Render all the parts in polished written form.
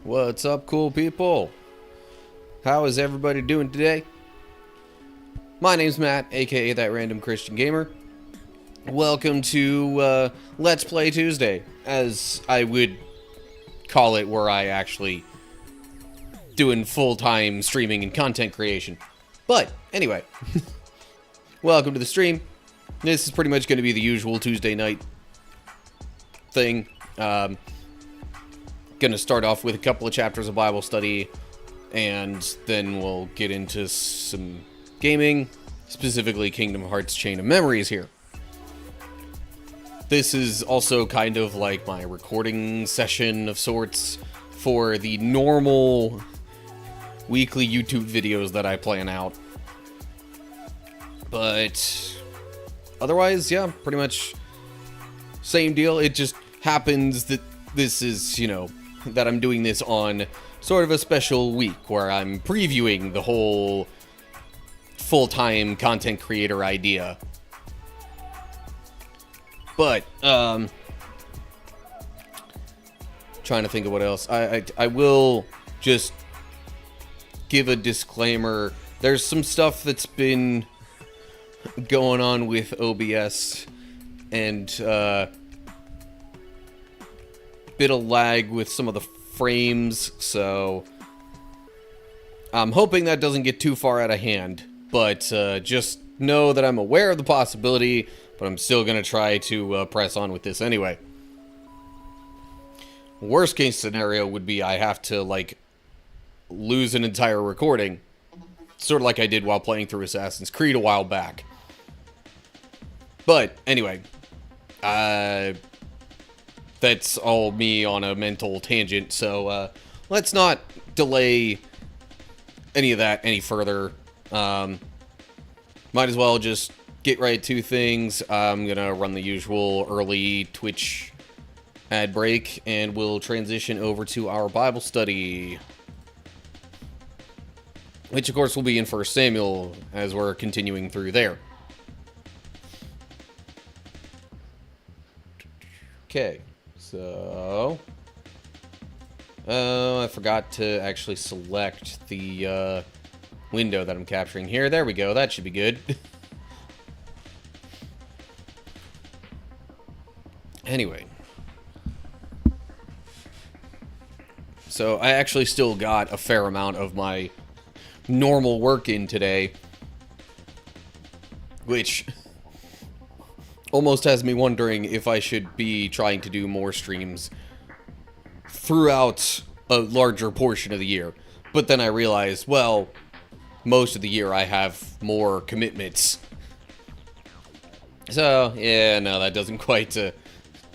What's up, cool people? How is everybody doing today? My name's Matt, aka That Random Christian Gamer. Welcome to Let's Play Tuesday, as I would call it, where I actually doing full-time streaming and content creation. But anyway, welcome to the stream. This is pretty much going to be the usual Tuesday night thing. Gonna start off with a couple of chapters of Bible study, and then we'll get into some gaming, specifically Kingdom Hearts Chain of Memories here. This is also kind of like my recording session of sorts for the normal weekly YouTube videos that I plan out. But otherwise, yeah, pretty much same deal. It just happens that this is, that I'm doing this on sort of a special week where I'm previewing the whole full-time content creator idea. But, trying to think of what else. I will just give a disclaimer. There's some stuff that's been going on with OBS and, bit of lag with some of the frames, so I'm hoping that doesn't get too far out of hand, but just know that I'm aware of the possibility, but I'm still going to try to press on with this anyway. Worst case scenario would be I have to, lose an entire recording, sort of like I did while playing through Assassin's Creed a while back. But anyway, that's all me on a mental tangent, so let's not delay any of that any further. Might as well just get right to things. I'm gonna run the usual early Twitch ad break, and we'll transition over to our Bible study, which of course will be in 1 Samuel as we're continuing through there. Okay. So, I forgot to actually select the window that I'm capturing here. There we go. That should be good. Anyway. So, I actually still got a fair amount of my normal work in today, which almost has me wondering if I should be trying to do more streams throughout a larger portion of the year. But then I realized, well, most of the year I have more commitments. So, yeah, no, that doesn't quite,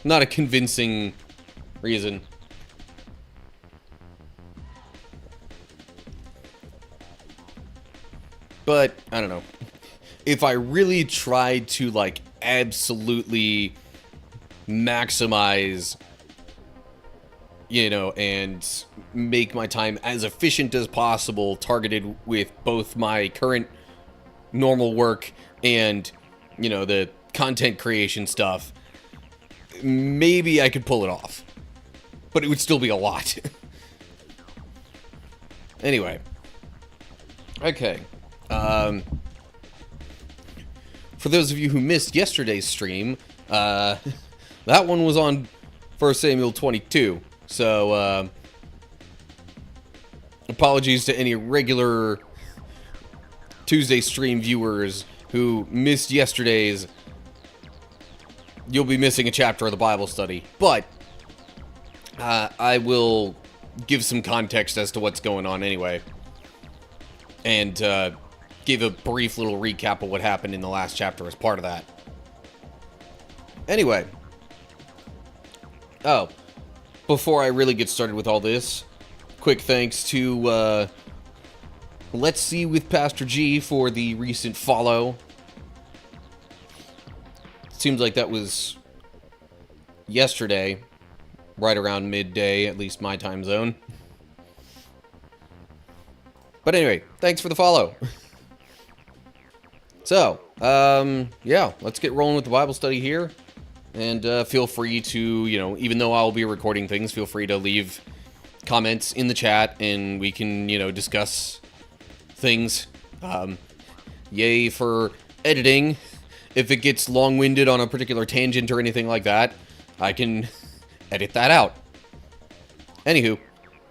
not a convincing reason. But, I don't know. If I really tried to, absolutely maximize, and make my time as efficient as possible, targeted with both my current normal work and, the content creation stuff, maybe I could pull it off. But it would still be a lot. Anyway. Okay. For those of you who missed yesterday's stream, that one was on 1 Samuel 22. So, apologies to any regular Tuesday stream viewers who missed yesterday's. You'll be missing a chapter of the Bible study. But, I will give some context as to what's going on anyway. And, give a brief little recap of what happened in the last chapter as part of that. Anyway. Oh. Before I really get started with all this, quick thanks to, Let's See with Pastor G for the recent follow. Seems like that was yesterday, right around midday, at least my time zone. But anyway, thanks for the follow. So, yeah, let's get rolling with the Bible study here. And feel free to, even though I'll be recording things, feel free to leave comments in the chat, and we can, discuss things. Yay for editing. If it gets long-winded on a particular tangent or anything like that, I can edit that out. Anywho,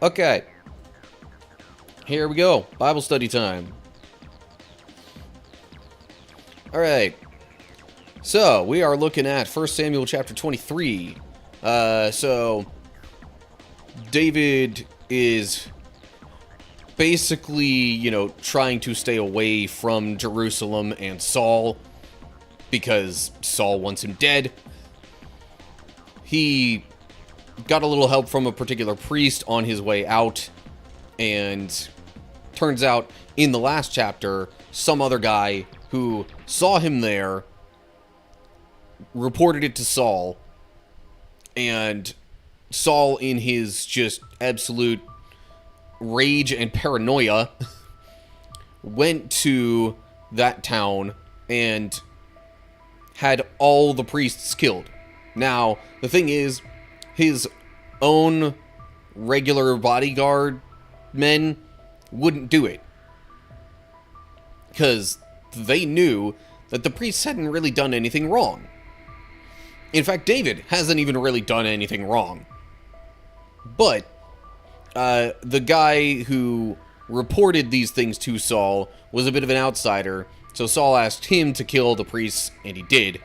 okay. Here we go. Bible study time. Alright. So, we are looking at 1 Samuel chapter 23. So, David is basically, trying to stay away from Jerusalem and Saul, because Saul wants him dead. He got a little help from a particular priest on his way out, and turns out in the last chapter, some other guy who saw him there reported it to Saul, and Saul, in his just absolute rage and paranoia, went to that town and had all the priests killed. Now, the thing is, his own regular bodyguard men wouldn't do it, because they knew that the priests hadn't really done anything wrong. In fact, David hasn't even really done anything wrong. But the guy who reported these things to Saul was a bit of an outsider, so Saul asked him to kill the priests, and he did.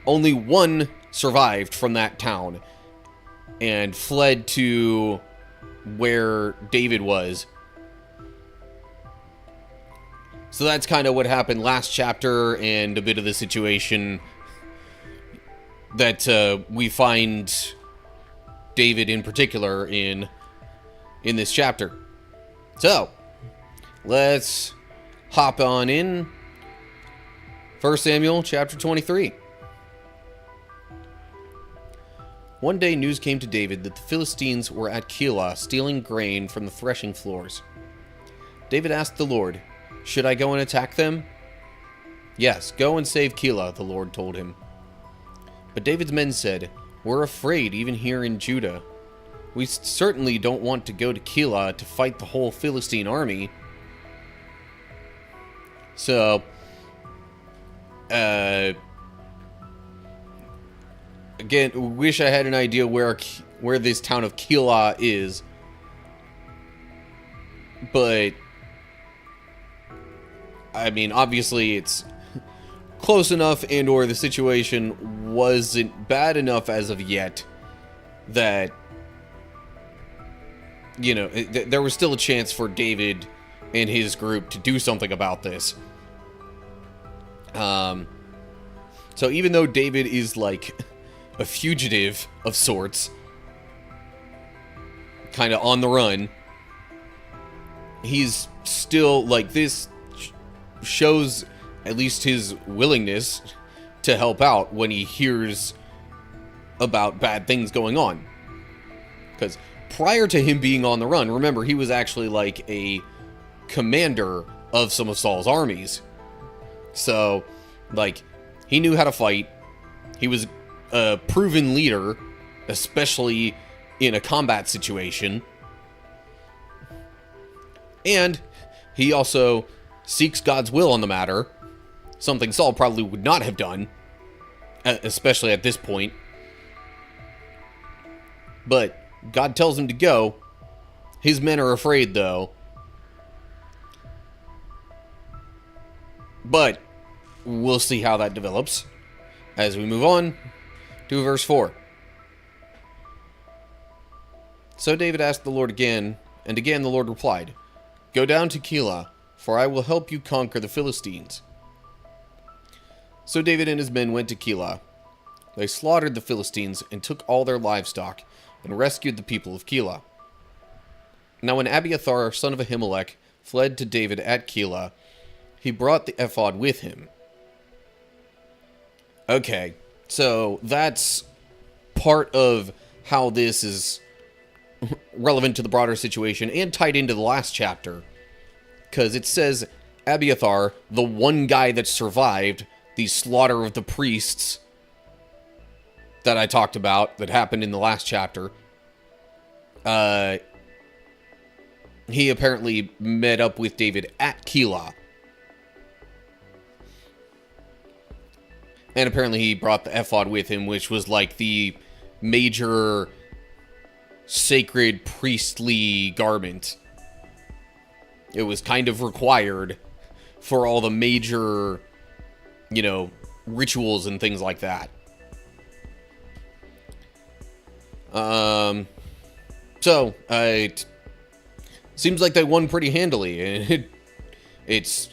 Only one survived from that town and fled to where David was. So that's kind of what happened last chapter, and a bit of the situation that we find David in particular in this chapter. So, let's hop on in. 1 Samuel chapter 23. One day news came to David that the Philistines were at Keilah stealing grain from the threshing floors. David asked the Lord, "Should I go and attack them?" "Yes, go and save Keilah," the Lord told him. But David's men said, "We're afraid even here in Judah. We certainly don't want to go to Keilah to fight the whole Philistine army." So, again, wish I had an idea where this town of Keilah is. But, I mean, obviously it's close enough, and or the situation wasn't bad enough as of yet that, there was still a chance for David and his group to do something about this. So even though David is like a fugitive of sorts, kind of on the run, he's still, like, this shows at least his willingness to help out when he hears about bad things going on. Because prior to him being on the run, remember, he was actually like a commander of some of Saul's armies. So, like, he knew how to fight. He was a proven leader, especially in a combat situation. And he also seeks God's will on the matter, something Saul probably would not have done, especially at this point. But God tells him to go. His men are afraid, though. But we'll see how that develops as we move on to verse 4. So David asked the Lord again, and again the Lord replied, "Go down to Keilah, for I will help you conquer the Philistines." So David and his men went to Keilah. They slaughtered the Philistines and took all their livestock and rescued the people of Keilah. Now when Abiathar, son of Ahimelech, fled to David at Keilah, he brought the ephod with him. Okay, so that's part of how this is relevant to the broader situation and tied into the last chapter. Because it says Abiathar, the one guy that survived the slaughter of the priests that I talked about, that happened in the last chapter, he apparently met up with David at Keilah. And apparently he brought the ephod with him, which was like the major sacred priestly garment. It was kind of required for all the major, rituals and things like that. So, it seems like they won pretty handily, and it's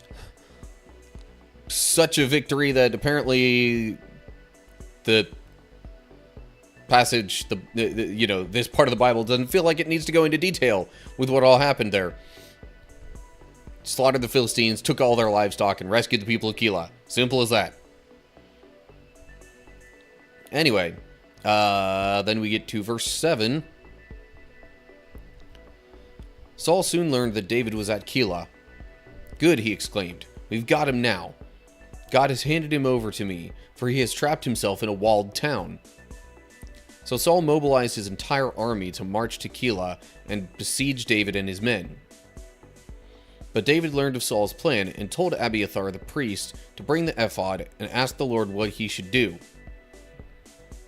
such a victory that apparently the passage, this part of the Bible doesn't feel like it needs to go into detail with what all happened there. Slaughtered the Philistines, took all their livestock, and rescued the people of Keilah. Simple as that. Anyway, then we get to verse 7. Saul soon learned that David was at Keilah. Good, he exclaimed. We've got him now. God has handed him over to me, for he has trapped himself in a walled town. So Saul mobilized his entire army to march to Keilah and besiege David and his men. But David learned of Saul's plan and told Abiathar the priest to bring the ephod and ask the Lord what he should do.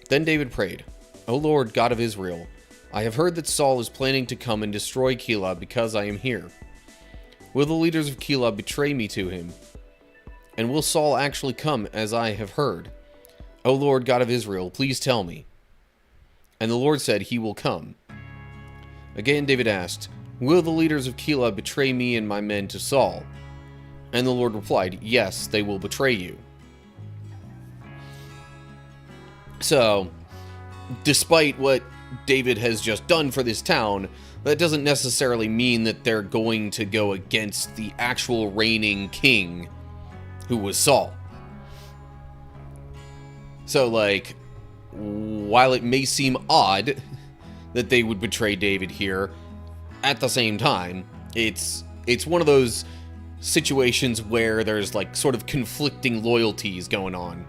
Then David prayed, O Lord, God of Israel, I have heard that Saul is planning to come and destroy Keilah because I am here. Will the leaders of Keilah betray me to him? And will Saul actually come as I have heard? O Lord, God of Israel, please tell me. And the Lord said, he will come. Again David asked, will the leaders of Keilah betray me and my men to Saul? And the Lord replied, yes, they will betray you. So, despite what David has just done for this town, that doesn't necessarily mean that they're going to go against the actual reigning king, who was Saul. So, while it may seem odd that they would betray David here, at the same time, it's one of those situations where there's sort of conflicting loyalties going on.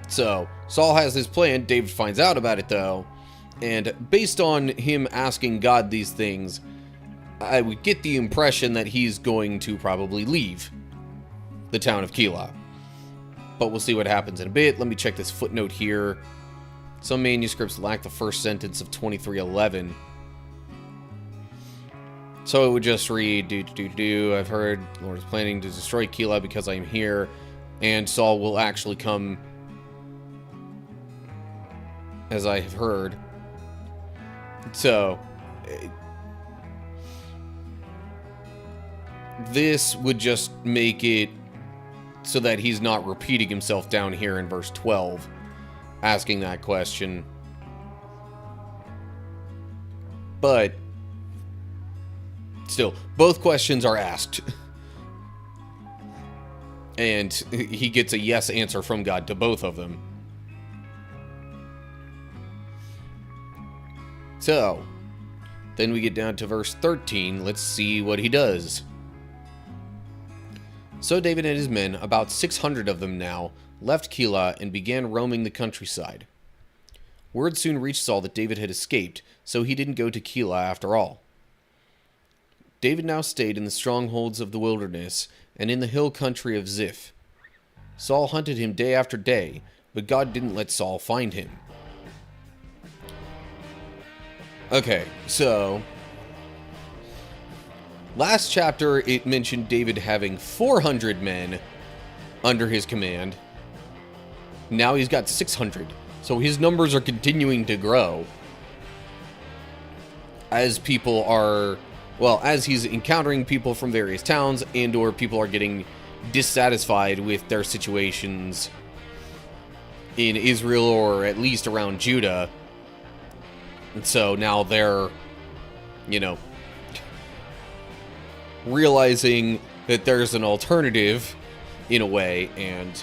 So Saul has his plan. David finds out about it though, and based on him asking God these things, I would get the impression that he's going to probably leave the town of Keilah. But we'll see what happens in a bit. Let me check this footnote here. Some manuscripts lack the first sentence of 23:11. So it would just read, I've heard the Lord is planning to destroy Keilah because I am here, and Saul will actually come as I have heard. So this would just make it so that he's not repeating himself down here in verse 12, asking that question. But still, both questions are asked. And he gets a yes answer from God to both of them. So, then we get down to verse 13. Let's see what he does. So David and his men, about 600 of them now, left Keilah and began roaming the countryside. Word soon reached Saul that David had escaped, so he didn't go to Keilah after all. David now stayed in the strongholds of the wilderness and in the hill country of Ziph. Saul hunted him day after day, but God didn't let Saul find him. Okay, so last chapter it mentioned David having 400 men under his command. Now he's got 600. So his numbers are continuing to grow as people are, as he's encountering people from various towns and or people are getting dissatisfied with their situations in Israel or at least around Judah. And so now they're, realizing that there's an alternative in a way and,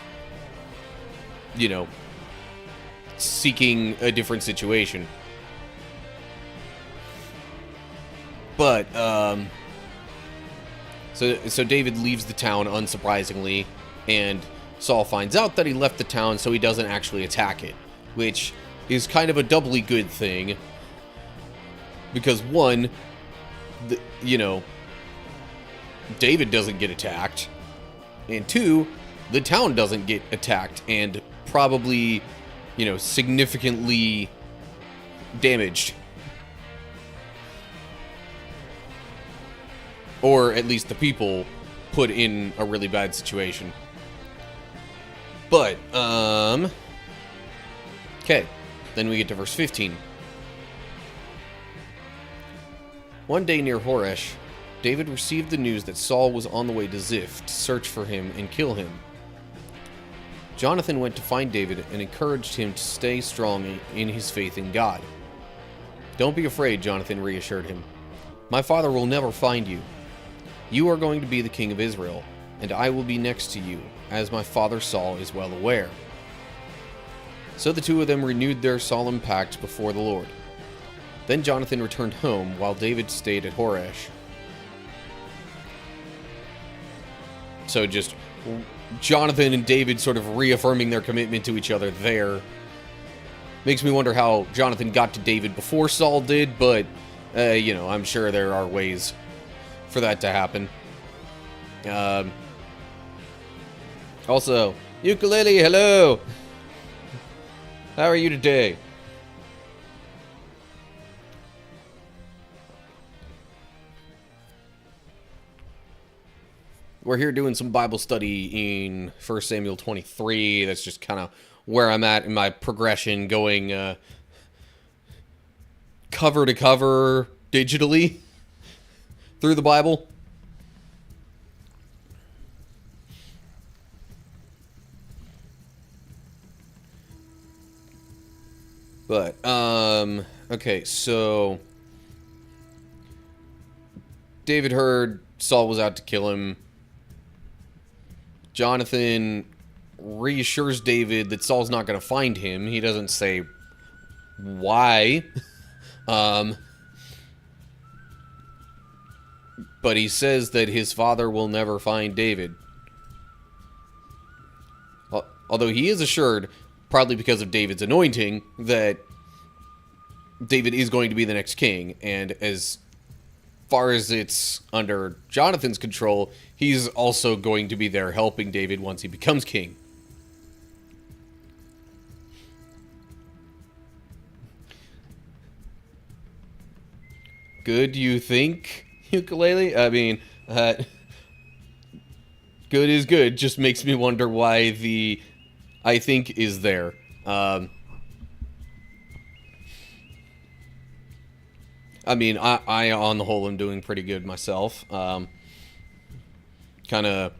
seeking a different situation. But, so David leaves the town, unsurprisingly, and Saul finds out that he left the town, so he doesn't actually attack it. which is kind of a doubly good thing. Because one, David doesn't get attacked. And two, the town doesn't get attacked and probably, significantly damaged. Or at least the people put in a really bad situation. But, okay. Then we get to verse 15. One day near Horesh, David received the news that Saul was on the way to Ziph to search for him and kill him. Jonathan went to find David and encouraged him to stay strong in his faith in God. "Don't be afraid," Jonathan reassured him. "My father will never find you. You are going to be the king of Israel, and I will be next to you, as my father Saul is well aware." So the two of them renewed their solemn pact before the Lord. Then Jonathan returned home, while David stayed at Horesh. So just Jonathan and David sort of reaffirming their commitment to each other there. Makes me wonder how Jonathan got to David before Saul did, but, I'm sure there are ways for that to happen. Also, Ukulele, hello! How are you today? We're here doing some Bible study in 1 Samuel 23. That's just kind of where I'm at in my progression, going cover to cover digitally through the Bible. But, okay, so David heard Saul was out to kill him. Jonathan reassures David that Saul's not going to find him. He doesn't say why. But he says that his father will never find David. Although he is assured, probably because of David's anointing, that David is going to be the next king. And as far as it's under Jonathan's control, he's also going to be there helping David once he becomes king. Good, you think, Ukulele? I mean, good is good. Just makes me wonder why the "I think" is there. I mean, I on the whole am doing pretty good myself. Kind of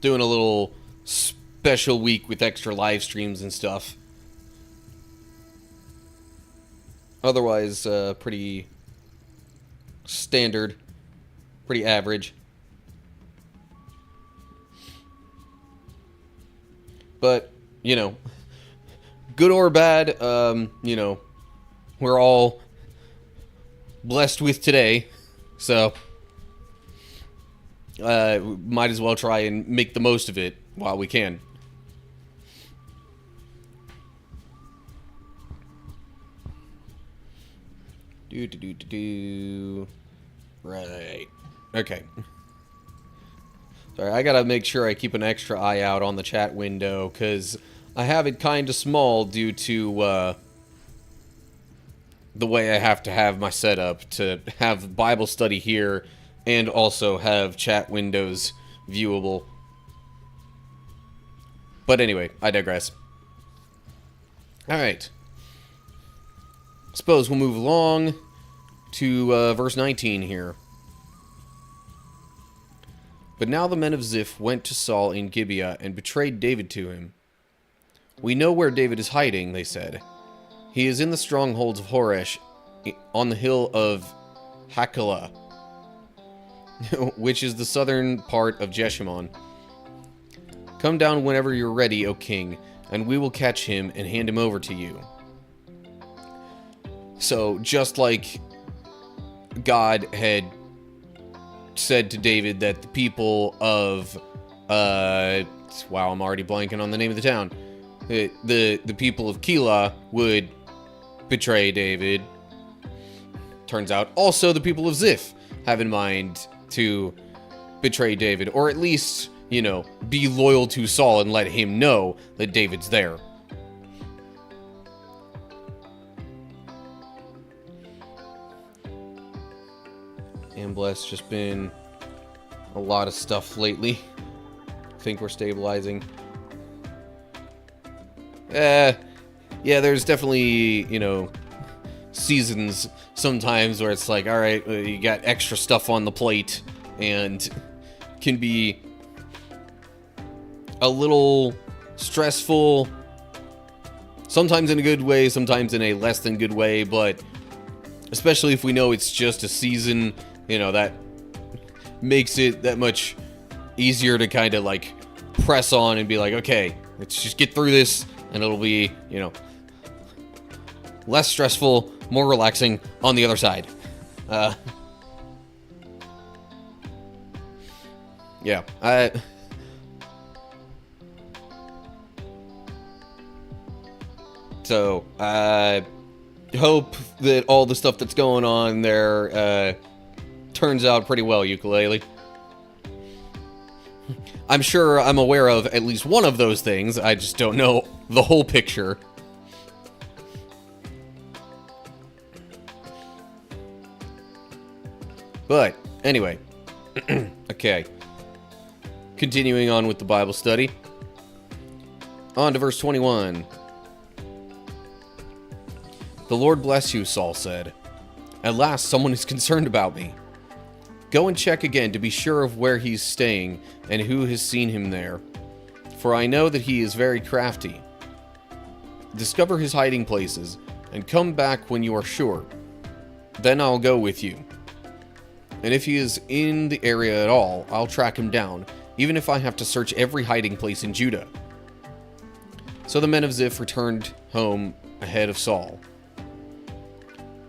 doing a little special week with extra live streams and stuff. Otherwise, pretty standard, pretty average. But, good or bad, we're all blessed with today, so might as well try and make the most of it while we can. Right. Okay. Sorry, I gotta make sure I keep an extra eye out on the chat window, because I have it kind of small due to the way I have to have my setup to have Bible study here and also have chat windows viewable. But anyway, I digress. Alright. Suppose we'll move along to verse 19 here. But now the men of Ziph went to Saul in Gibeah and betrayed David to him. "We know where David is hiding," they said. "He is in the strongholds of Horesh on the hill of Hakilah, which is the southern part of Jeshimon. Come down whenever you're ready, O king, and we will catch him and hand him over to you." So, just like God had said to David that the people of, wow, I'm already blanking on the name of the town. the people of Keilah would betray David. Turns out also the people of Ziph have in mind to betray David, or at least, you know, be loyal to Saul and let him know that David's there. Ambless just been a lot of stuff lately. I think we're stabilizing. Yeah, there's definitely, you know, seasons sometimes where it's like, all right, you got extra stuff on the plate and can be a little stressful, sometimes in a good way, sometimes in a less than good way, but especially if we know it's just a season, you know, that makes it that much easier to kind of like press on and be like, okay, let's just get through this and it'll be, you know, less stressful, more relaxing on the other side. Yeah, I hope that all the stuff that's going on there turns out pretty well, Ukulele. I'm sure I'm aware of at least one of those things. I just don't know the whole picture. But anyway, okay. Continuing on with the Bible study. On to verse 21. The Lord bless you, Saul said. At last, someone is concerned about me. Go and check again to be sure of where he's staying and who has seen him there, for I know that he is very crafty. Discover his hiding places and come back when you are sure. Then I'll go with you. And if he is in the area at all, I'll track him down, even if I have to search every hiding place in Judah. So the men of Ziph returned home ahead of Saul.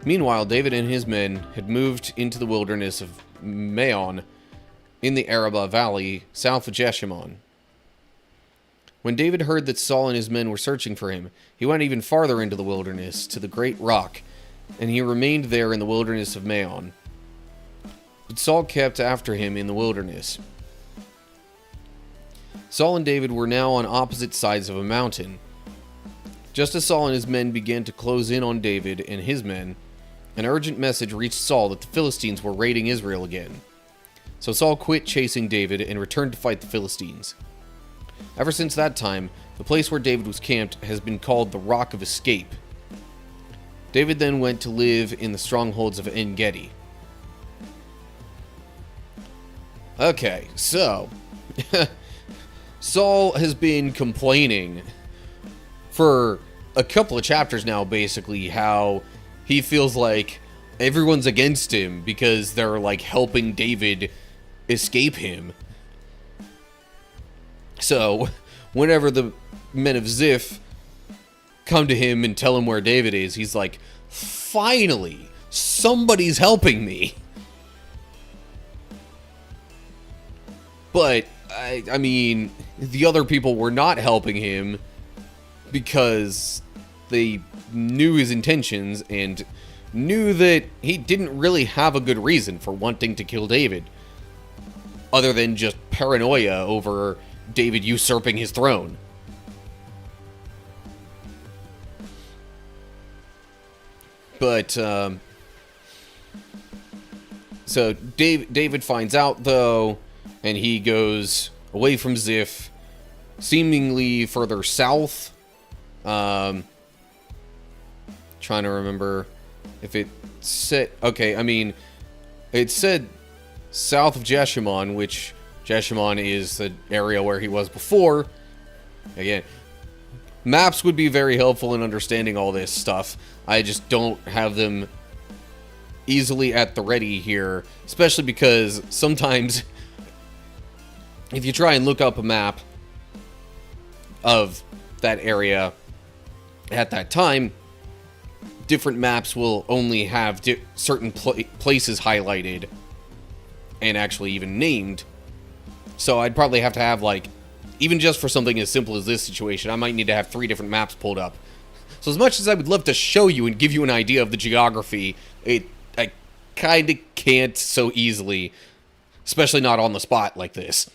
Meanwhile, David and his men had moved into the wilderness of Maon in the Arabah Valley, south of Jeshimon. When David heard that Saul and his men were searching for him, he went even farther into the wilderness, to the great rock, and he remained there in the wilderness of Maon. But Saul kept after him in the wilderness. Saul and David were now on opposite sides of a mountain. Just as Saul and his men began to close in on David and his men, an urgent message reached Saul that the Philistines were raiding Israel again. So Saul quit chasing David and returned to fight the Philistines. Ever since that time, the place where David was camped has been called the Rock of Escape. David then went to live in the strongholds of En-Gedi. Okay, so Saul has been complaining for a couple of chapters now, basically, how he feels like everyone's against him because they're like helping David escape him. So whenever the men of Ziph come to him and tell him where David is, he's like, finally, somebody's helping me. But, I mean, the other people were not helping him because they knew his intentions and knew that he didn't really have a good reason for wanting to kill David, other than just paranoia over David usurping his throne. But, so David finds out, though, and he goes away from Ziph, seemingly further south. Trying to remember if it said... Okay, I mean, it said south of Jeshimon, which Jeshimon is the area where he was before. Again, maps would be very helpful in understanding all this stuff. I just don't have them easily at the ready here, especially because sometimes if you try and look up a map of that area at that time, different maps will only have certain places highlighted and actually even named. So I'd probably have to have like even just for something as simple as this situation, I might need to have 3 different maps pulled up. So as much as I would love to show you and give you an idea of the geography, I kind of can't so easily, especially not on the spot like this.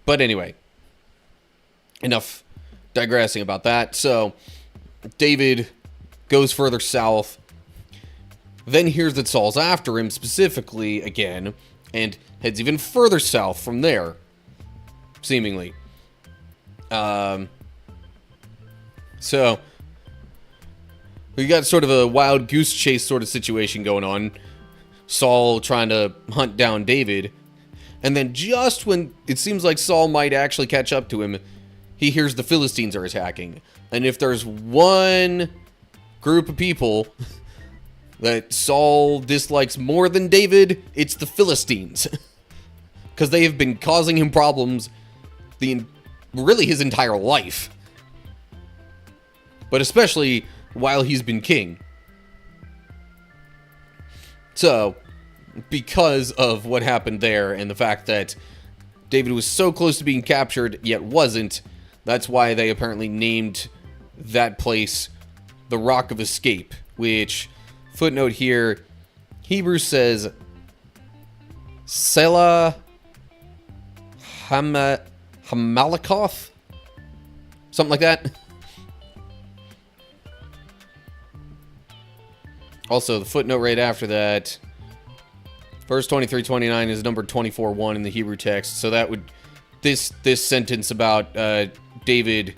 But anyway, enough digressing about that. So David goes further south, then hears that Saul's after him specifically again, and heads even further south from there, seemingly. So we got sort of a wild goose chase sort of situation going on. Saul trying to hunt down David. And then just when it seems like Saul might actually catch up to him, he hears the Philistines are attacking. And if there's one group of people that Saul dislikes more than David, it's the Philistines. Because they have been causing him problems really his entire life. But especially while he's been king. So, because of what happened there and the fact that David was so close to being captured yet wasn't, that's why they apparently named that place the Rock of Escape, which, footnote here, Hebrew says Selah Hamalikoth? Something like that. Also, the footnote right after that, verse 23-29 is number 24:1 in the Hebrew text. So that would, this sentence about David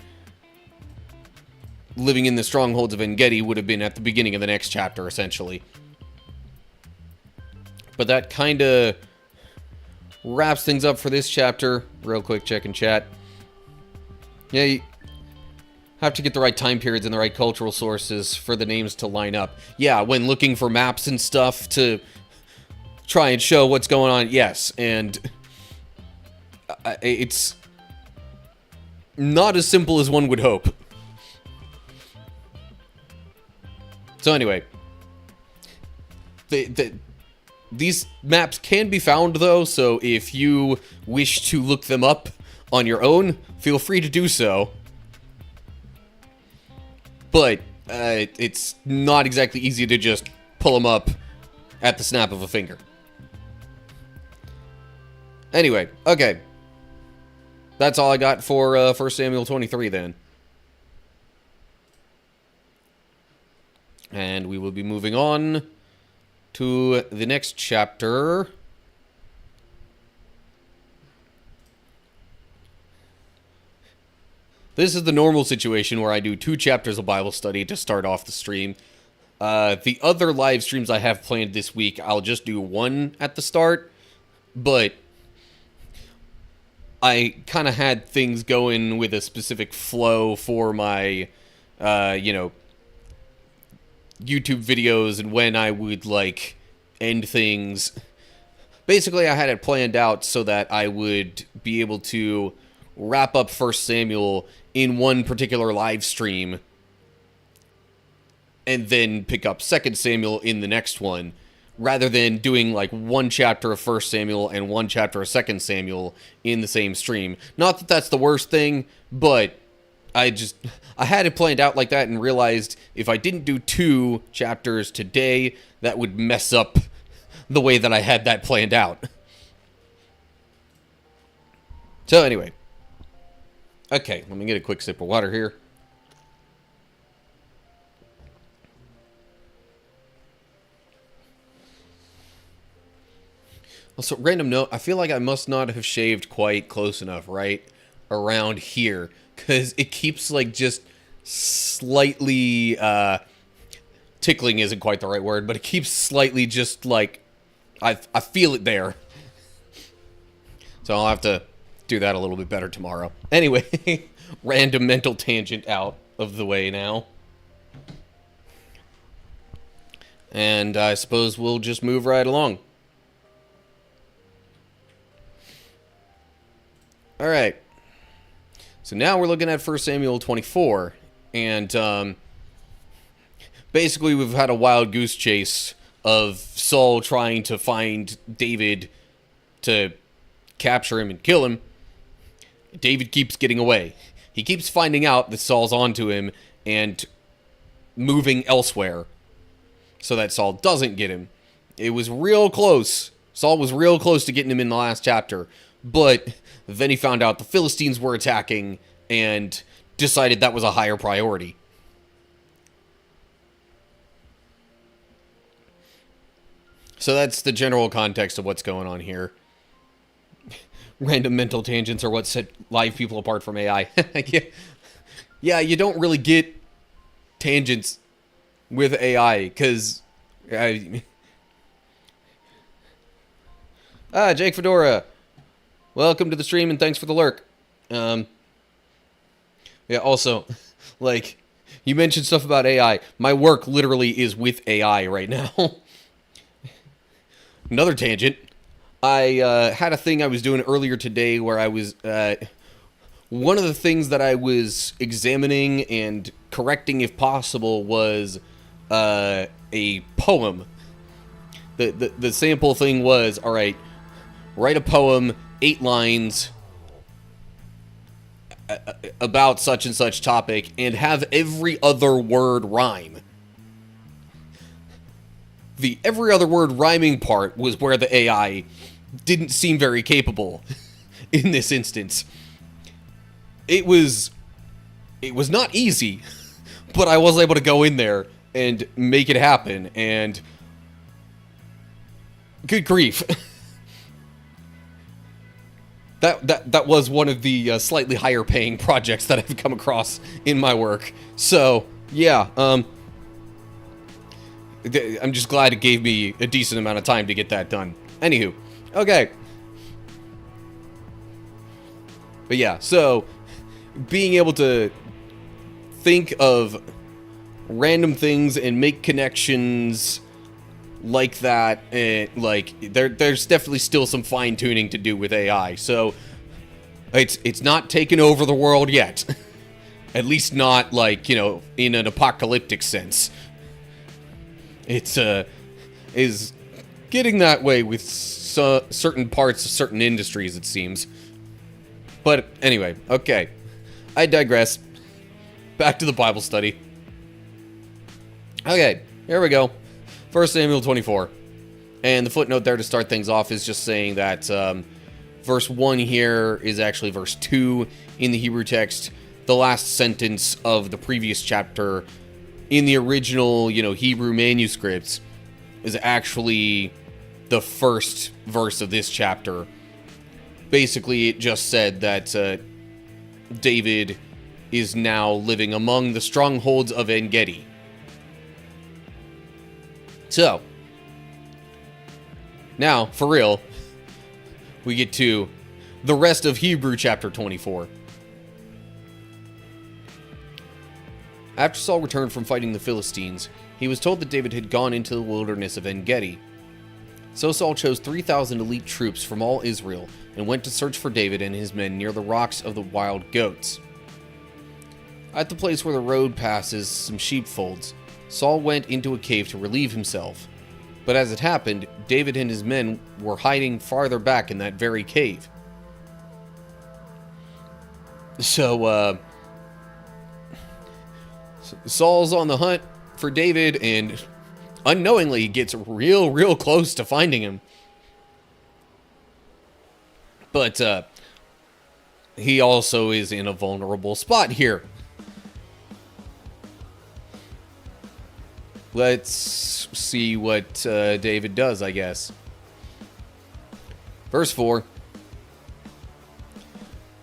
living in the strongholds of En-Gedi would have been at the beginning of the next chapter, essentially. But that kind of wraps things up for this chapter. Real quick, check in chat. Yeah, you have to get the right time periods and the right cultural sources for the names to line up. Yeah, when looking for maps and stuff to try and show what's going on, yes. And it's not as simple as one would hope. So anyway, these maps can be found, though, so if you wish to look them up on your own, feel free to do so. But it's not exactly easy to just pull them up at the snap of a finger. Anyway, okay. That's all I got for 1 Samuel 23, then. And we will be moving on to the next chapter. This is the normal situation where I do 2 chapters of Bible study to start off the stream. The other live streams I have planned this week, I'll just do 1 at the start. But I kind of had things going with a specific flow for my, YouTube videos and when I would, end things. Basically, I had it planned out so that I would be able to wrap up 1 Samuel in one particular live stream and then pick up 2 Samuel in the next one, rather than doing 1 chapter of 1 Samuel and 1 chapter of 2 Samuel in the same stream. Not that that's the worst thing, but I had it planned out like that and realized if I didn't do 2 chapters today, that would mess up the way that I had that planned out. So anyway. Okay, let me get a quick sip of water here. Also, random note, I feel like I must not have shaved quite close enough, right? Around here. Because it keeps, just slightly, tickling isn't quite the right word, but it keeps slightly just, I feel it there. So I'll have to do that a little bit better tomorrow. Anyway, random mental tangent out of the way now. And I suppose we'll just move right along. Alright. So now we're looking at 1 Samuel 24. And basically we've had a wild goose chase of Saul trying to find David to capture him and kill him. David keeps getting away. He keeps finding out that Saul's onto him and moving elsewhere so that Saul doesn't get him. It was real close. Saul was real close to getting him in the last chapter, but then he found out the Philistines were attacking and decided that was a higher priority. So that's the general context of what's going on here. Random mental tangents are what set live people apart from AI. Yeah, you don't really get tangents with AI, because... Jake Fedora. Welcome to the stream, and thanks for the lurk. Yeah, also, like, you mentioned stuff about AI. My work literally is with AI right now. Another tangent. I had a thing I was doing earlier today where I was... one of the things that I was examining and correcting, if possible, was a poem. The sample thing was, alright, write a poem, 8 lines, about such and such topic, and have every other word rhyme. The every other word rhyming part was where the AI didn't seem very capable in this instance. It was not easy, but I was able to go in there and make it happen, and good grief. That was one of the slightly higher paying projects that I've come across in my work. So, yeah, I'm just glad it gave me a decent amount of time to get that done. Anywho, okay. But yeah, so being able to think of random things and make connections like that, like there's definitely still some fine tuning to do with AI. So it's not taken over the world yet. At least not, like, you know, in an apocalyptic sense. It's is getting that way with certain parts of certain industries, it seems. But anyway, okay. I digress. Back to the Bible study. Okay, here we go. 1 Samuel 24. And the footnote there to start things off is just saying that verse 1 here is actually verse 2 in the Hebrew text. The last sentence of the previous chapter in the original, you know, Hebrew manuscripts is actually the first verse of this chapter. Basically, it just said that David is now living among the strongholds of En-Gedi. So, now, for real, we get to the rest of Hebrew chapter 24. After Saul returned from fighting the Philistines, he was told that David had gone into the wilderness of En-Gedi. So Saul chose 3,000 elite troops from all Israel and went to search for David and his men near the rocks of the wild goats. At the place where the road passes some sheepfolds, Saul went into a cave to relieve himself. But as it happened, David and his men were hiding farther back in that very cave. So, Saul's on the hunt for David and unknowingly gets real close to finding him. But he also is in a vulnerable spot here. Let's see what David does, I guess. Verse 4.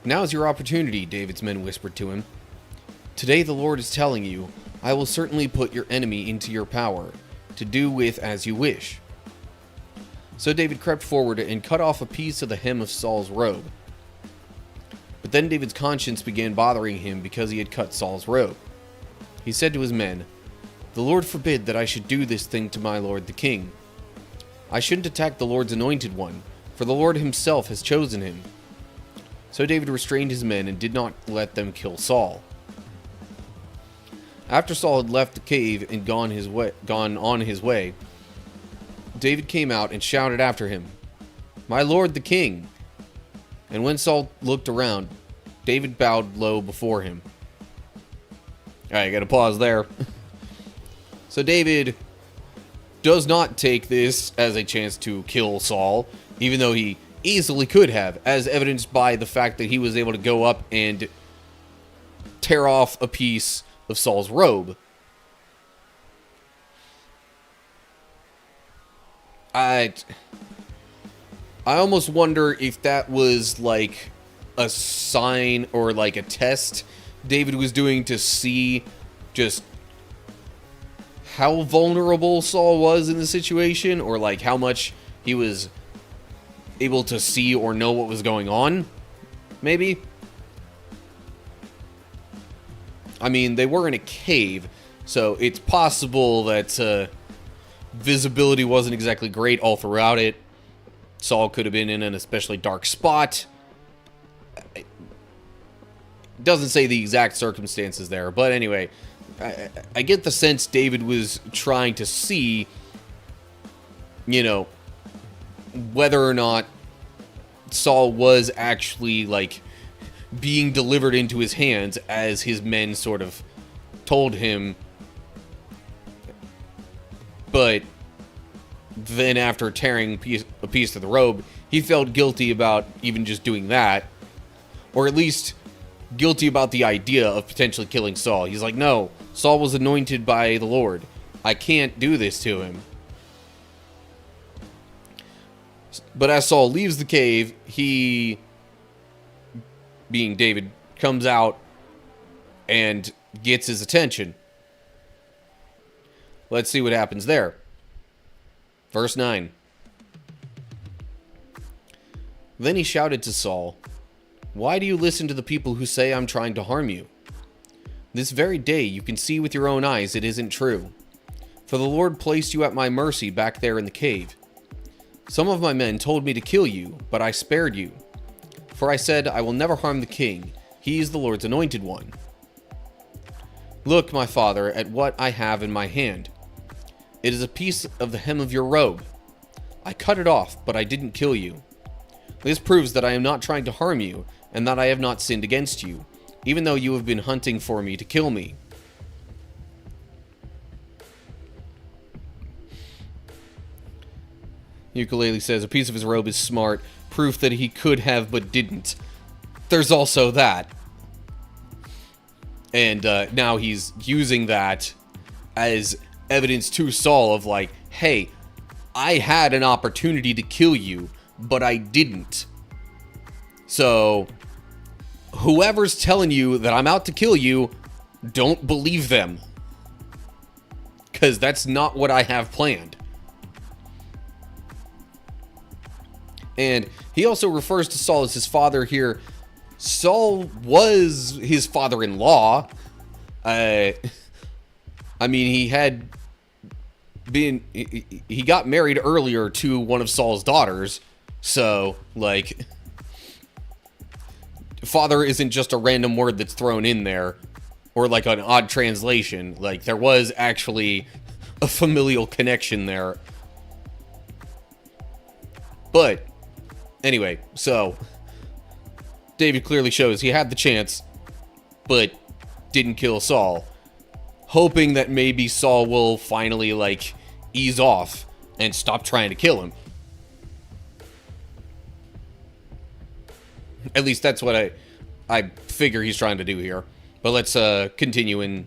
Now is your opportunity, David's men whispered to him. Today the Lord is telling you, I will certainly put your enemy into your power, to do with as you wish. So David crept forward and cut off a piece of the hem of Saul's robe. But then David's conscience began bothering him because he had cut Saul's robe. He said to his men, The Lord forbid that I should do this thing to my lord the king. I shouldn't attack the Lord's anointed one, for the Lord himself has chosen him. So David restrained his men and did not let them kill Saul. After Saul had left the cave and gone on his way, David came out and shouted after him, My lord the king! And when Saul looked around, David bowed low before him. Alright, gotta pause there. So David does not take this as a chance to kill Saul, even though he easily could have, as evidenced by the fact that he was able to go up and tear off a piece of Saul's robe. I almost wonder if that was like a sign or like a test David was doing to see just how vulnerable Saul was in the situation, or like how much he was able to see or know what was going on, maybe. I mean, they were in a cave, so it's possible that visibility wasn't exactly great all throughout it. Saul could have been in an especially dark spot. It doesn't say the exact circumstances there, but anyway, I get the sense David was trying to see, you know, whether or not Saul was actually, like, being delivered into his hands as his men sort of told him. But then after tearing a piece of the robe, he felt guilty about even just doing that. Or at least guilty about the idea of potentially killing Saul. He's like, no, Saul was anointed by the Lord. I can't do this to him. But as Saul leaves the cave, he, being David, comes out and gets his attention. Let's see what happens there. Verse 9. Then he shouted to Saul, "Why do you listen to the people who say I'm trying to harm you? This very day you can see with your own eyes it isn't true. For the Lord placed you at my mercy back there in the cave. Some of my men told me to kill you, but I spared you. For I said, I will never harm the king. He is the Lord's anointed one. Look, my father, at what I have in my hand. It is a piece of the hem of your robe. I cut it off, but I didn't kill you. This proves that I am not trying to harm you, and that I have not sinned against you, even though you have been hunting for me to kill me." Ukulele says, a piece of his robe is smart, proof that he could have but didn't. There's also that. And now he's using that as evidence to Saul of like, hey, I had an opportunity to kill you, but I didn't. So, whoever's telling you that I'm out to kill you, don't believe them. Because that's not what I have planned. And he also refers to Saul as his father here. Saul was his father-in-law. I mean, he had been... He got married earlier to one of Saul's daughters. So, like... Father isn't just a random word that's thrown in there. Or like an odd translation. Like, there was actually a familial connection there. But... Anyway, so David clearly shows he had the chance, but didn't kill Saul, hoping that maybe Saul will finally, like, ease off and stop trying to kill him. At least that's what I figure he's trying to do here. But let's continue and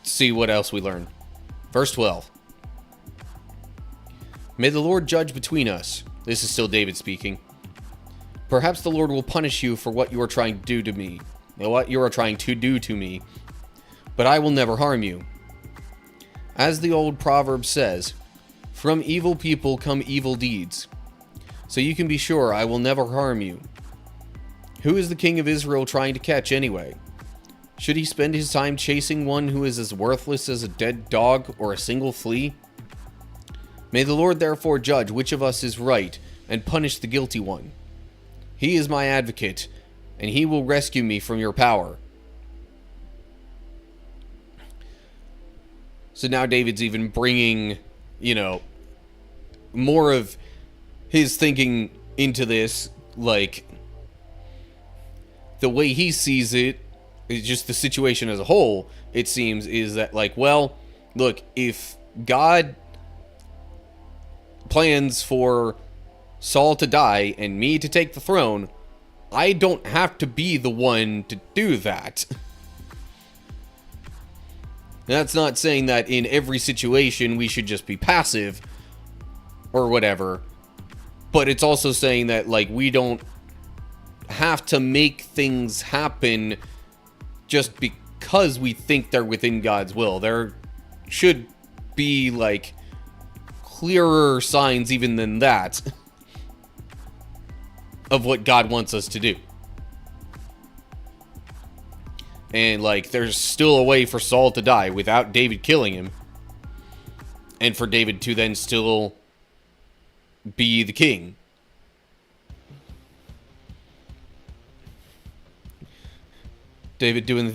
see what else we learn. Verse 12. May the Lord judge between us. This is still David speaking. Perhaps the Lord will punish you for what you are trying to do to me. What you are trying to do to me. But I will never harm you. As the old proverb says, from evil people come evil deeds. So you can be sure I will never harm you. Who is the king of Israel trying to catch anyway? Should he spend his time chasing one who is as worthless as a dead dog or a single flea? May the Lord therefore judge which of us is right, and punish the guilty one. He is my advocate, and he will rescue me from your power. So now David's even bringing, you know, more of his thinking into this, like, the way he sees it, it's just the situation as a whole, it seems, is that, like, well, look, if God plans for Saul to die and me to take the throne, I don't have to be the one to do that. That's not saying that in every situation we should just be passive or whatever, but it's also saying that, like, we don't have to make things happen just because we think they're within God's will. There should be, like, clearer signs even than that of what God wants us to do. And, like, there's still a way for Saul to die without David killing him, and for David to then still be the king. David doing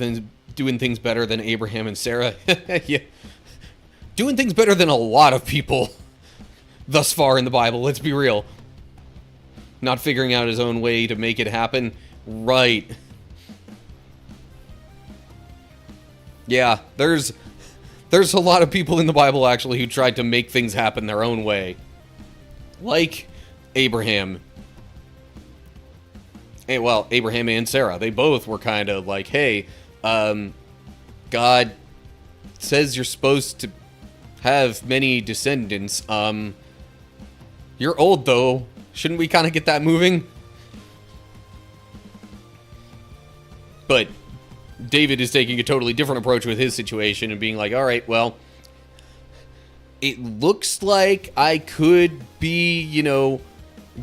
things better than Abraham and Sarah. Yeah. Doing things better than a lot of people thus far in the Bible, let's be real. Not figuring out his own way to make it happen. Right. Yeah, there's a lot of people in the Bible, actually, who tried to make things happen their own way. Like Abraham. And, well, Abraham and Sarah. They both were kind of like, hey, God says you're supposed to have many descendants. You're old, though. Shouldn't we kind of get that moving? But David is taking a totally different approach with his situation and being like, all right, well, it looks like I could be,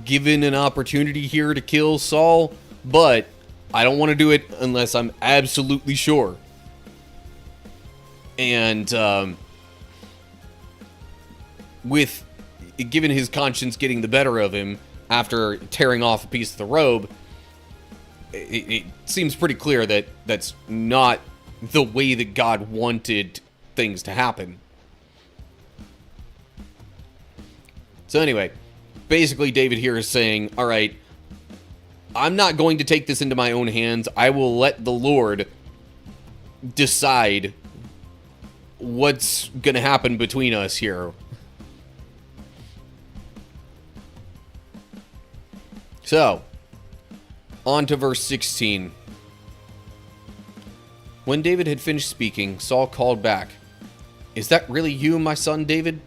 given an opportunity here to kill Saul, but I don't want to do it unless I'm absolutely sure. And with given his conscience getting the better of him after tearing off a piece of the robe, it seems pretty clear that that's not the way that God wanted things to happen. So anyway, basically David here is saying, all right, I'm not going to take this into my own hands. I will let the Lord decide what's going to happen between us here. So, on to verse 16. When David had finished speaking, Saul called back, "Is that really you, my son David?"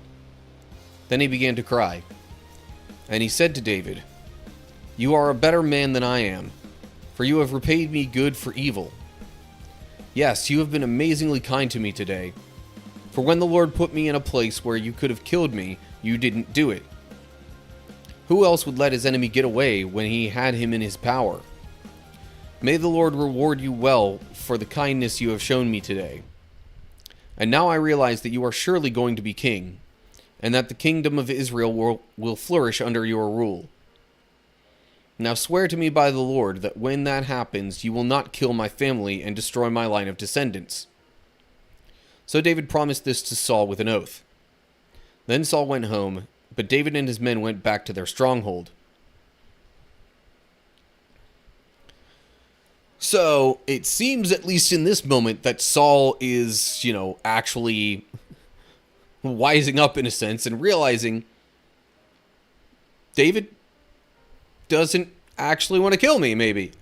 Then he began to cry. And he said to David, "You are a better man than I am, for you have repaid me good for evil. Yes, you have been amazingly kind to me today. For when the Lord put me in a place where you could have killed me, you didn't do it. Who else would let his enemy get away when he had him in his power? May the Lord reward you well for the kindness you have shown me today. And now I realize that you are surely going to be king, and that the kingdom of Israel will flourish under your rule. Now swear to me by the Lord that when that happens, you will not kill my family and destroy my line of descendants." So David promised this to Saul with an oath. Then Saul went home, but David and his men went back to their stronghold. So it seems, at least in this moment, that Saul is, actually wising up in a sense and realizing David doesn't actually want to kill me, maybe.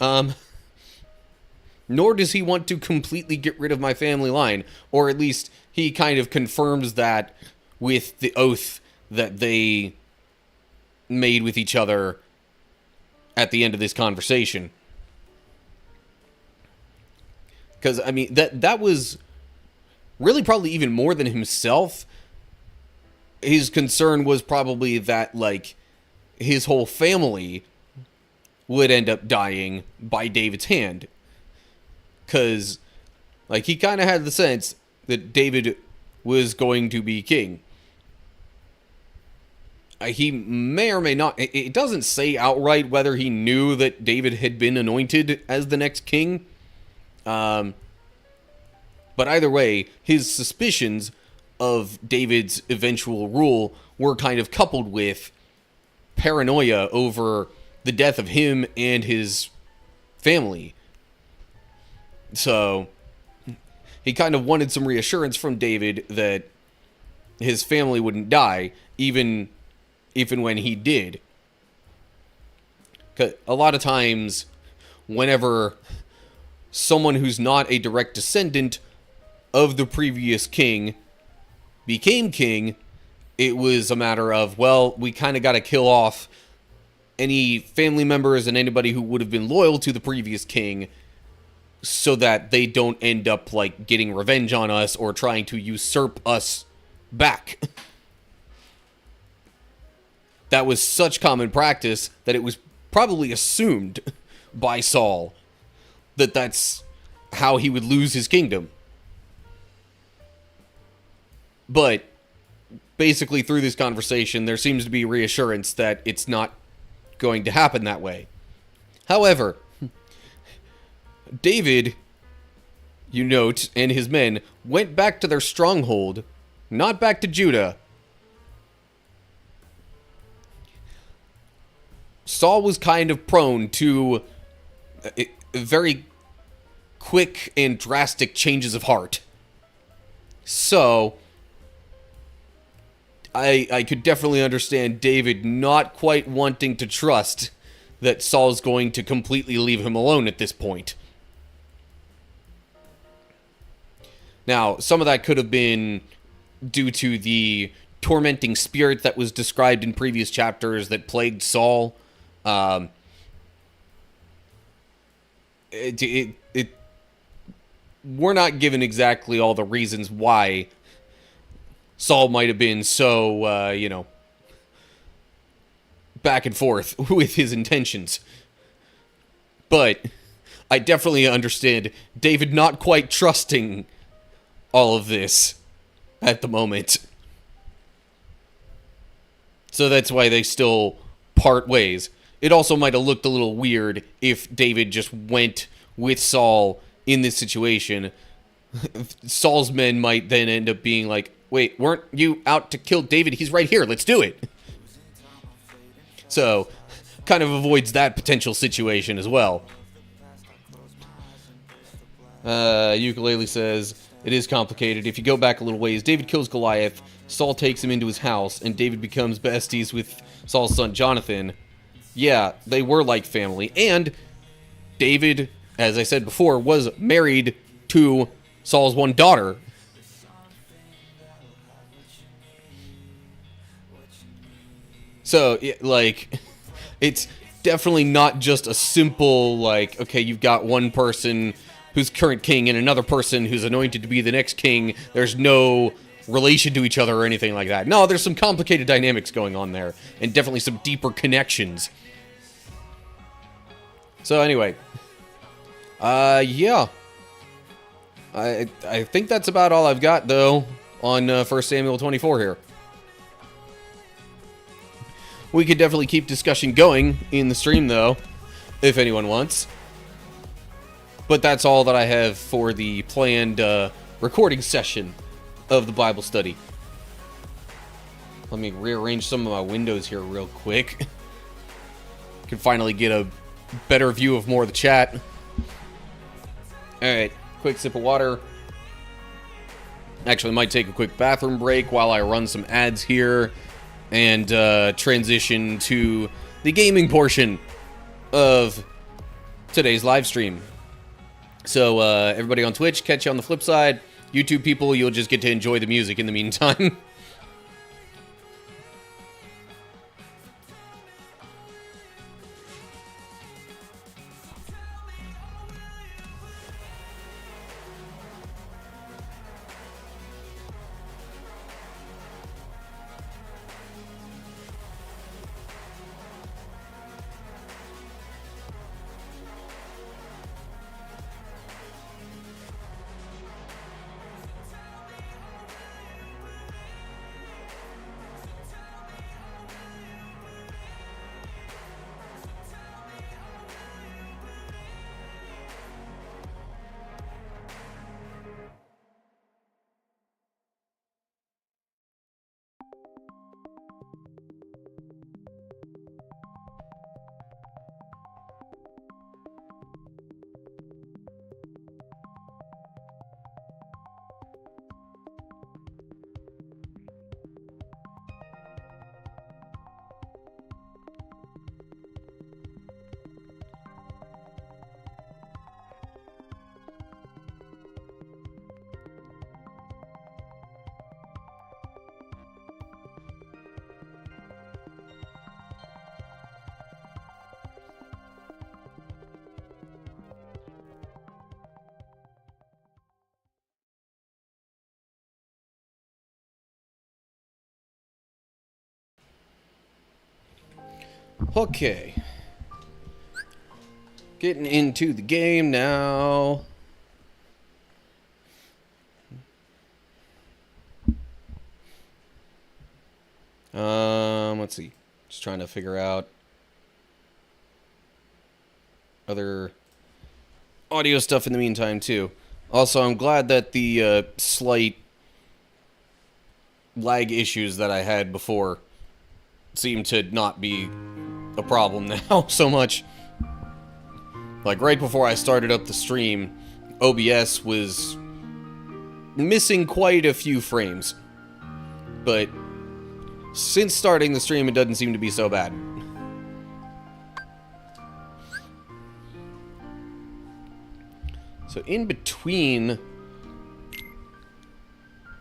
Nor does he want to completely get rid of my family line, or at least he kind of confirms that with the oath that they made with each other at the end of this conversation. Because, that was really probably even more than himself. His concern was probably that, his whole family would end up dying by David's hand. Because, he kind of had the sense that David was going to be king. He may or may not. It doesn't say outright whether he knew that David had been anointed as the next king. But either way, his suspicions of David's eventual rule were kind of coupled with paranoia over the death of him and his family. So he kind of wanted some reassurance from David that his family wouldn't die, even when he did. 'Cause a lot of times, whenever someone who's not a direct descendant of the previous king became king, it was a matter of, well, we kind of got to kill off any family members and anybody who would have been loyal to the previous king so that they don't end up, like, getting revenge on us or trying to usurp us back. That was such common practice that it was probably assumed by Saul that that's how he would lose his kingdom. But basically through this conversation, there seems to be reassurance that it's not going to happen that way. However, David, you note, and his men went back to their stronghold, not back to Judah. Saul was kind of prone to very quick and drastic changes of heart. So I could definitely understand David not quite wanting to trust that Saul's going to completely leave him alone at this point. Now, some of that could have been due to the tormenting spirit that was described in previous chapters that plagued Saul. We're not given exactly all the reasons why Saul might have been so, back and forth with his intentions. But I definitely understand David not quite trusting all of this at the moment. So that's why they still part ways. It also might have looked a little weird if David just went with Saul in this situation. Saul's men might then end up being like, wait, weren't you out to kill David? He's right here. Let's do it. So, kind of avoids that potential situation as well. Ukulele says, it is complicated. If you go back a little ways, David kills Goliath, Saul takes him into his house, and David becomes besties with Saul's son Jonathan. Yeah, they were like family. And David, as I said before, was married to Saul's one daughter. So, it's definitely not just a simple, like, okay, you've got one person who's current king and another person who's anointed to be the next king. There's no relation to each other or anything like that. No, there's some complicated dynamics going on there, and definitely some deeper connections. So anyway, yeah. I think that's about all I've got, though, on 1 Samuel 24 here. We could definitely keep discussion going in the stream, though, if anyone wants. But that's all that I have for the planned recording session of the Bible study. Let me rearrange some of my windows here real quick. Can finally get a better view of more of the chat. Alright, quick sip of water. Actually, might take a quick bathroom break while I run some ads here and transition to the gaming portion of today's live stream. So, everybody on Twitch, catch you on the flip side. YouTube people, you'll just get to enjoy the music in the meantime. Okay. Getting into the game now. Let's see. Just trying to figure out other audio stuff in the meantime, too. Also, I'm glad that the slight lag issues that I had before seem to not be a problem now so much. Like, right before I started up the stream, OBS was missing quite a few frames. But since starting the stream, it doesn't seem to be so bad. So in between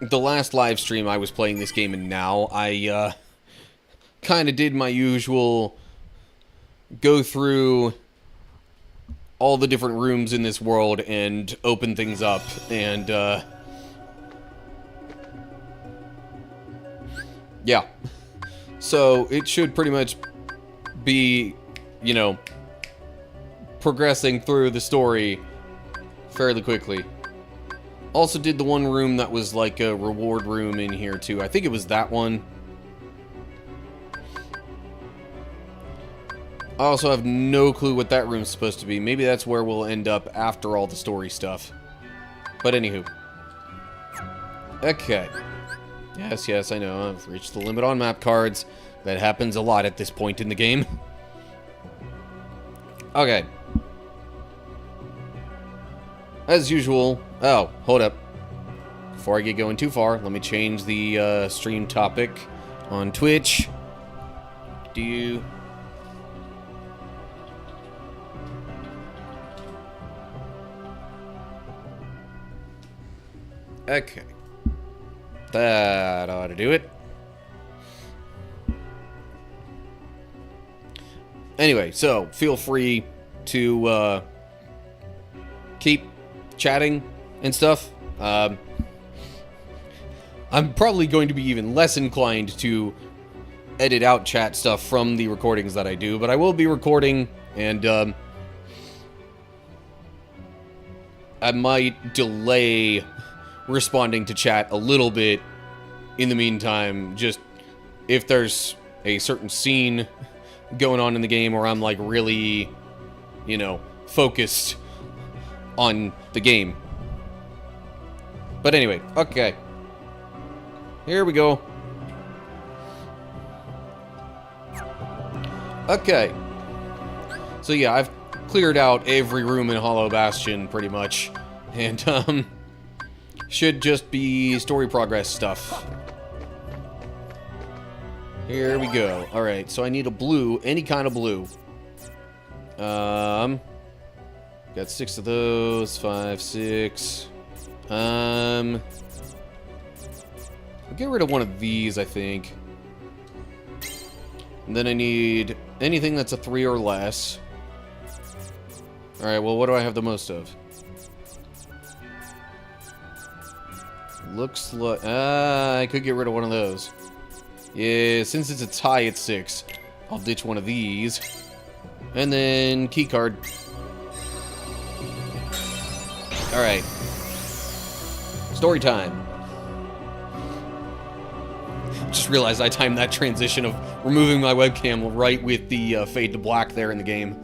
the last live stream I was playing this game and now, I kind of did my usual go through all the different rooms in this world and open things up, and yeah. So it should pretty much be, you know, progressing through the story fairly quickly. Also did the one room that was like a reward room in here too. I think it was that one. I also have no clue what that room's supposed to be. Maybe that's where we'll end up after all the story stuff. But anywho. Okay. Yes, I know. I've reached the limit on map cards. That happens a lot at this point in the game. Okay. As usual... Oh, hold up. Before I get going too far, let me change the stream topic on Twitch. Okay. That ought to do it. Anyway, so feel free to keep chatting and stuff. I'm probably going to be even less inclined to edit out chat stuff from the recordings that I do, but I will be recording, and I might delay responding to chat a little bit in the meantime, just if there's a certain scene going on in the game where I'm like really, you know, focused on the game. But anyway, okay. Here we go. Okay. So yeah, I've cleared out every room in Hollow Bastion pretty much, and should just be story progress stuff. Here we go. Alright, so I need a blue, any kind of blue. Got 6 of those, 5, 6. I'll get rid of one of these, I think. And then I need anything that's a 3 or less. Alright, well, what do I have the most of? Looks like... I could get rid of one of those. Yeah, since it's a tie at 6, I'll ditch one of these. And then keycard. Alright. Story time. Just realized I timed that transition of removing my webcam right with the fade to black there in the game.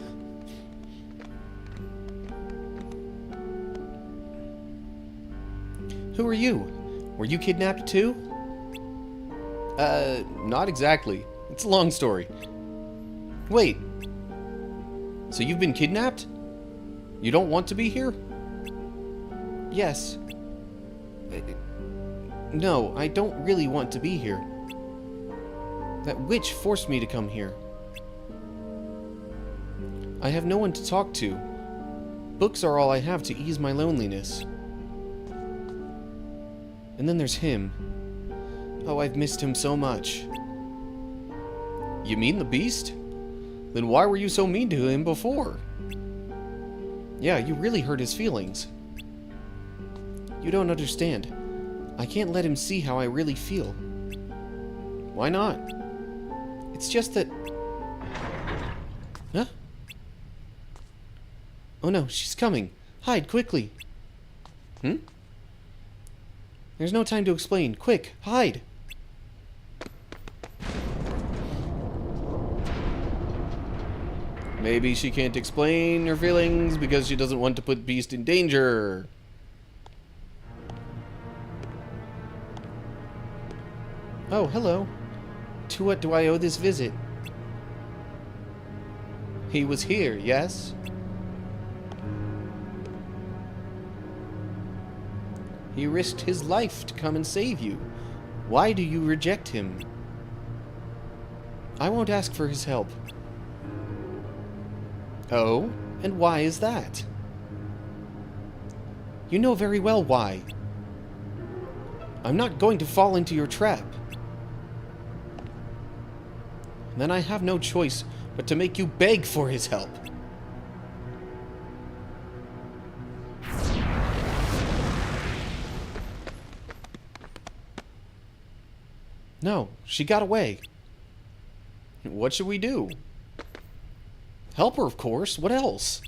Who are you? Were you kidnapped too? Not exactly. It's a long story. Wait. So you've been kidnapped? You don't want to be here? Yes. No, I don't really want to be here. That witch forced me to come here. I have no one to talk to. Books are all I have to ease my loneliness. And then there's him. Oh, I've missed him so much. You mean the beast? Then why were you so mean to him before? Yeah, you really hurt his feelings. You don't understand. I can't let him see how I really feel. Why not? It's just that... Huh? Oh no, she's coming. Hide, quickly. Hmm? There's no time to explain. Quick, hide. Maybe she can't explain her feelings because she doesn't want to put Beast in danger. Oh, hello. To what do I owe this visit? He was here, yes? He risked his life to come and save you. Why do you reject him? I won't ask for his help. Oh? And why is that? You know very well why. I'm not going to fall into your trap. Then I have no choice but to make you beg for his help. No, she got away. What should we do? Help her, of course. What else?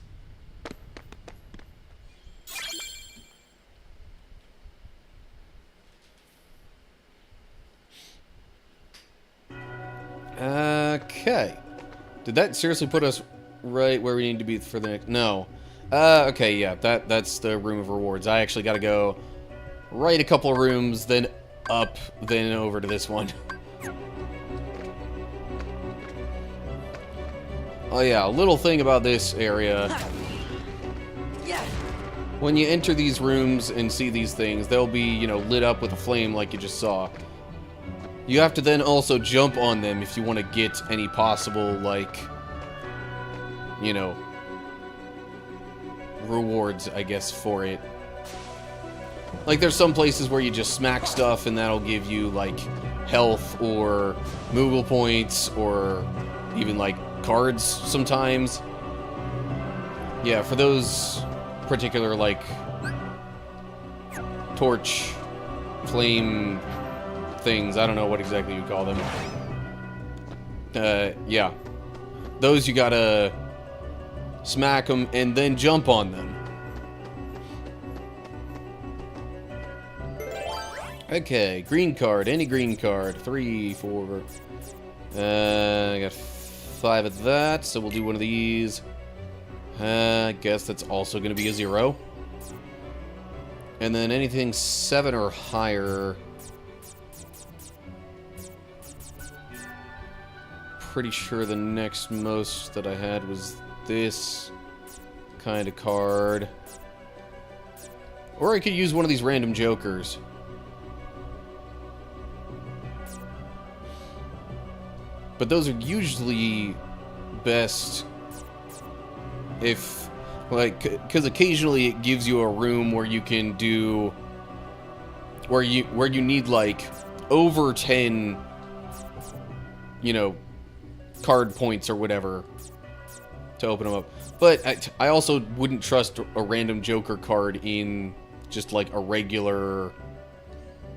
Okay. Did that seriously put us right where we need to be for the next... No. Okay, yeah. That's the room of rewards. I actually gotta go right a couple of rooms, then up, then over to this one. Oh yeah, a little thing about this area. When you enter these rooms and see these things, they'll be, you know, lit up with a flame like you just saw. You have to then also jump on them if you want to get any possible, like, you know, rewards, I guess, for it. Like, there's some places where you just smack stuff and that'll give you, like, health or Moogle points or even, like, cards sometimes. Yeah, for those particular, like, torch, flame things, I don't know what exactly you call them. Yeah. Those you gotta smack them and then jump on them. Okay, green card, any green card. 3, 4. I got 5 of that, so we'll do one of these. I guess that's also going to be a 0. And then anything 7 or higher. Pretty sure the next most that I had was this kind of card. Or I could use one of these random jokers. But those are usually best if, like, because occasionally it gives you a room where you can do, where you need, like, over 10, you know, card points or whatever to open them up. But I also wouldn't trust a random Joker card in just, like, a regular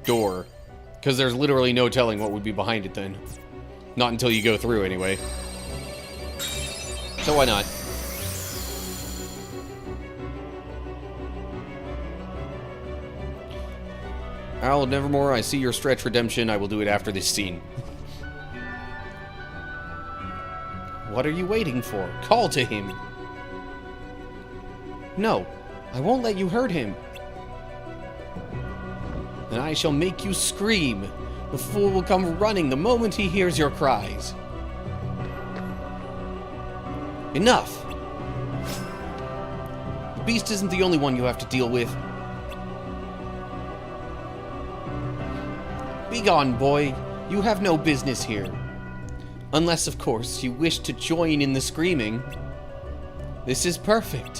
door, because there's literally no telling what would be behind it then. Not until you go through, anyway. So why not? Owl of Nevermore, I see your stretch redemption. I will do it after this scene. What are you waiting for? Call to him. No, I won't let you hurt him. Then I shall make you scream. The fool will come running the moment he hears your cries. Enough! The beast isn't the only one you have to deal with. Begone, boy. You have no business here. Unless, of course, you wish to join in the screaming. This is perfect.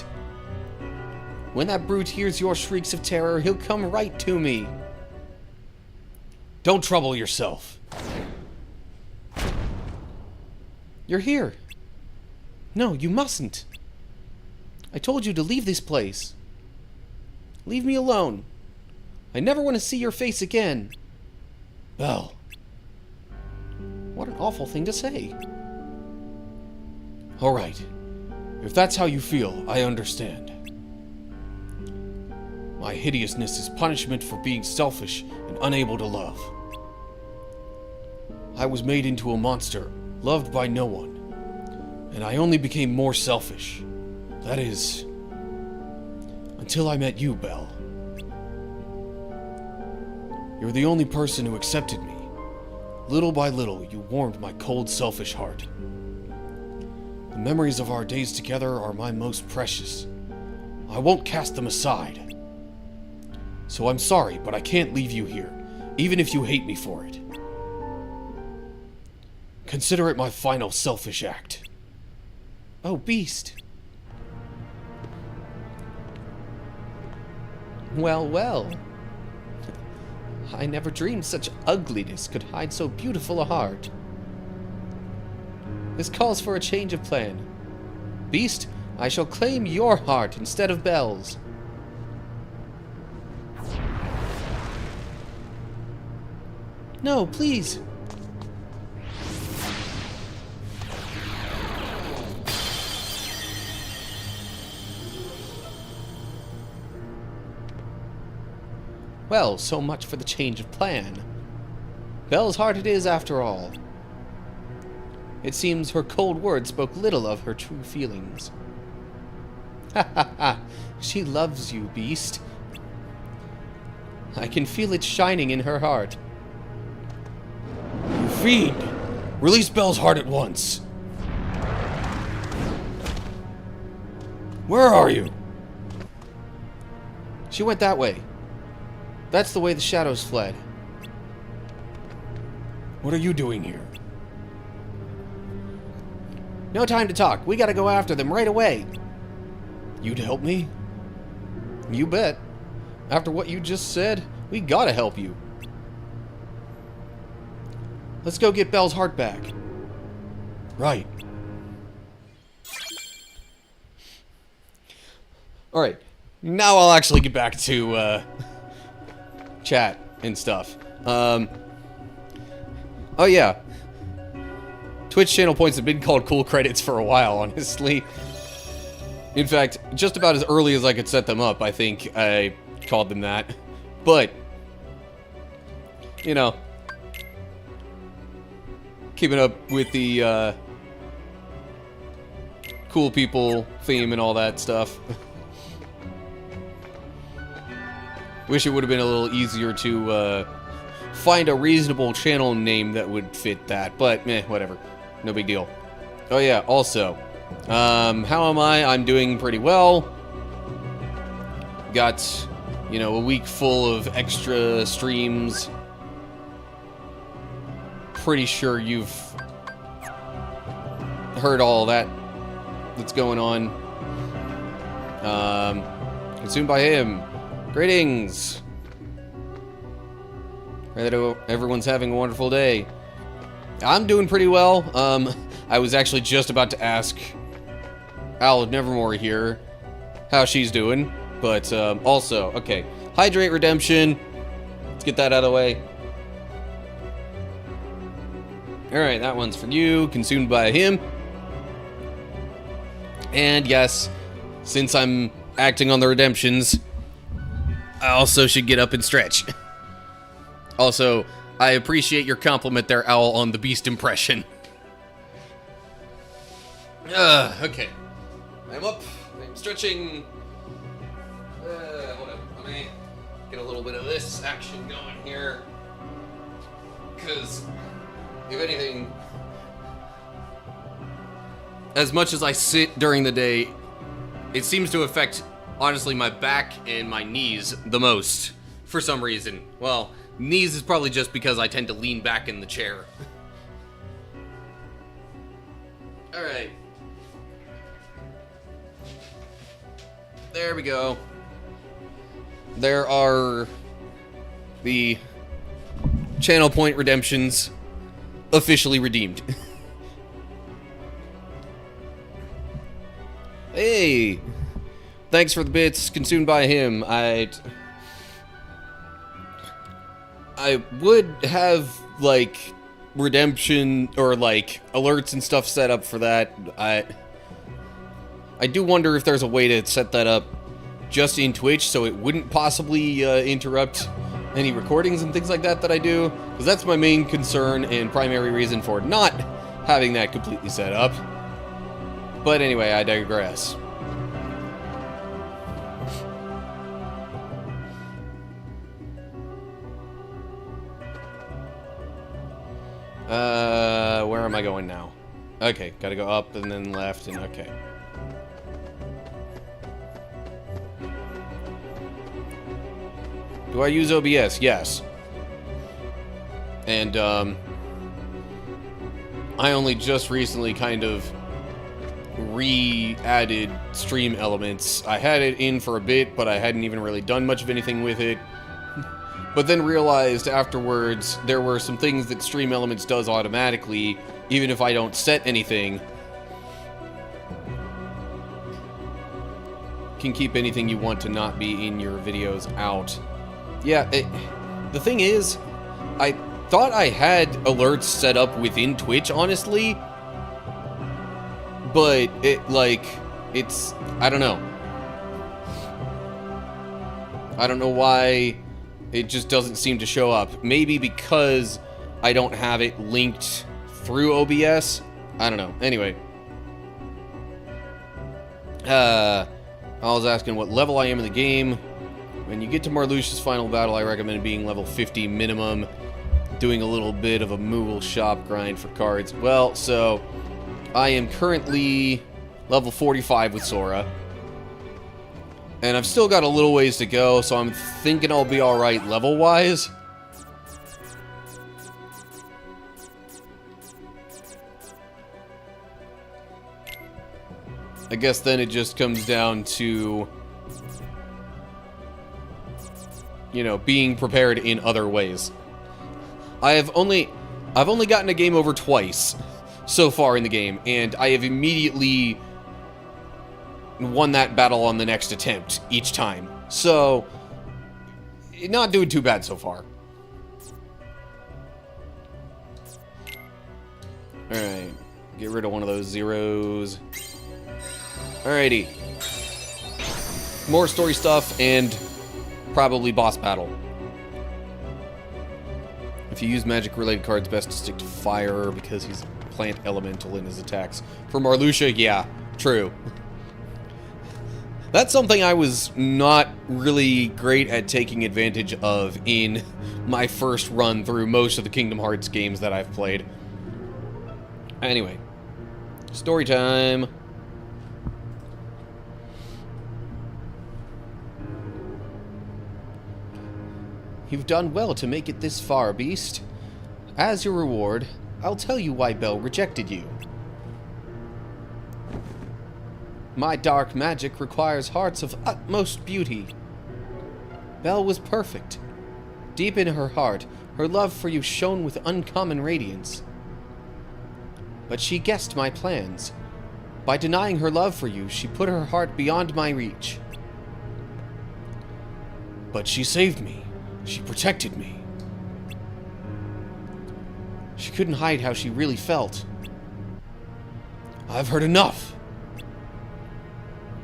When that brute hears your shrieks of terror, he'll come right to me. Don't trouble yourself. You're here. No, you mustn't. I told you to leave this place. Leave me alone. I never want to see your face again. Belle. What an awful thing to say. Alright. If that's how you feel, I understand. My hideousness is punishment for being selfish and unable to love. I was made into a monster, loved by no one, and I only became more selfish. That is, until I met you, Belle. You're the only person who accepted me. Little by little, you warmed my cold, selfish heart. The memories of our days together are my most precious. I won't cast them aside. So I'm sorry, but I can't leave you here, even if you hate me for it. Consider it my final selfish act. Oh, Beast. Well, well. I never dreamed such ugliness could hide so beautiful a heart. This calls for a change of plan. Beast, I shall claim your heart instead of Belle's. No, please. Well, so much for the change of plan. Belle's heart it is, after all. It seems her cold words spoke little of her true feelings. Ha ha ha! She loves you, Beast. I can feel it shining in her heart. You fiend! Release Belle's heart at once! Where are you? She went that way. That's the way the shadows fled. What are you doing here? No time to talk. We gotta go after them right away. You'd help me? You bet. After what you just said, we gotta help you. Let's go get Belle's heart back. Right. Alright. Now I'll actually get back to, chat and stuff. Oh yeah. Twitch channel points have been called cool credits for a while, honestly. In fact, just about as early as I could set them up, I think I called them that. But, you know, keeping up with the, cool people theme and all that stuff. Wish it would have been a little easier to, find a reasonable channel name that would fit that, but, whatever. No big deal. Oh yeah, also, how am I? I'm doing pretty well. Got, you know, a week full of extra streams. Pretty sure you've heard all that that's going on. Consumed by him. Greetings. Pray that everyone's having a wonderful day. I'm doing pretty well. I was actually just about to ask Owl of Nevermore here how she's doing. But, also, okay. Hydrate Redemption. Let's get that out of the way. Alright, that one's for you. Consumed by him. And yes, since I'm acting on the redemptions, I also should get up and stretch. Also, I appreciate your compliment there, Owl, on the Beast impression. Okay. I'm up. I'm stretching. Whatever. Let me get a little bit of this action going here. Because, if anything, as much as I sit during the day, it seems to affect, honestly, my back and my knees the most, for some reason. Well, knees is probably just because I tend to lean back in the chair. Alright. There we go. There are the channel point redemptions officially redeemed. Hey! Thanks for the bits, consumed by him. I would have, like, redemption or, like, alerts and stuff set up for that. I do wonder if there's a way to set that up just in Twitch so it wouldn't possibly interrupt any recordings and things like that I do, because that's my main concern and primary reason for not having that completely set up. But anyway, I digress. Where am I going now? Okay, gotta go up and then left and okay. Do I use OBS? Yes. And, I only just recently kind of re-added stream elements. I had it in for a bit, but I hadn't even really done much of anything with it. But then realized afterwards there were some things that Stream Elements does automatically, even if I don't set anything. Can keep anything you want to not be in your videos out. Yeah, the thing is, I thought I had alerts set up within Twitch, honestly. But it's, I don't know. I don't know why it just doesn't seem to show up. Maybe because I don't have it linked through OBS? I don't know. Anyway. I was asking what level I am in the game. When you get to Marluxia's final battle, I recommend being level 50 minimum. Doing a little bit of a Moogle shop grind for cards. Well, so I am currently level 45 with Sora. And I've still got a little ways to go, so I'm thinking I'll be alright level-wise. I guess then it just comes down to, you know, being prepared in other ways. I've only gotten a game over twice so far in the game, and I have immediately won that battle on the next attempt each time. So, not doing too bad so far. Alright, get rid of one of those zeros. Alrighty. More story stuff and probably boss battle. If you use magic-related cards, best to stick to fire because he's a plant elemental in his attacks. For Marluxia, yeah, true. That's something I was not really great at taking advantage of in my first run through most of the Kingdom Hearts games that I've played. Anyway, story time. You've done well to make it this far, Beast. As your reward, I'll tell you why Belle rejected you. My dark magic requires hearts of utmost beauty. Belle was perfect. Deep in her heart, her love for you shone with uncommon radiance. But she guessed my plans. By denying her love for you, she put her heart beyond my reach. But she saved me. She protected me. She couldn't hide how she really felt. I've heard enough.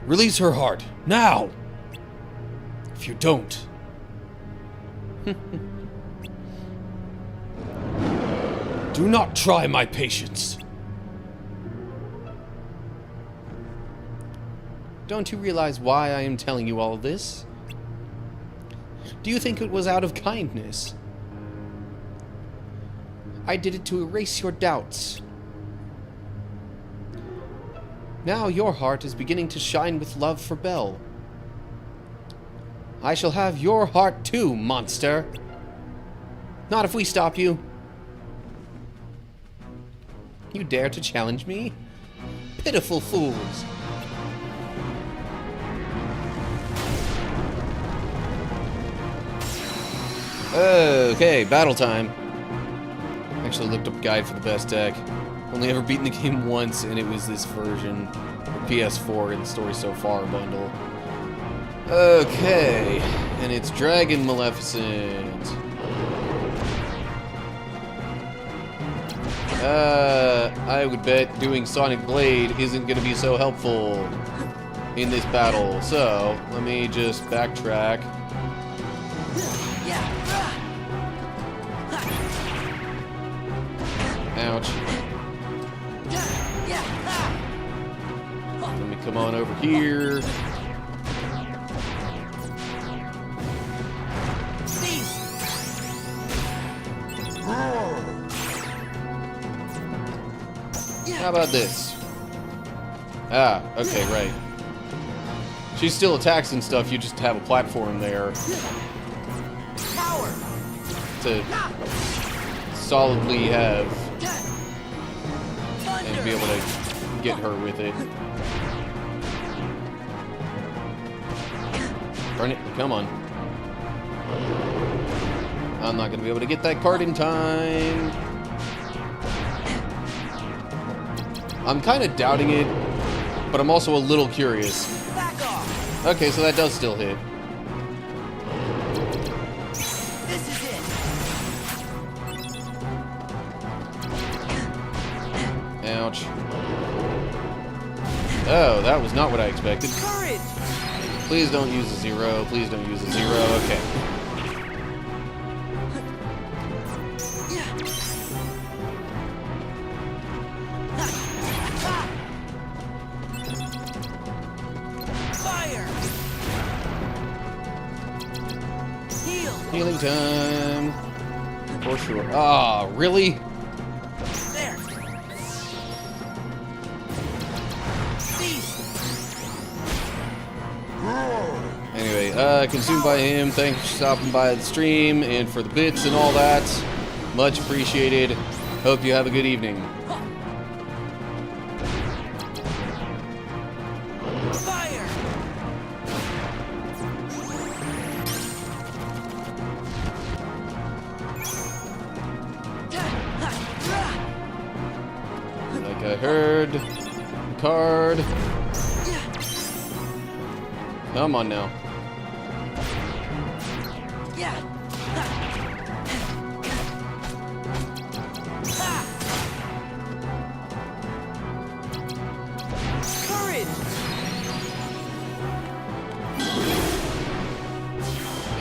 Release her heart, now! If you don't... Do not try my patience. Don't you realize why I am telling you all this? Do you think it was out of kindness? I did it to erase your doubts. Now your heart is beginning to shine with love for Belle. I shall have your heart too, monster. Not if we stop you. You dare to challenge me? Pitiful fools. Okay, battle time. Actually looked up a guide for the best deck. Only ever beaten the game once, and it was this version. PS4 in the Story So Far bundle. Okay, and it's Dragon Maleficent. I would bet doing Sonic Blade isn't going to be so helpful in this battle. So, let me just backtrack. Ouch. Let me come on over here. How about this? Ah, okay, right. She still attacks and stuff, you just have a platform there to solidly have and be able to get her with it. Burn it, come on. I'm not gonna be able to get that card in time. I'm kind of doubting it, but I'm also a little curious. Okay, so that does still hit. This is it. Ouch. Oh, that was not what I expected. Courage. Please don't use a zero. Please don't use a zero. Okay. Healing time. For sure. Ah, really? There. Anyway, consumed by him. Thanks for stopping by the stream and for the bits and all that. Much appreciated. Hope you have a good evening. Like I heard. Card. Come on now. Courage.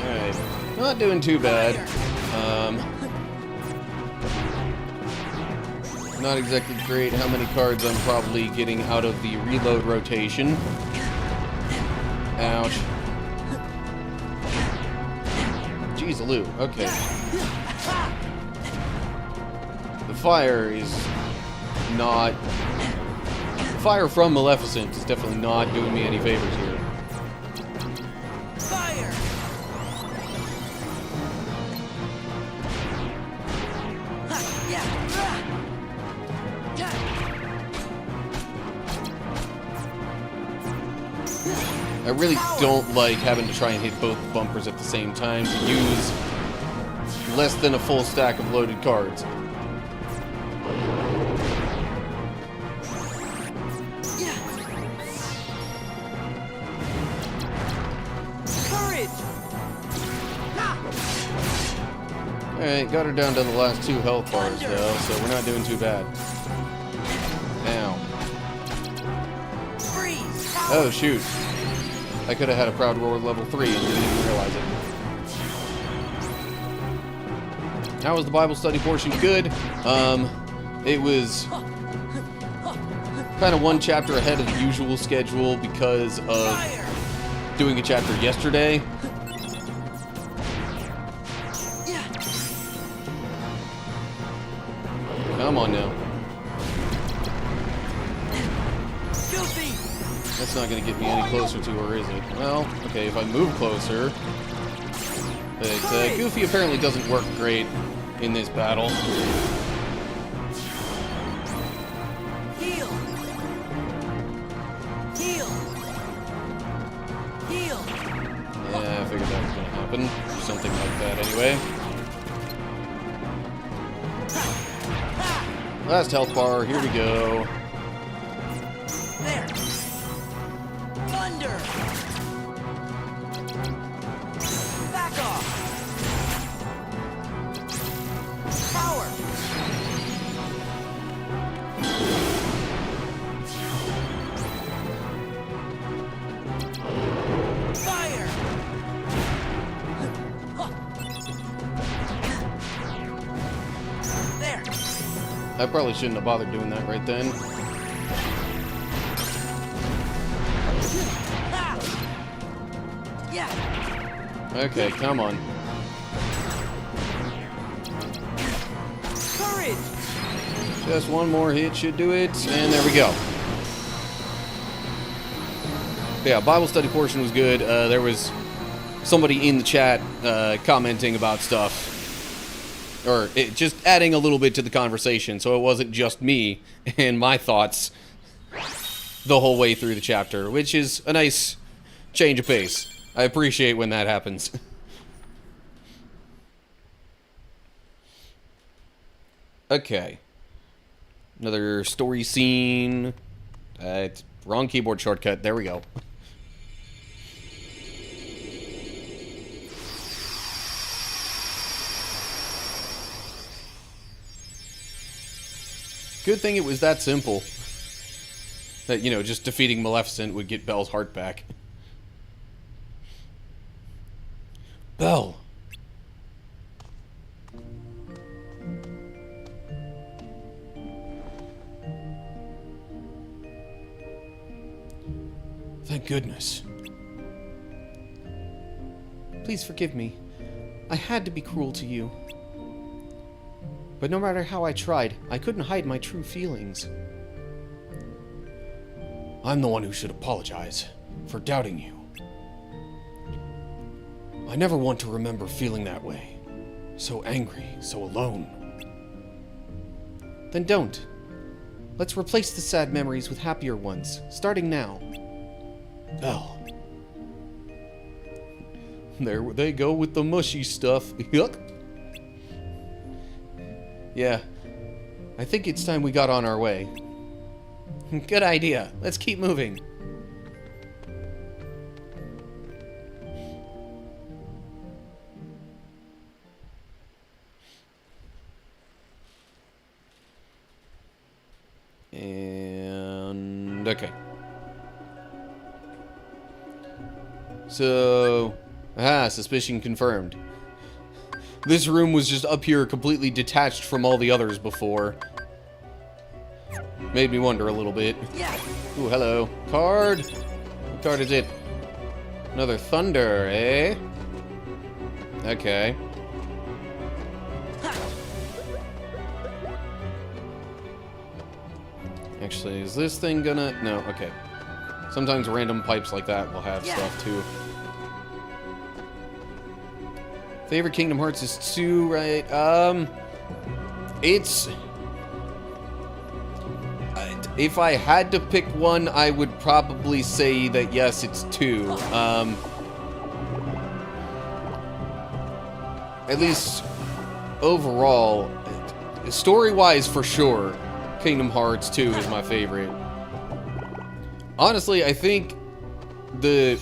Alright. Not doing too bad. Not exactly great how many cards I'm probably getting out of the reload rotation. Ouch. Jeez-a-loo. Okay. The fire is not... Fire from Maleficent is definitely not doing me any favors here. Fire. I really don't like having to try and hit both bumpers at the same time to use less than a full stack of loaded cards. Courage. Alright, got her down to the last 2 health bars though, so we're not doing too bad. Now. Freeze. Oh shoot. I could have had a Proud Roar level 3 and didn't even realize it. How was the Bible study portion? Good. It was kind of one chapter ahead of the usual schedule because of doing a chapter yesterday. Come on now. That's not going to get me any closer to her, is it? Well, okay, if I move closer. But Goofy apparently doesn't work great in this battle. Heal. Heal. Heal. Yeah, I figured that was going to happen. Or something like that, anyway. Last health bar, here we go. There. Thunder. Back off. Power. I probably shouldn't have bothered doing that right then. Ha! Yeah. Okay, come on. Courage. Just one more hit should do it, and there we go. Yeah, Bible study portion was good. There was somebody in the chat commenting about stuff, or just adding a little bit to the conversation, so it wasn't just me and my thoughts the whole way through the chapter, which is a nice change of pace. I appreciate when that happens. Okay. Another story scene. It's wrong keyboard shortcut. There we go. Good thing it was that simple. That, you know, just defeating Maleficent would get Belle's heart back. Belle. Thank goodness. Please forgive me. I had to be cruel to you. But no matter how I tried, I couldn't hide my true feelings. I'm the one who should apologize for doubting you. I never want to remember feeling that way. So angry, so alone. Then don't. Let's replace the sad memories with happier ones, starting now. Belle. There they go with the mushy stuff. Yuck. Yeah. I think it's time we got on our way. Good idea. Let's keep moving. And okay. So, suspicion confirmed. This room was just up here completely detached from all the others before. Made me wonder a little bit. Yeah. Ooh, hello. Card. What card is it? Another thunder, eh? Okay. Actually, is this thing gonna... No, okay. Sometimes random pipes like that will have stuff, too. Favorite Kingdom Hearts is 2, right? It's... if I had to pick one, I would probably say that, yes, it's 2. At least, overall, story-wise, for sure, Kingdom Hearts 2 is my favorite. Honestly, I think the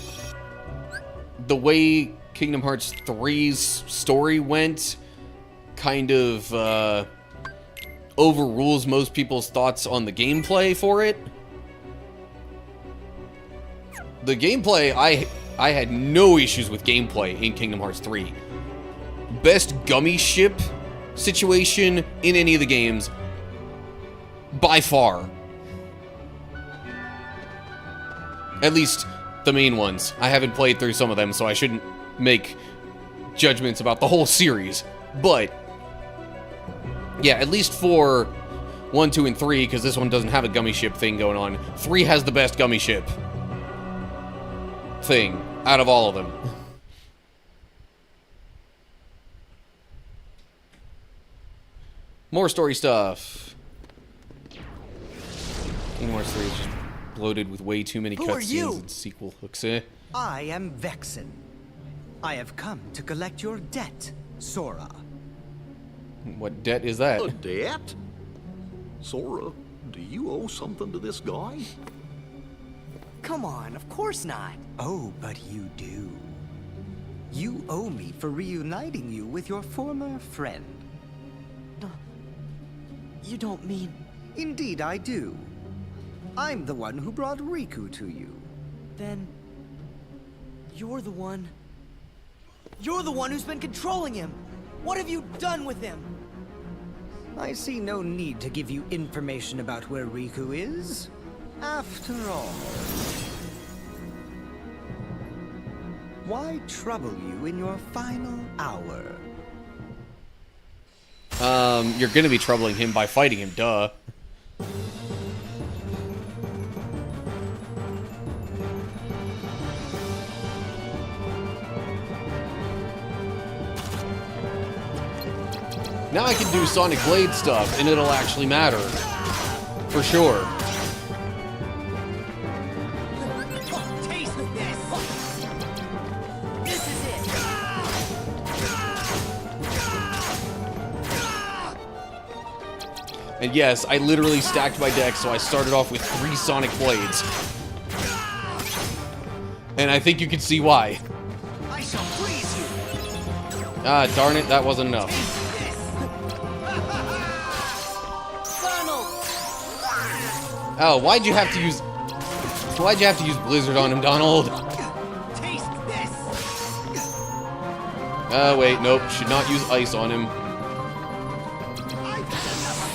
way Kingdom Hearts 3's story went kind of overrules most people's thoughts on the gameplay for it. The gameplay, I had no issues with gameplay in Kingdom Hearts 3. Best gummy ship situation in any of the games, by far. At least the main ones. I haven't played through some of them, so I shouldn't make judgments about the whole series. But yeah, at least for 1, 2, and 3, because this one doesn't have a gummy ship thing going on. 3 has the best gummy ship thing out of all of them. More story stuff. Kingdom Hearts 3 is just bloated with way too many Who are you? cutscenes and sequel hooks. Eh? I am Vexen. I have come to collect your debt, Sora. What debt is that? A debt? Sora, do you owe something to this guy? Come on, of course not. Oh, but you do. You owe me for reuniting you with your former friend. You don't mean... Indeed, I do. I'm the one who brought Riku to you. Then... You're the one... You're the one who's been controlling him! What have you done with him? I see no need to give you information about where Riku is. After all, why trouble you in your final hour? You're gonna be troubling him by fighting him, duh. Now I can do Sonic Blade stuff, and it'll actually matter. For sure. Taste this. This is it. And yes, I literally stacked my deck, so I started off with 3 Sonic Blades. And I think you can see why. I shall freeze you. Ah, darn it, that wasn't enough. Oh, why'd you have to use Blizzard on him, Donald? Taste this. Wait, nope, should not use ice on him. I've had enough of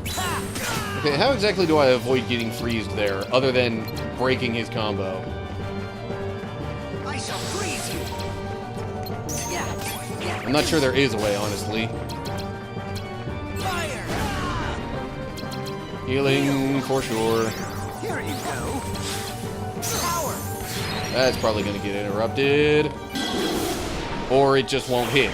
this. Okay, how exactly do I avoid getting freezed there, other than breaking his combo? I shall freeze you. Yeah. I'm not sure there is a way, honestly. Fire. Healing for sure. Here you go. Power. That's probably gonna get interrupted. Or it just won't hit.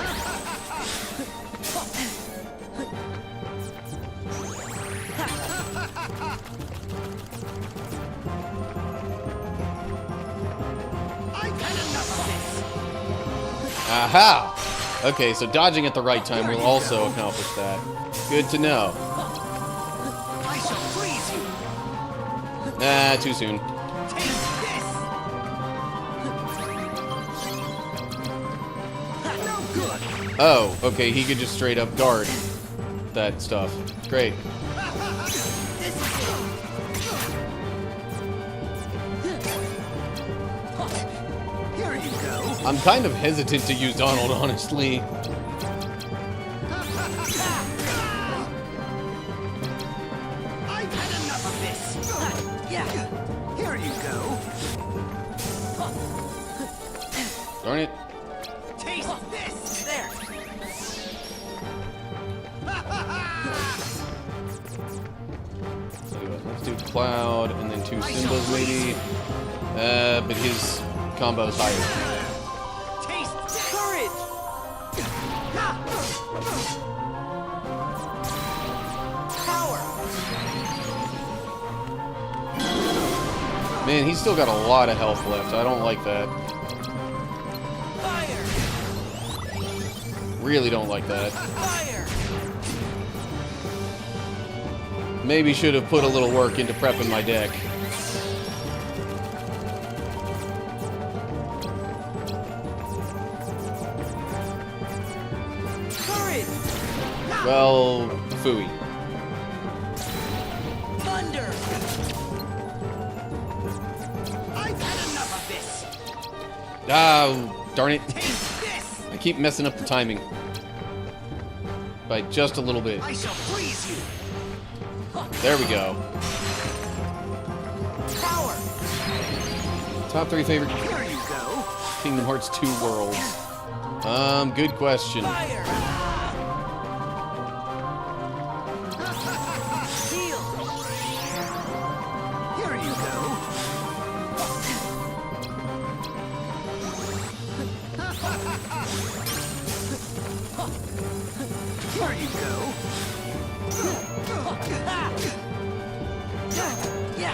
I've had enough of this. Aha! Okay, so dodging at the right time will also accomplish that. Good to know. I shall freeze you. Nah, too soon. Taste this. No good. Oh, okay, he could just straight up guard that stuff. Great. This is it. Here you go. I'm kind of hesitant to use Donald, honestly. I've had enough of this. Yeah. Here you go. Darn it. Taste this. There. Tell you what, let's do Cloud and then 2 Simbas maybe. But his combo's higher. Taste courage. Power. Man, he's still got a lot of health left. I don't like that. Fire. Really don't like that. Fire. Maybe should have put a little work into prepping my deck. Courage. Well, phooey. Thunder. I've had enough of this. Ah, darn it. Taste this. I keep messing up the timing. By just a little bit. I shall freeze you. There we go. Power. Top 3 favorite Here you go. Kingdom Hearts 2 worlds. Good question. Fire. Heal. Here you go. Here you go. Yeah.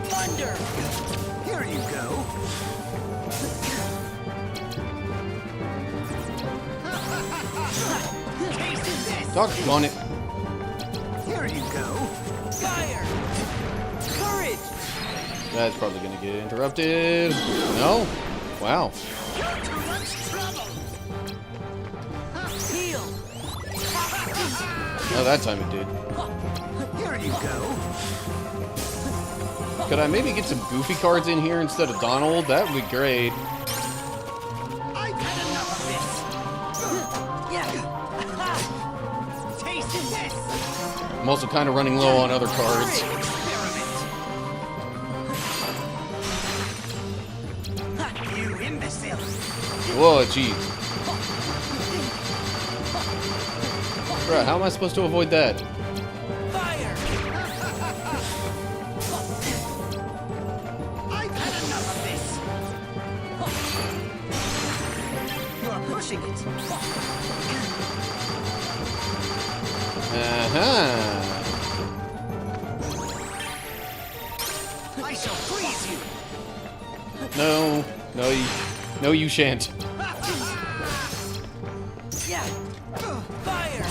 Thunder. Here you go. Taste this. Doggone it. Here you go. Fire. Courage. That's probably gonna get interrupted. No? Wow. Too much trouble. Heal. Oh, that time it did. Here you go. Could I maybe get some goofy cards in here instead of Donald? That would be great. I've had enough I'm also kind of running low on other cards. You imbecile! Whoa, jeez. Bruh, how am I supposed to avoid that? Fire! I've had enough of this! You're pushing it! Uh-huh. I shall freeze you! No, you shan't. Yeah! Fire!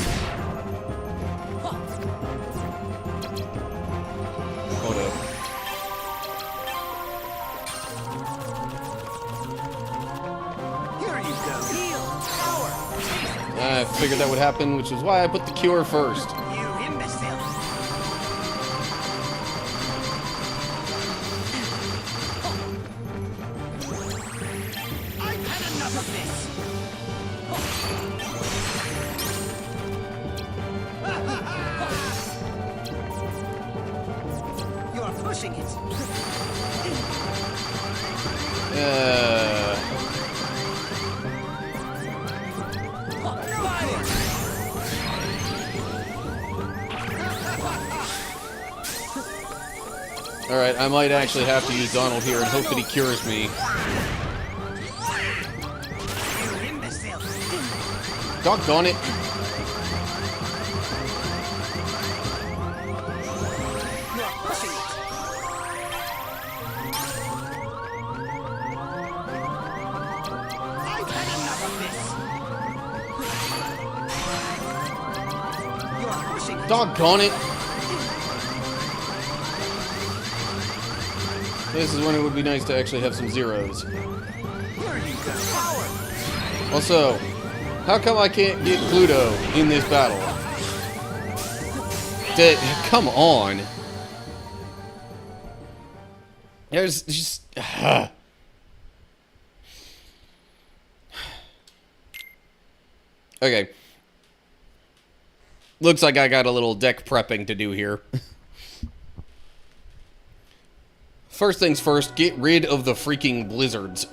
Hold up. Here you go! Heal! Power! I figured that would happen, which is why I put the cure first. You imbecile! I've had enough of this! You're pushing it! Fire! Alright, I might actually have to use Donald here and hope that he cures me. You imbecile! Doggone it. You're pushing it! I've had enough of this! You're pushing it! Doggone it. This is when it would be nice to actually have some zeros. Here you go! Power! Also, how come I can't get Pluto in this battle? Come on. There's just... Okay. Looks like I got a little deck prepping to do here. First things first, get rid of the freaking blizzards.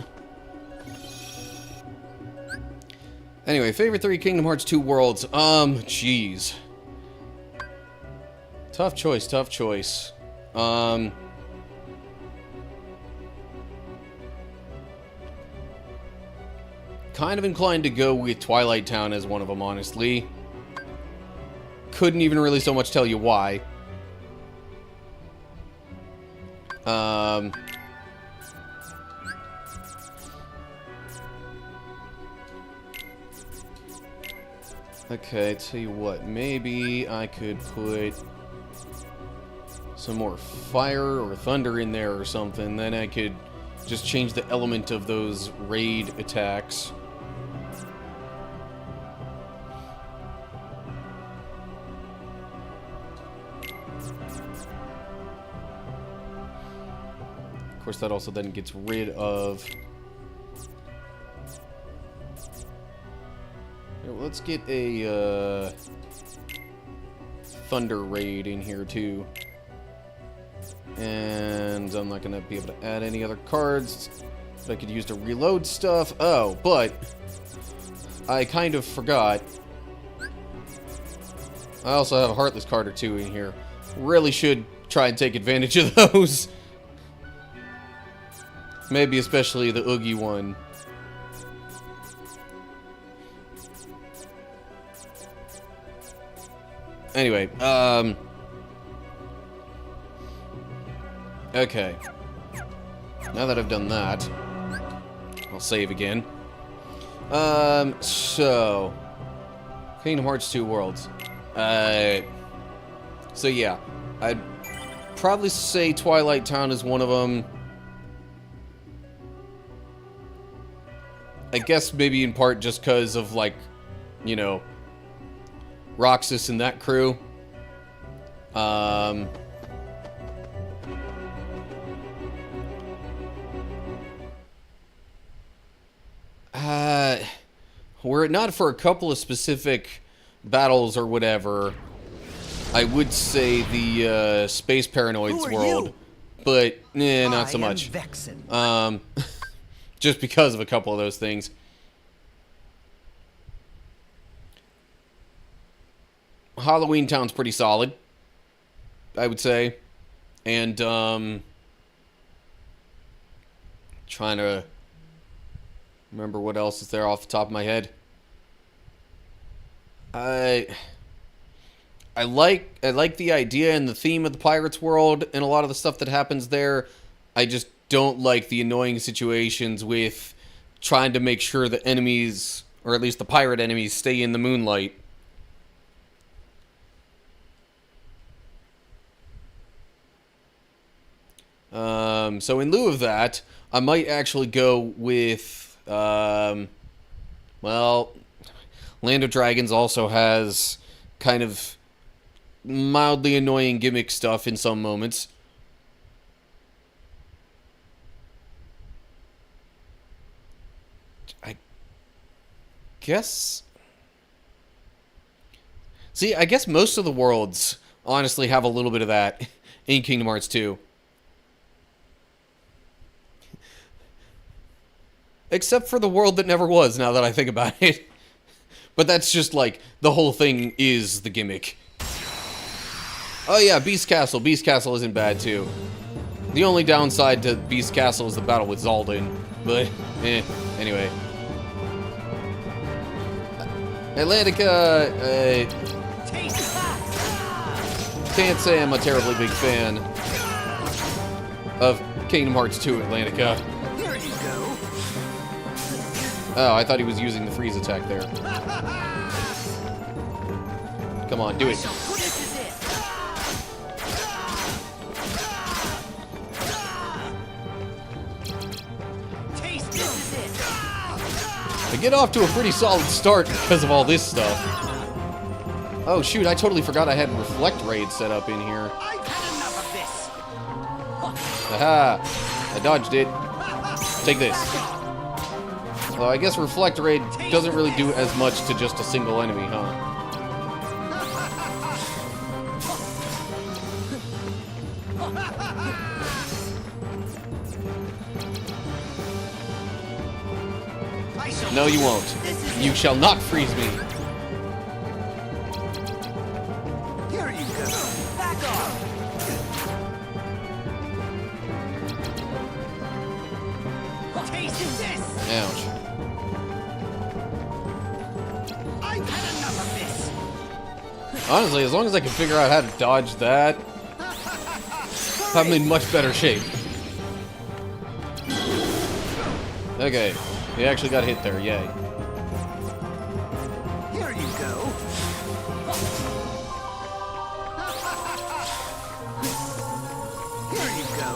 Anyway, favorite 3 Kingdom Hearts 2 worlds. Jeez. Tough choice, tough choice. Kind of inclined to go with Twilight Town as one of them, honestly. Couldn't even really so much tell you why. Okay, tell you what, maybe I could put some more fire or thunder in there or something, then I could just change the element of those raid attacks. Of course, that also then gets rid of... Here, let's get a Thunder Raid in here, too. And I'm not going to be able to add any other cards that I could use to reload stuff. Oh, but I kind of forgot. I also have a Heartless card or two in here. Really should try and take advantage of those. Maybe especially the Oogie one. Anyway, okay. Now that I've done that, I'll save again. So Kingdom Hearts 2 Worlds. So yeah, I'd probably say Twilight Town is one of them. I guess maybe in part just because of, like, you know, Roxas and that crew. Were it not for a couple of specific battles or whatever, I would say the Space Paranoids world, but not so much. Just because of a couple of those things. Halloween Town's pretty solid, I would say. And, trying to remember what else is there off the top of my head. I like the idea and the theme of the Pirates world and a lot of the stuff that happens there. I just don't like the annoying situations with trying to make sure the enemies, or at least the pirate enemies, stay in the moonlight. So in lieu of that, I might actually go with, well, Land of Dragons also has kind of mildly annoying gimmick stuff in some moments. I guess... See, I guess most of the worlds honestly have a little bit of that in Kingdom Hearts 2. Except for the world that never was, now that I think about it. But that's just like, the whole thing is the gimmick. Oh yeah, Beast Castle. Beast Castle isn't bad too. The only downside to Beast Castle is the battle with Zaldin. But, anyway. Atlantica, can't say I'm a terribly big fan of Kingdom Hearts 2 Atlantica. Oh, I thought he was using the freeze attack there. Come on, do it. I get off to a pretty solid start because of all this stuff. Oh shoot, I totally forgot I had Reflect Raid set up in here. Aha! I dodged it. Take this. Well, I guess Reflect Raid doesn't really do as much to just a single enemy, huh? No, you won't. You shall not freeze me. Here you go. Back off. Taste this. Ouch. I've had enough of this. Honestly, as long as I can figure out how to dodge that, I'm in much better shape. Okay, he actually got hit there, yay. Here you go. Here you go.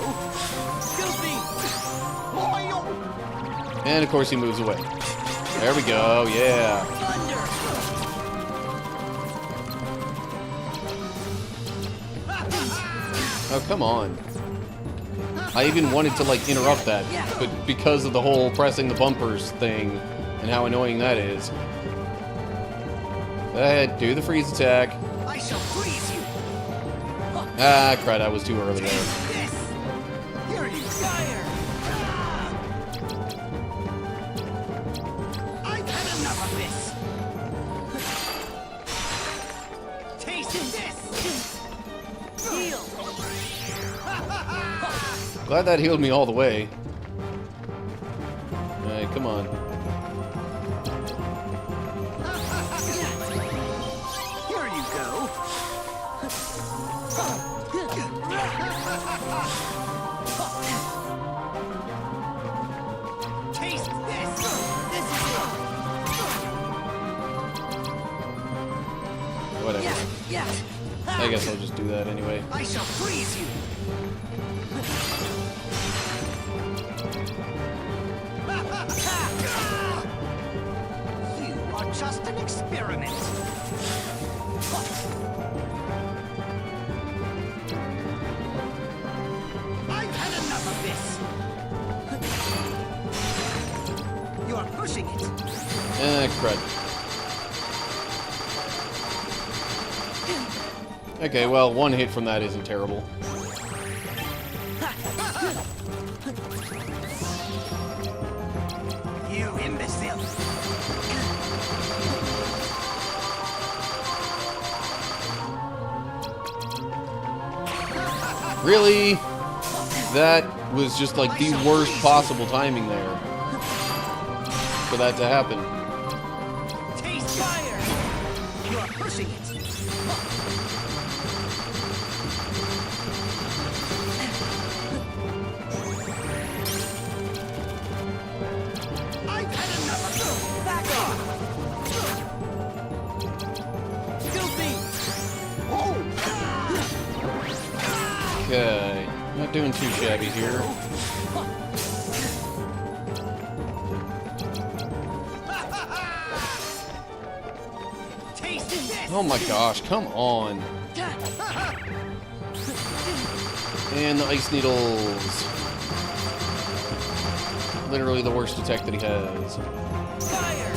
Goofy. And of course he moves away. There we go, yeah. Thunder. Oh, come on. I even wanted to, like, interrupt that, but because of the whole pressing the bumpers thing and how annoying that is. Go ahead, do the freeze attack. I shall freeze you. Ah, crap, I was too early there. This. Here you fire. I've had enough of this. Taste this. Heal. Glad that healed me all the way. Alright, come on. Here you go. Taste this. This is it. Whatever. Yeah. I guess I'll just do that anyway. I shall freeze you. You are just an experiment. I've had enough of this. You're pushing it. Crud. Okay, well, one hit from that isn't terrible. You imbecile! Really? That was just like the worst possible timing there for that to happen. Taste fire! You are pushing it! I've had enough of this! Back off! Filthy! Okay, not doing too shabby here. Taste this! Oh my gosh, come on. And the ice needles. Literally the worst attack that he has. Fire!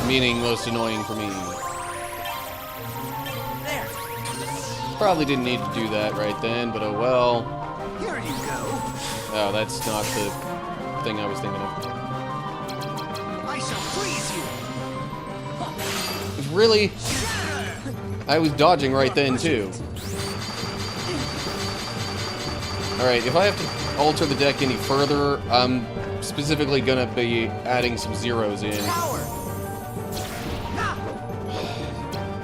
Meaning most annoying for me. There! Probably didn't need to do that right then, but oh well. Here you go! Oh, that's not the thing I was thinking of. I shall freeze you! Really? I was dodging right then, too. Alright, if I have to alter the deck any further, I'm specifically gonna be adding some zeros in. Power!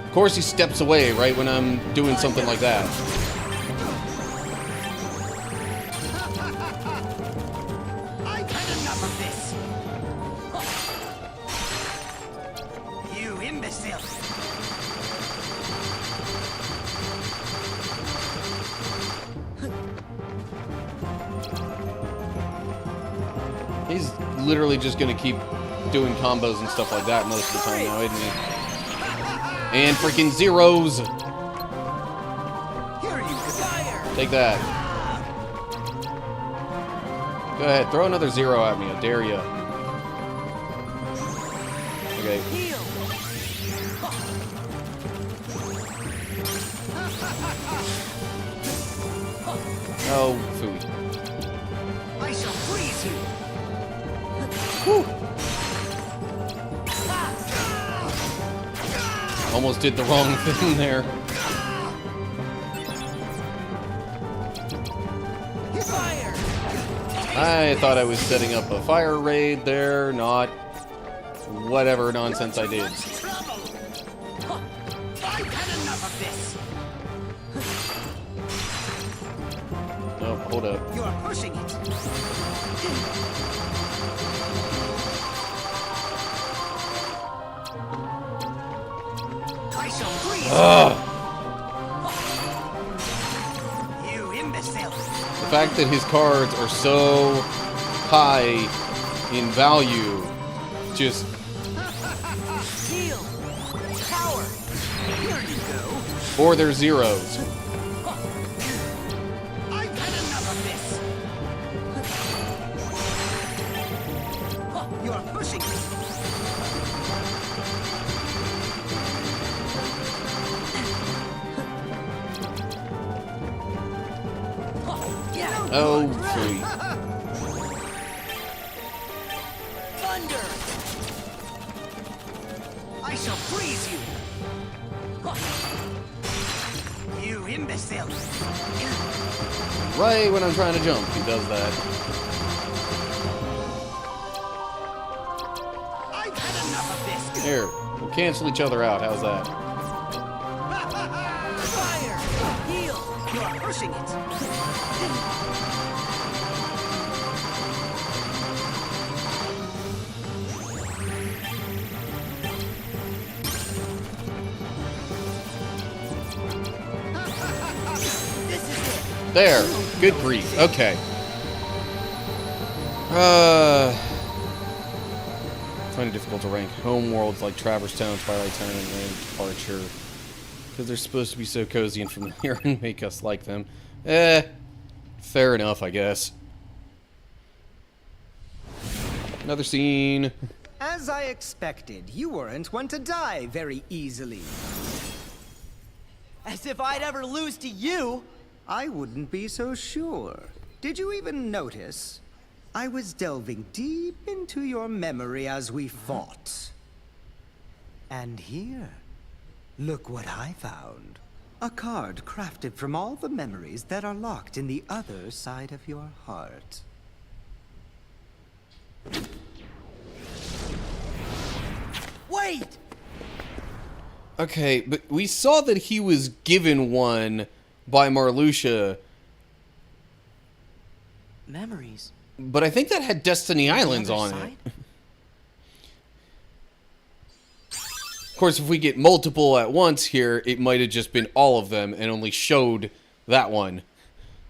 Of course he steps away right when I'm doing something like that. I've had enough of this! You imbecile! He's literally just gonna keep doing combos and stuff like that most of the time now, isn't he? And freaking zeros! Here you go! Fire! Take that. Go ahead, throw another zero at me, I dare ya. Okay. Heal! Oh, phooey. I shall freeze you! Almost did the wrong thing there. Fire! I thought I was setting up a fire raid there, not whatever nonsense I did. Trouble! I've had enough of this! Oh, hold up. You are pushing it! I shall freeze you! You imbecile! The fact that his cards are so high in value just... Heal! Power! Here you go! or they're zeros. I've had enough of this! You are pushing it! Oh, sweet. Thunder! I shall freeze you! You imbecile! Right when I'm trying to jump, he does that. I've had enough of this! Here, we'll cancel each other out. How's that? Fire! Heal! You are pushing it! This is it! There. Good grief. Okay. Find it difficult to rank home worlds like Traverse Town, Twilight Town, and Land Departure. Because they're supposed to be so cozy and familiar and make us like them. Fair enough, I guess. Another scene. As I expected, you weren't one to die very easily. As if I'd ever lose to you! I wouldn't be so sure. Did you even notice? I was delving deep into your memory as we fought. And here, look what I found. A card crafted from all the memories that are locked in the other side of your heart. Wait! Okay, but we saw that he was given one by Marluxia, Memories. but I think that had Destiny Islands other on side? it. Of course, if we get multiple at once here, it might have just been all of them and only showed that one.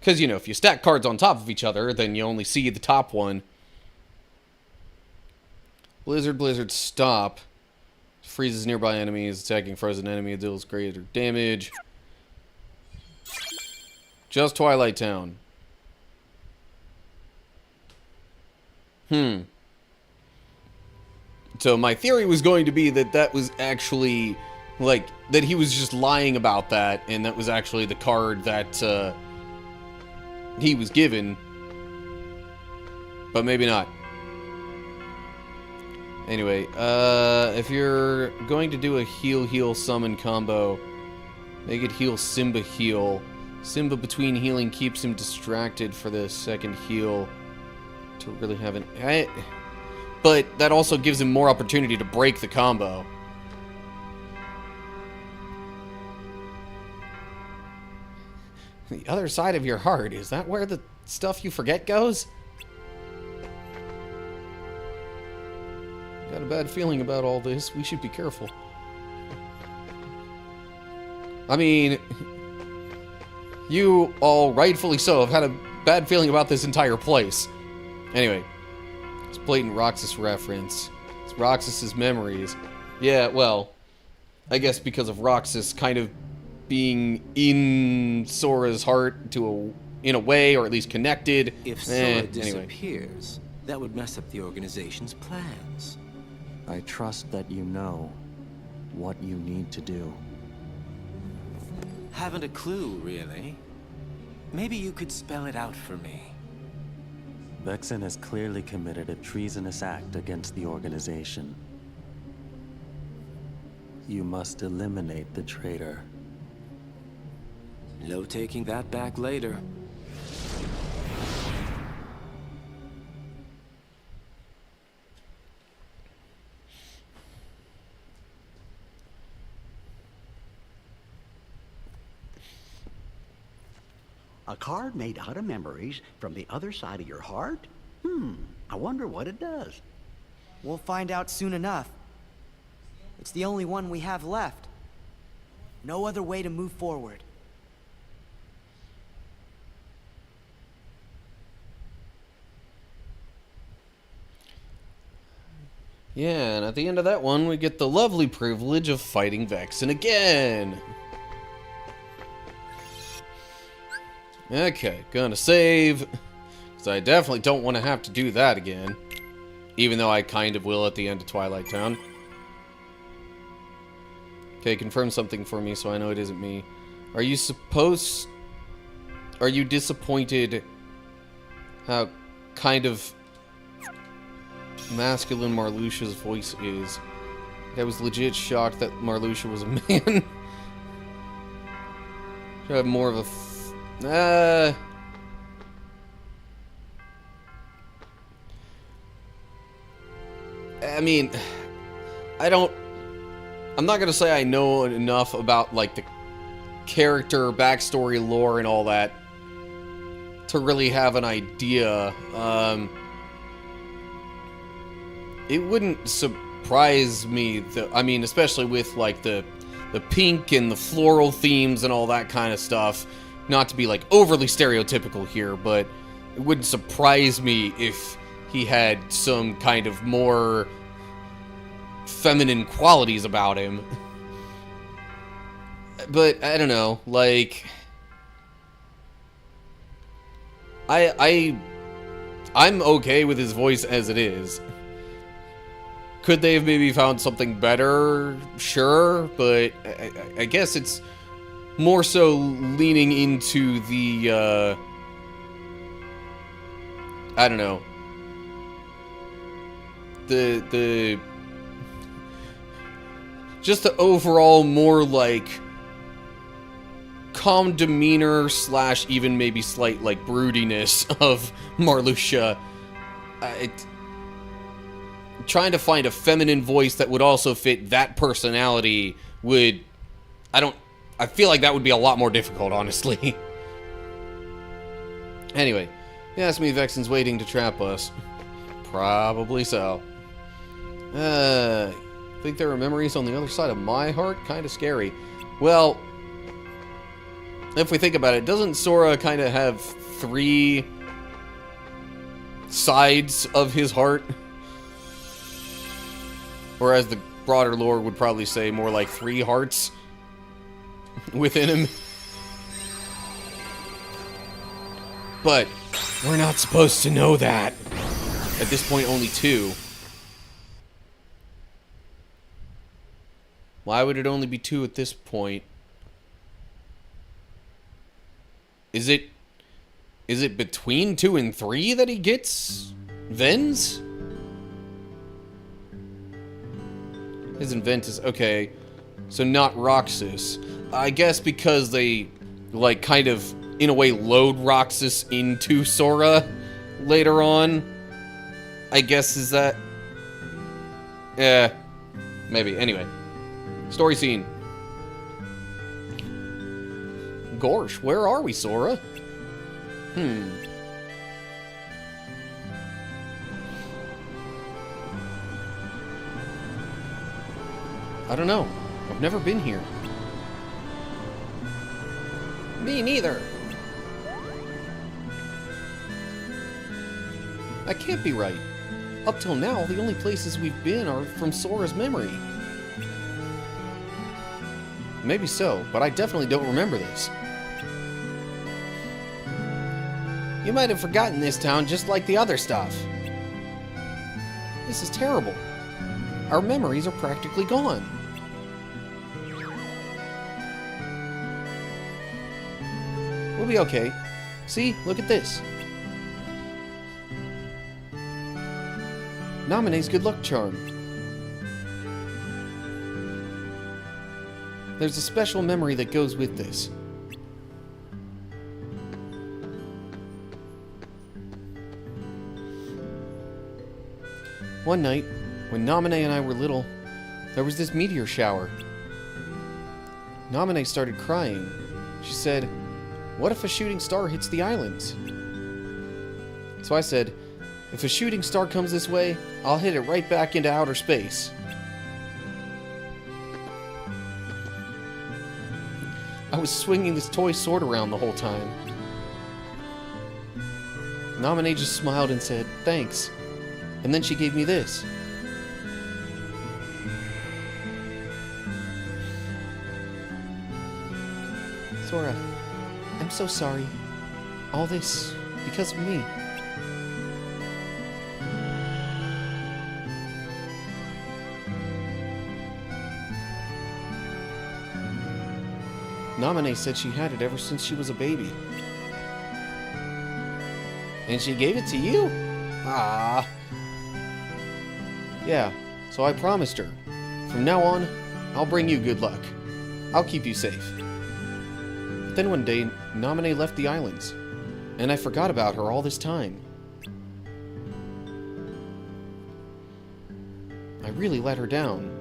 Because, you know, if you stack cards on top of each other, then you only see the top one. Blizzard, stop. Freezes nearby enemies. Attacking frozen enemy deals greater damage. Just Twilight Town. So my theory was going to be that that was actually, like, that he was just lying about that, and that was actually the card that he was given. But maybe not. Anyway, if you're going to do a heal summon combo, make it heal Simba heal. Simba between healing keeps him distracted for the second heal to really have an... But that also gives him more opportunity to break the combo. The other side of your heart, is that where the stuff you forget goes? Got a bad feeling about all this. We should be careful. I mean, you all rightfully so have had a bad feeling about this entire place. Anyway, it's blatant Roxas reference. It's Roxas's memories. Yeah, well, I guess because of Roxas kind of being in Sora's heart in a way, or at least connected. If Sora Anyway. disappears, that would mess up the organization's plans. I trust that you know what you need to do. Haven't a clue, really. Maybe you could spell it out for me. Vexen has clearly committed a treasonous act against the organization. You must eliminate the traitor. No taking that back later. A card made out of memories from the other side of your heart? I wonder what it does. We'll find out soon enough. It's the only one we have left. No other way to move forward. Yeah, and at the end of that one, we get the lovely privilege of fighting Vexen again. Okay, gonna save, because I definitely don't want to have to do that again. Even though I kind of will at the end of Twilight Town. Okay, confirm something for me so I know it isn't me. Are you disappointed how kind of masculine Marluxia's voice is? I was legit shocked that Marluxia was a man. Should have more of a... I mean, I'm not gonna say I know enough about, like, the character, backstory, lore, and all that to really have an idea. It wouldn't surprise me, I mean, especially with, like, the pink and the floral themes and all that kind of stuff. Not to be, like, overly stereotypical here, but it wouldn't surprise me if he had some kind of more feminine qualities about him. But, I don't know, like... I'm okay with his voice as it is. Could they have maybe found something better? Sure, but I guess it's more so leaning into the, I don't know, just the overall more like calm demeanor / even maybe slight like broodiness of Marluxia. Trying to find a feminine voice that would also fit that personality would, I feel like that would be a lot more difficult, honestly. Anyway, he asked me if Vexen's waiting to trap us. Probably so. Think there are memories on the other side of my heart? Kind of scary. Well, if we think about it, doesn't Sora kind of have 3 sides of his heart? Or as the broader lore would probably say, more like 3 hearts within him. But we're not supposed to know that. At this point, only 2. Why would it only be 2 at this point? Is it between 2 and 3 that he gets Vens? His invent is okay. So not Roxas. I guess because they like kind of in a way load Roxas into Sora later on. I guess is that. Yeah. Maybe. Anyway. Story scene. Gorsh, where are we, Sora? I don't know. I've never been here. Me neither. That can't be right. Up till now, the only places we've been are from Sora's memory. Maybe so, but I definitely don't remember this. You might have forgotten this town just like the other stuff. This is terrible. Our memories are practically gone. We'll be okay. See? Look at this. Naminé's good luck charm. There's a special memory that goes with this. One night, when Naminé and I were little, there was this meteor shower. Naminé started crying. She said, "What if a shooting star hits the islands?" So I said, "If a shooting star comes this way, I'll hit it right back into outer space." I was swinging this toy sword around the whole time. Naminé just smiled and said, "Thanks." And then she gave me this. Sora, I'm so sorry. All this because of me. Naminé said she had it ever since she was a baby. And she gave it to you? Ah. Yeah, so I promised her. From now on, I'll bring you good luck. I'll keep you safe. But then one day, Naminé left the islands, and I forgot about her all this time. I really let her down.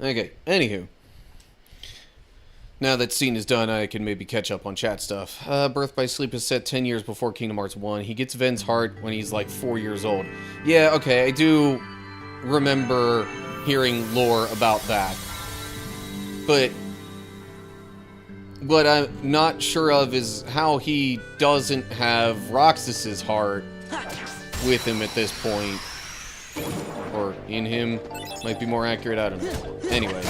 Okay, anywho. Now that scene is done, I can maybe catch up on chat stuff. Birth by Sleep is set 10 years before Kingdom Hearts 1. He gets Ven's heart when he's like 4 years old. Yeah, okay, I do remember hearing lore about that. But what I'm not sure of is how he doesn't have Roxas's heart with him at this point. Or in him. Might be more accurate, I don't know. Anyway.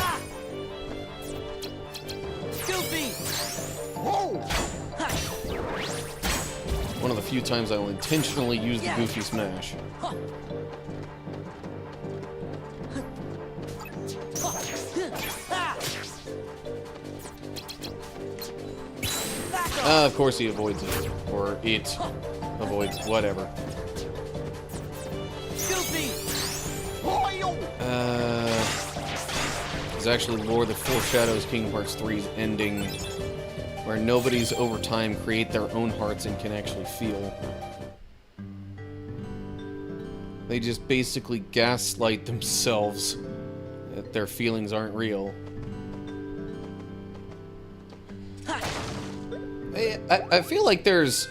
One of the few times I will intentionally use the Goofy Smash. Of course he avoids it. Or it avoids whatever. There's actually lore that foreshadows Kingdom Hearts 3's ending, where nobodies over time create their own hearts and can actually feel. They just basically gaslight themselves that their feelings aren't real. I feel like there's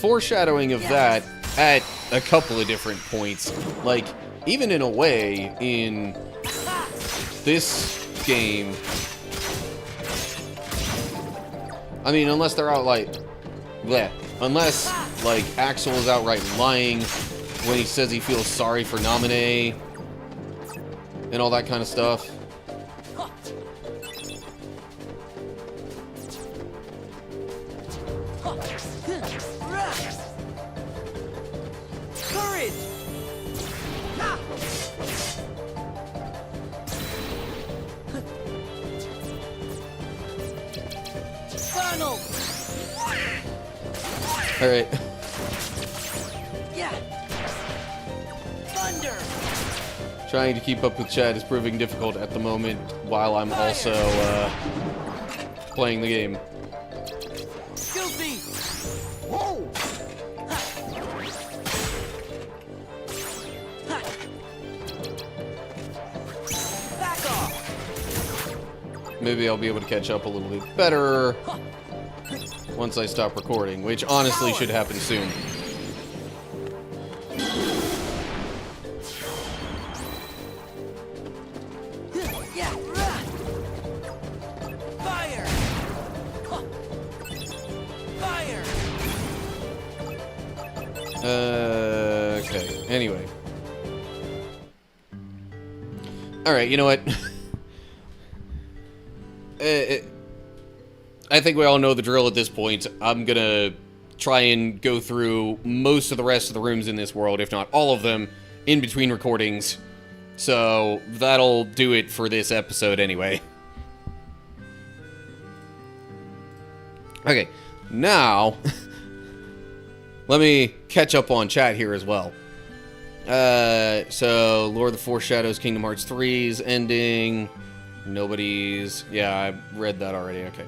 foreshadowing of that at a couple of different points. Like, even in a way, in this game, I mean, unless they're out like, bleh, unless like Axel is outright lying when he says he feels sorry for Naminé and all that kind of stuff. Courage! Funnel! All right. Yeah. Thunder! Trying to keep up with chat is proving difficult at the moment while I'm also playing the game. Guilty! Whoa! Back off! Maybe I'll be able to catch up a little bit better once I stop recording, which honestly should happen soon. Yeah! Fire! Fire! Okay. Anyway. Alright, you know what? I think we all know the drill at this point. I'm gonna try and go through most of the rest of the rooms in this world, if not all of them, in between recordings. So, that'll do it for this episode anyway. Okay, now, let me catch up on chat here as well. So, Lord of the Foreshadows, Kingdom Hearts 3's ending. Nobody's... Yeah, I read that already, okay.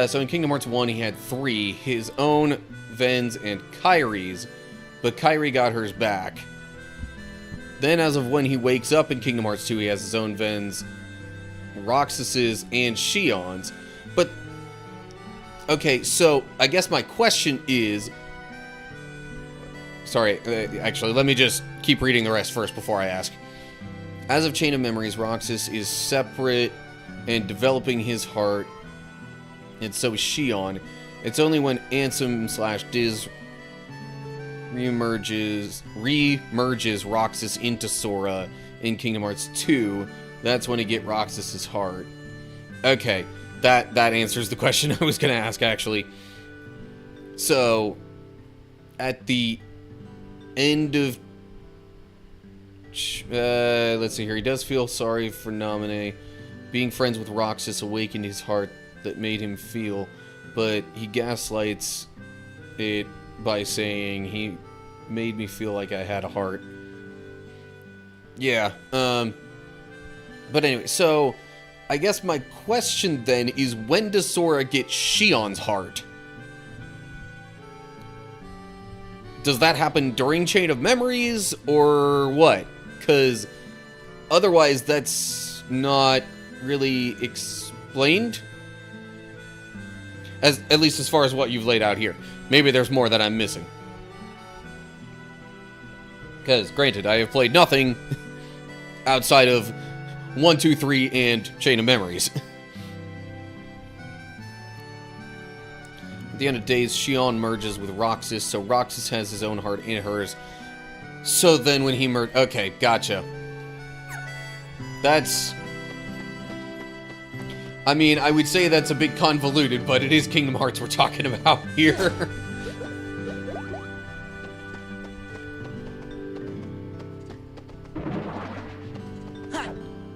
So in Kingdom Hearts 1, he had 3. His own, Ven's, and Kairi's. But Kairi got hers back. Then, as of when he wakes up in Kingdom Hearts 2, he has his own Ven's, Roxas's, and Shion's. But... Okay, so, I guess my question is... Sorry, actually, let me just keep reading the rest first before I ask. As of Chain of Memories, Roxas is separate and developing his heart, and so is Shion. It's only when Ansem/Diz re-merges Roxas into Sora in Kingdom Hearts 2, that's when he get Roxas's heart. Okay, that answers the question I was going to ask, actually. So, at the end of... let's see here. He does feel sorry for Naminé. Being friends with Roxas awakened his heart that made him feel, but he gaslights it by saying he made me feel like I had a heart. Yeah, but anyway, so I guess my question then is, when does Sora get Shion's heart? Does that happen during Chain of Memories, or what? Because otherwise that's not really explained. At least as far as what you've laid out here. Maybe there's more that I'm missing. Because, granted, I have played nothing outside of 1, 2, 3 and Chain of Memories. At the end of days, Shion merges with Roxas, so Roxas has his own heart in hers. So then when he okay, gotcha. That's... I mean, I would say that's a bit convoluted, but it is Kingdom Hearts we're talking about here.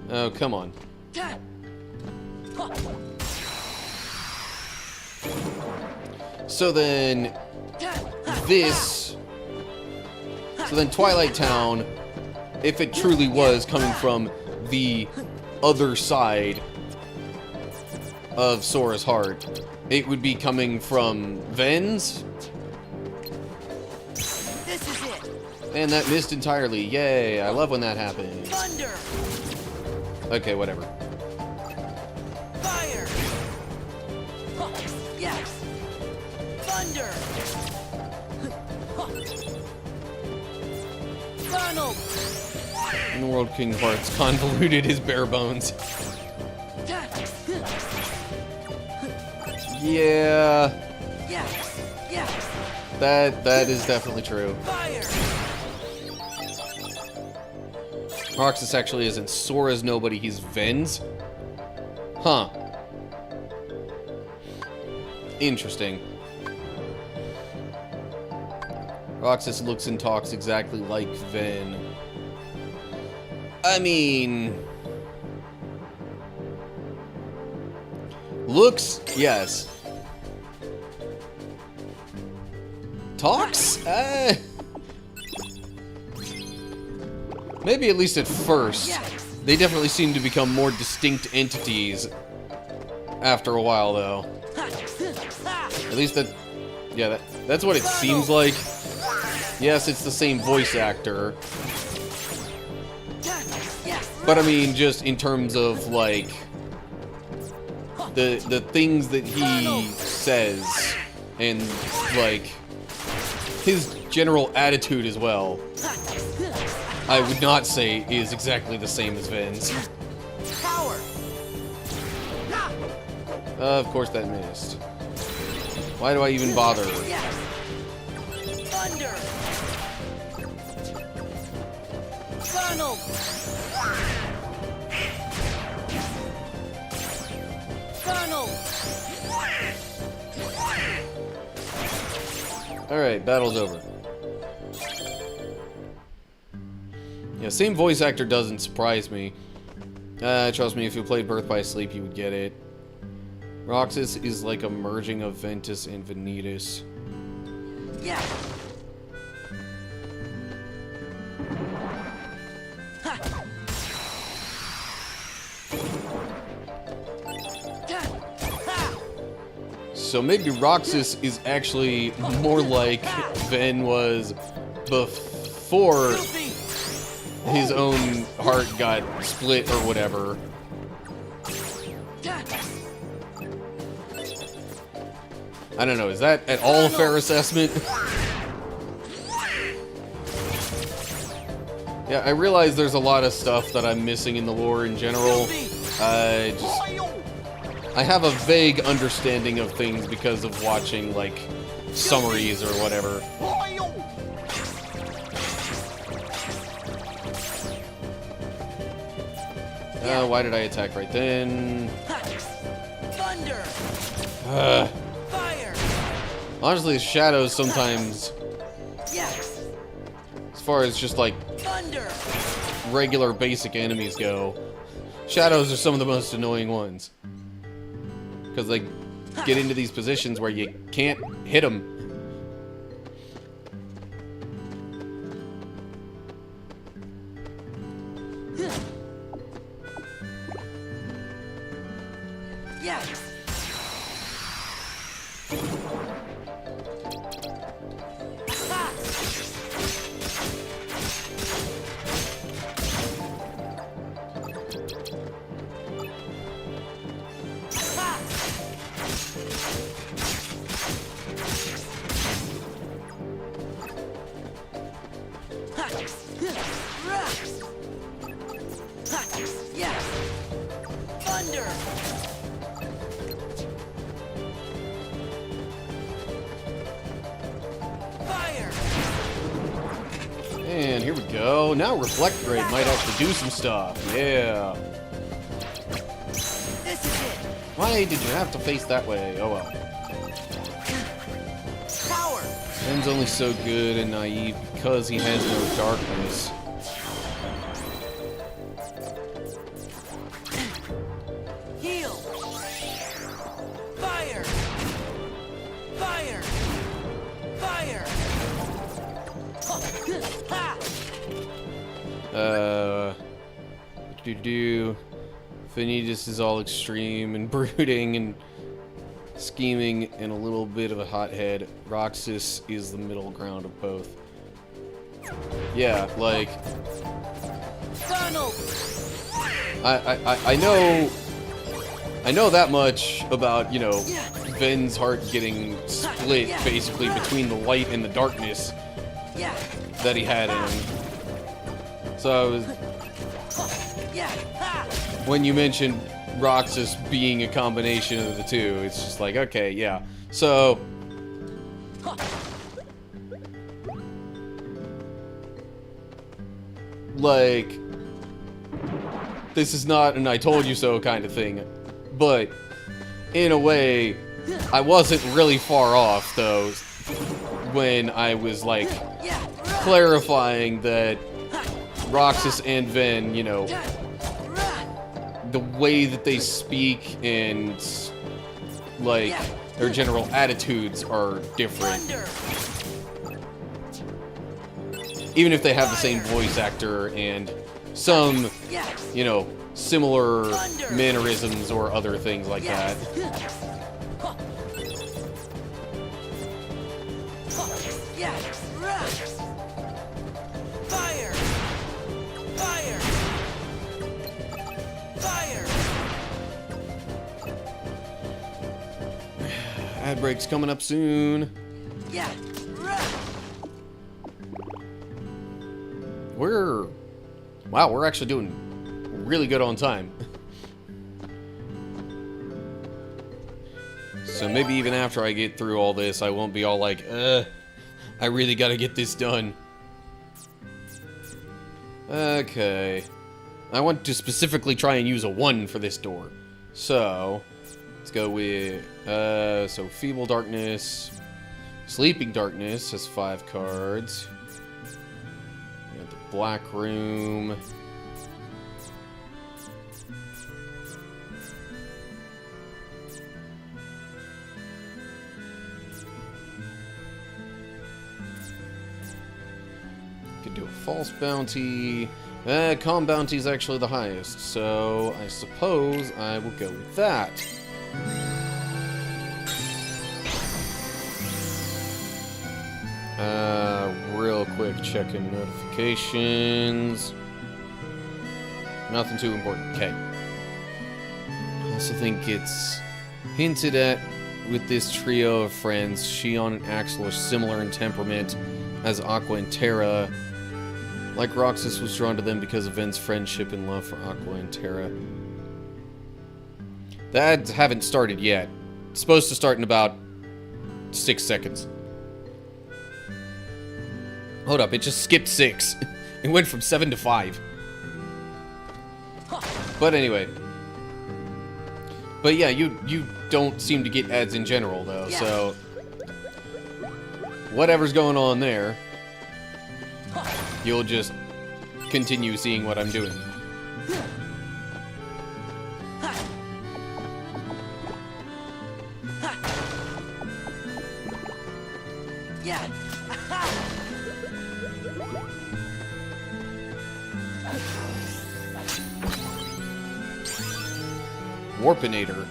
Oh, come on. So then this... So then Twilight Town, if it truly was coming from the other side of Sora's heart, it would be coming from Ven's. This is it. And that missed entirely. Yay, I love when that happens. Thunder. Okay, whatever. Fire. Yes. Thunder. Funnel. In the world, King Hearts convoluted his bare bones. Yeah, Yes. Yes. that is definitely true. Fire. Roxas actually isn't Sora's nobody, he's Ven's. Huh. Interesting. Roxas looks and talks exactly like Ven. I mean... Looks, yes. Talks? Maybe at least at first. They definitely seem to become more distinct entities after a while, though. At least that... Yeah, that's what it seems like. Yes, it's the same voice actor. But I mean, just in terms of, like... The things that he says, and, like, his general attitude as well, I would not say is exactly the same as Ven's. Power. Of course that missed. Why do I even bother? Yes. Thunder. Funnel. Funnel. Alright, battle's over. Yeah, same voice actor doesn't surprise me. Trust me, if you played Birth by Sleep, you would get it. Roxas is like a merging of Ventus and Vanitas. Yeah. So maybe Roxas is actually more like Ven was before his own heart got split or whatever. I don't know, is that at all a fair assessment? Yeah, I realize there's a lot of stuff that I'm missing in the lore in general. I have a vague understanding of things because of watching, like, summaries or whatever. Why did I attack right then? Thunder. Fire. Honestly, shadows sometimes, Yes. as far as just, like, Thunder. regular basic enemies go, shadows are some of the most annoying ones. Because they get into these positions where you can't hit them. Yes. Yes. Thunder. Fire. And here we go. Now Reflect Ray might actually do some stuff. Yeah. This is it. Why did you have to face that way? Oh well. Power. Ben's only so good and naive because he has no darkness. Heal. Fire. Fire. Vanitas is all extreme and brooding and scheming and a little bit of a hothead. Roxas is the middle ground of both. Yeah, like... I know that much about, you know, Ven's heart getting split basically between the light and the darkness that he had in him. So I was... When you mentioned Roxas being a combination of the two, it's just like, okay, yeah. So... like... this is not an I told you so kind of thing. But, in a way, I wasn't really far off, though, when I was, like, clarifying that Roxas and Ven, you know, the way that they speak and, like, their general attitudes are different. Even if they have the same voice actor and some, you know, similar mannerisms or other things like that. Fire! Fire! Fire! Ad break's coming up soon. Yeah! Wow, we're actually doing really good on time. So maybe even after I get through all this, I won't be all like, I really gotta get this done. Okay. I want to specifically try and use a 1 for this door. So, let's go with, so Feeble Darkness. Sleeping Darkness has 5 cards. We got the Black Room. Could do a False Bounty. KHCoM Bounty is actually the highest, so I suppose I will go with that. Real quick, checking notifications. Nothing too important. Okay. I also think it's hinted at with this trio of friends. Shion and Axel are similar in temperament as Aqua and Terra. Like Roxas was drawn to them because of Ven's friendship and love for Aqua and Terra. That haven't started yet. It's supposed to start in about 6 seconds. Hold up, it just skipped 6. It went from 7 to 5. But anyway. But yeah, you don't seem to get ads in general, though, so... whatever's going on there, you'll just continue seeing what I'm doing. Yeah! Warpinator.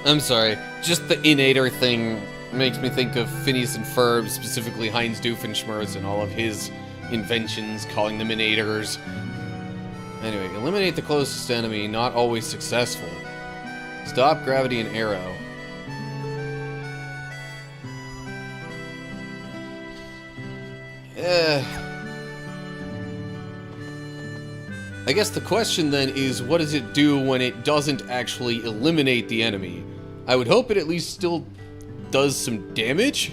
I'm sorry, just the Inator thing makes me think of Phineas and Ferb, specifically Heinz Doofenshmirtz and all of his inventions, calling them Inators. Anyway, eliminate the closest enemy, not always successful. Stop gravity and arrow. I guess the question then is, what does it do when it doesn't actually eliminate the enemy? I would hope it at least still does some damage?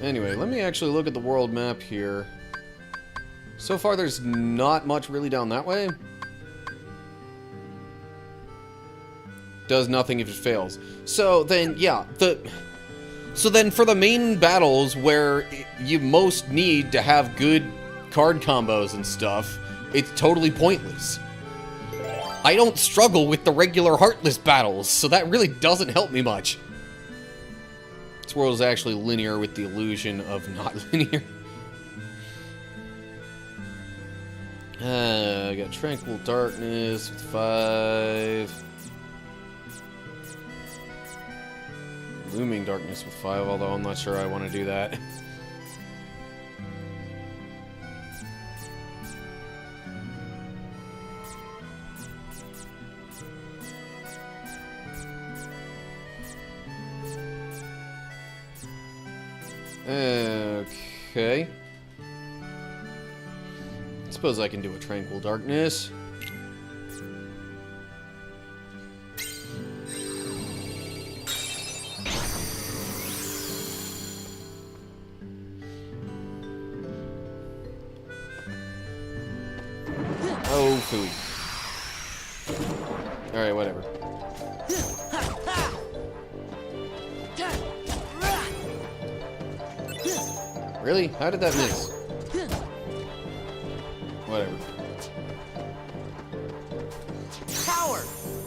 Anyway, let me actually look at the world map here. So far there's not much really down that way. Does nothing if it fails. So then, yeah, so then for the main battles where you most need to have good card combos and stuff, it's totally pointless. I don't struggle with the regular Heartless battles, so that really doesn't help me much. This world is actually linear with the illusion of not linear. I got Tranquil Darkness with 5. Looming Darkness with 5, although I'm not sure I want to do that. Okay. Suppose I can do a Tranquil Darkness. Oh, food. Alright, whatever. Really? How did that miss? Whatever. Power.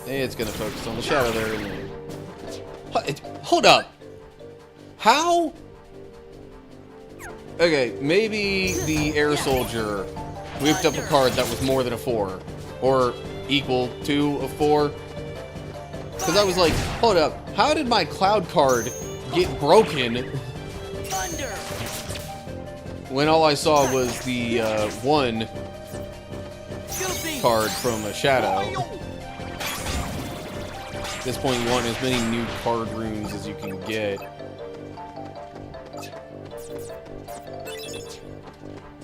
Hey, it's gonna focus on the shadow there. And hold up. How? Okay, maybe the air soldier whipped up a card that was more than a 4, or equal to a 4. Because I was like, hold up. How did my cloud card get broken? Thunder. When all I saw was the 1 Goofy. card from a shadow. At this point, you want as many new card runes as you can get.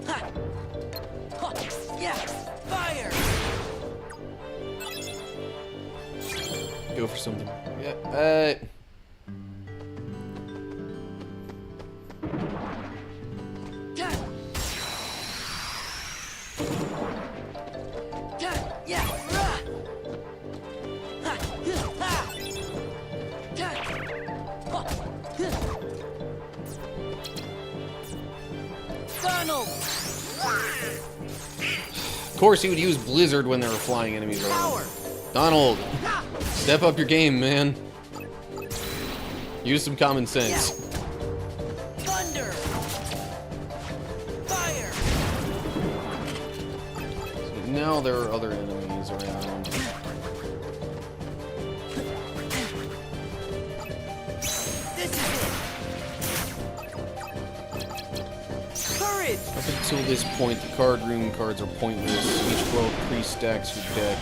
Ha. Ha. Yeah. Fire. Go for something. Yeah. Yeah. Donald. Of course, he would use Blizzard when there were flying enemies around. Power. Donald, step up your game, man. Use some common sense. Thunder. Fire. Now there are other enemies around. This is it. Courage. Up until this point, the card room cards are pointless. Each world pre-stacks your deck.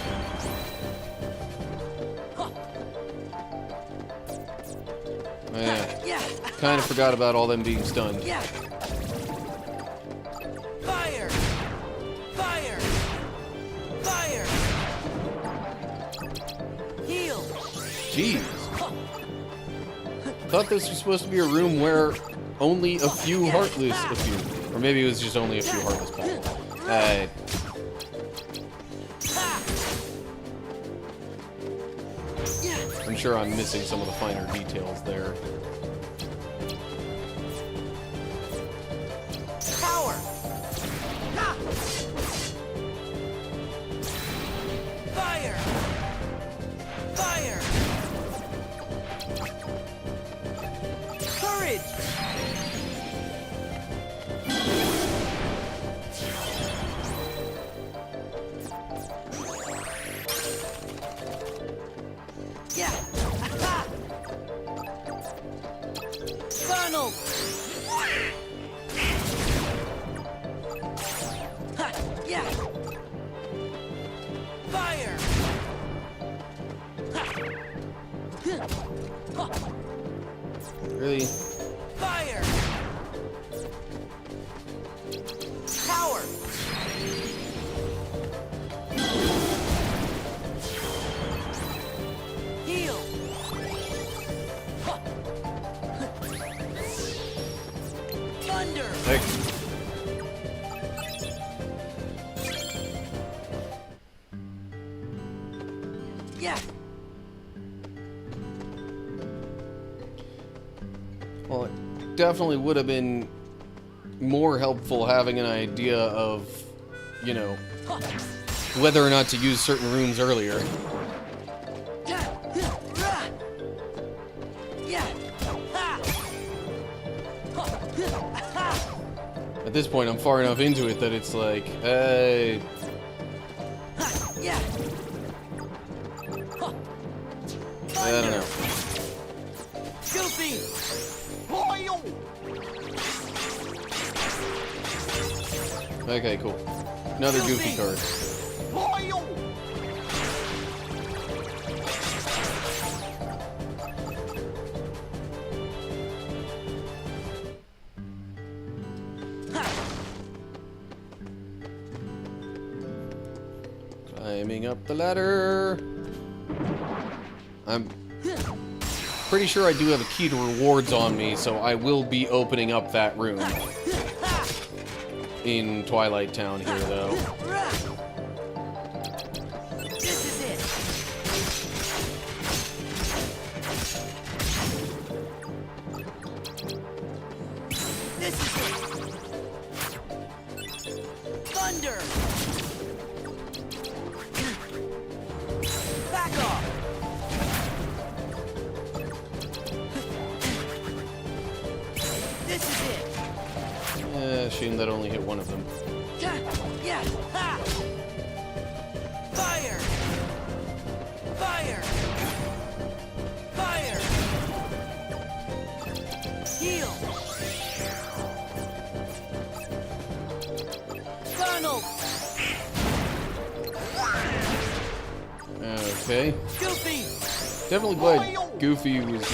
Oh, yeah. Kind of forgot about all them being stunned. Yeah. Fire. Fire. Fire. Heal. Jeez. Thought this was supposed to be a room where only a few heartless or maybe it was just only a few heartless people. I'm sure I'm missing some of the finer details there. Power. Fire. Fire. Courage. Yeah. Donald. Ha. Yeah. Fire. Ha. Ha. Really? Fire. Power. Heal. Ha. Thunder. Heck. Yeah. Well, it definitely would have been more helpful having an idea of, you know, whether or not to use certain rooms earlier. Yeah. Ha. At this point, I'm far enough into it that it's like, Yeah. I don't know. Goofy. Okay, cool. Another Goofy card. Climbing up the ladder. I'm pretty sure I do have a key to rewards on me, so I will be opening up that room in Twilight Town here, though. This is it. This is it. Thunder. Back off. This is it. Shame that only hit one of them. Yeah. Ha. Fire. Fire. Fire. Heal. Funnel. Okay. Goofy. Definitely glad Goofy was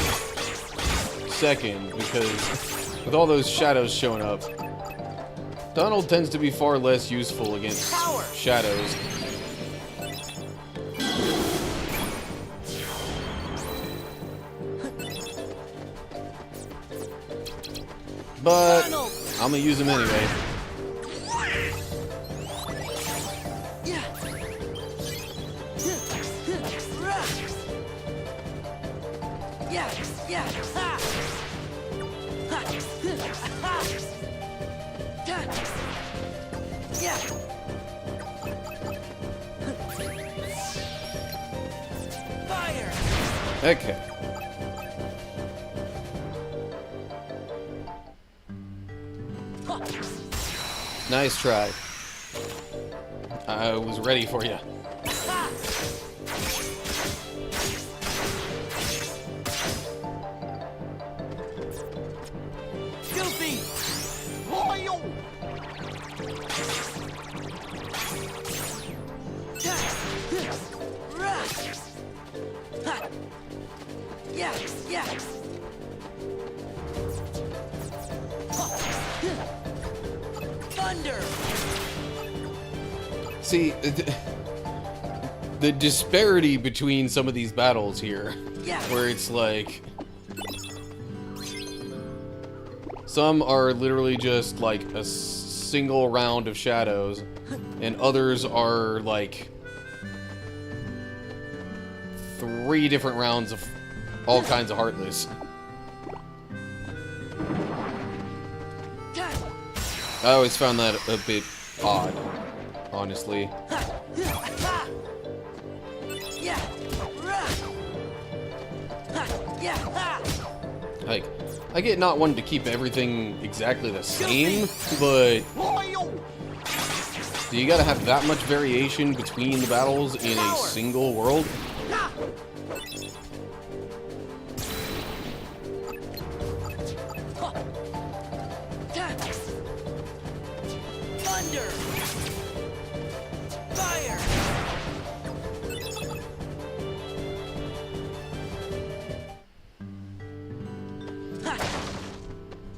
second, because with all those shadows showing up, Donald tends to be far less useful against Power. shadows. But Funnel. I'm gonna use him anyway. Yeah. Yeah. Yeah. Ha. Ha. Ha. Yeah. Fire. Okay. Nice try. I was ready for you. Ha. Goofy. Yeah. Yeah. Thunder. See, the disparity between some of these battles here, Yeah. where it's like, some are literally just like a single round of shadows, and others are like 3 different rounds of all kinds of Heartless. I always found that a bit odd, honestly. Yeah. Yeah. Like, I get not wanting to keep everything exactly the same, but do you gotta have that much variation between the battles in a single world? Thunder. Fire.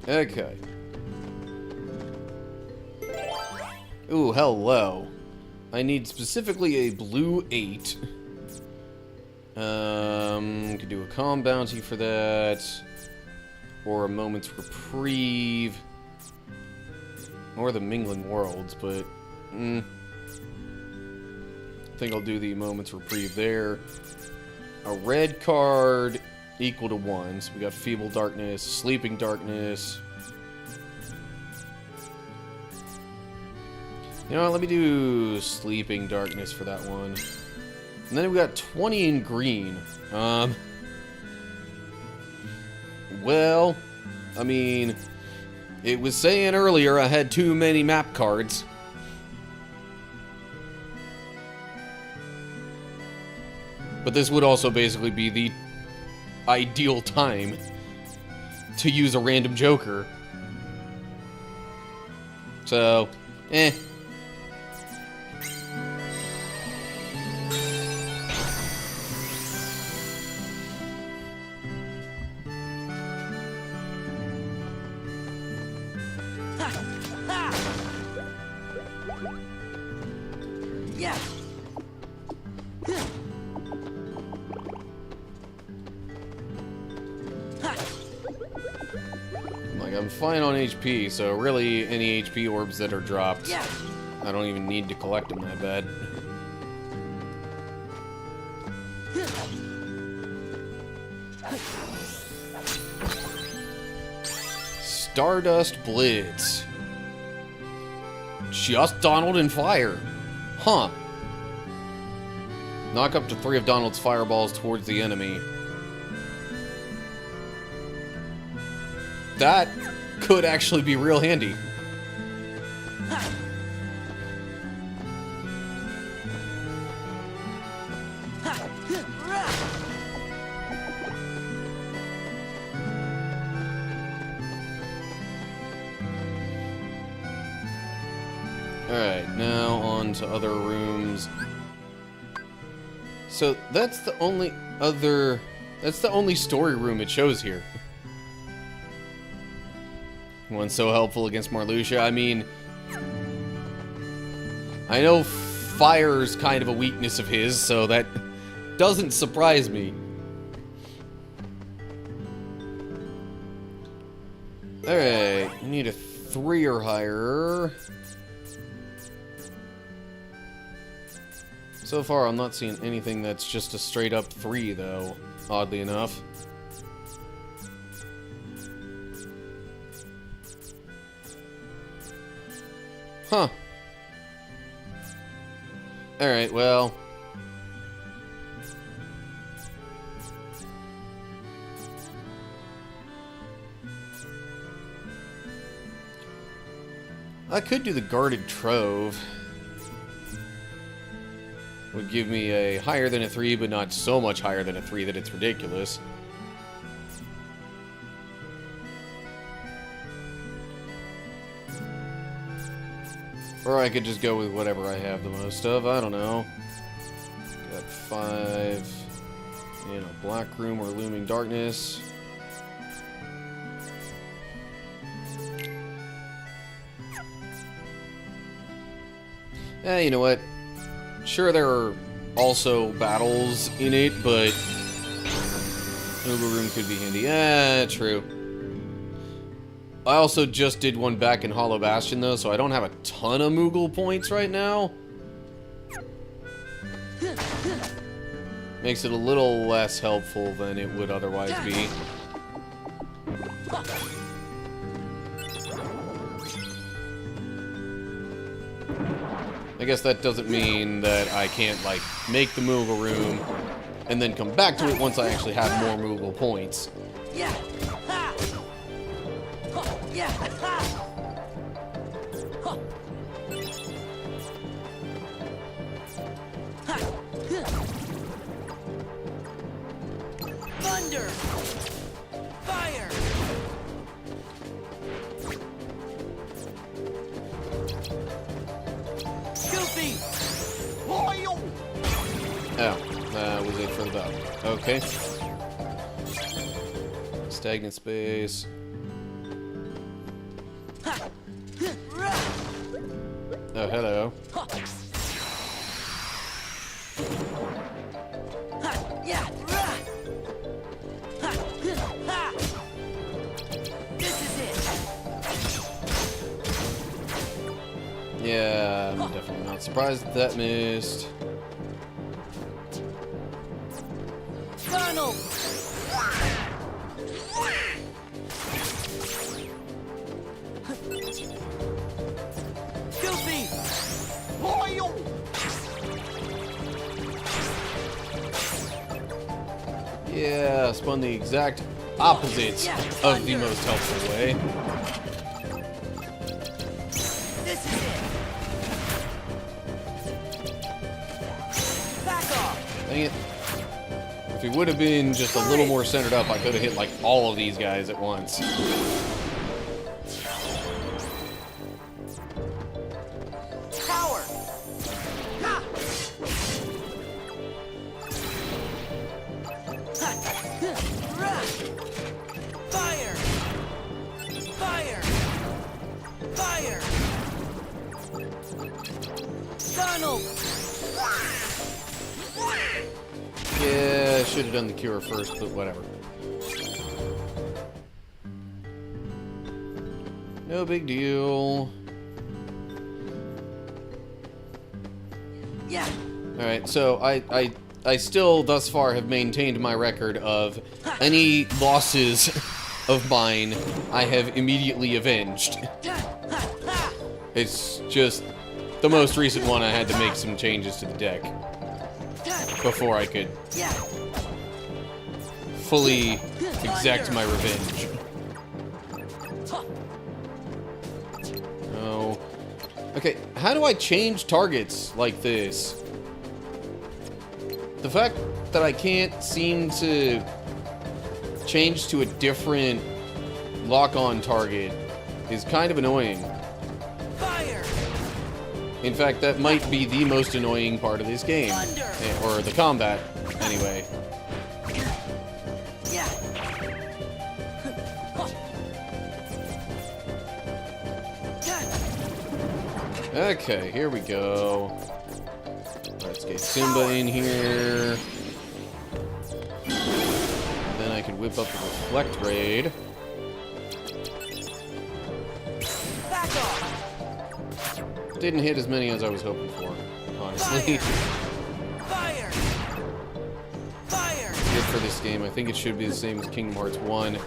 Okay. Ooh, hello. I need specifically a blue 8. Could do a calm bounty for that. Or a moment's reprieve. Or the Mingling Worlds, but... I think I'll do the moment's reprieve there. A red card equal to 1. So we got Feeble Darkness, Sleeping Darkness. You know what, let me do Sleeping Darkness for that one. And then we got 20 in green. Well, I mean, It was saying earlier I had too many map cards. But this would also basically be the ideal time to use a random Joker. So, eh. Yeah. Like, I'm fine on HP, so really any HP orbs that are dropped, Yeah. I don't even need to collect them, I bet. Stardust Blitz. Just Donald and fire. Huh. Knock up to 3 of Donald's fireballs towards the enemy. That could actually be real handy. Alright, now on to other rooms. So that's the only story room it shows here. One's so helpful against Marluxia. I mean, I know fire's kind of a weakness of his, so that doesn't surprise me. Alright, we need a 3 or higher. So far, I'm not seeing anything that's just a straight up 3, though, oddly enough. Huh. Alright, well. I could do the guarded trove. Would give me a higher than a 3, but not so much higher than a 3 that it's ridiculous. Or I could just go with whatever I have the most of. I don't know. Got 5 in a black room or looming darkness. You know what? Sure, there are also battles in it, but Moogle Room could be handy. True. I also just did one back in Hollow Bastion, though, so I don't have a ton of Moogle points right now. Makes it a little less helpful than it would otherwise be. I guess that doesn't mean that I can't, like, make the Moogle Room and then come back to it once I actually have more Moogle points. Yeah. Ha. Yeah. Ha. Thunder. Fire. Goofy. Oh, that was it for the battle. Okay. Stagnant space. Oh, hello. Yeah. This is it. Yeah, I'm definitely not surprised that missed. Donald. Goofy. Yeah, spun the exact opposite of the most helpful way. Dang it. If he would have been just a little more centered up, I could have hit, like, all of these guys at once. Power. Ha. Ha. Fire. Fire. Fire. Donald. Yeah, should have done the cure first, but whatever. No big deal. Yeah. Alright, so I still, thus far, have maintained my record of any losses of mine I have immediately avenged. It's just the most recent one I had to make some changes to the deck before I could Yeah. fully exact my revenge. Oh. Okay, how do I change targets like this? The fact that I can't seem to change to a different lock-on target is kind of annoying. Fire. In fact, that might be the most annoying part of this game. Or the combat, anyway. Yeah. Okay, here we go. Let's get Simba in here. Then I can whip up the Reflect Raid. Back off. Didn't hit as many as I was hoping for, honestly. Fire. Fire. Good for this game. I think it should be the same as Kingdom Hearts 1.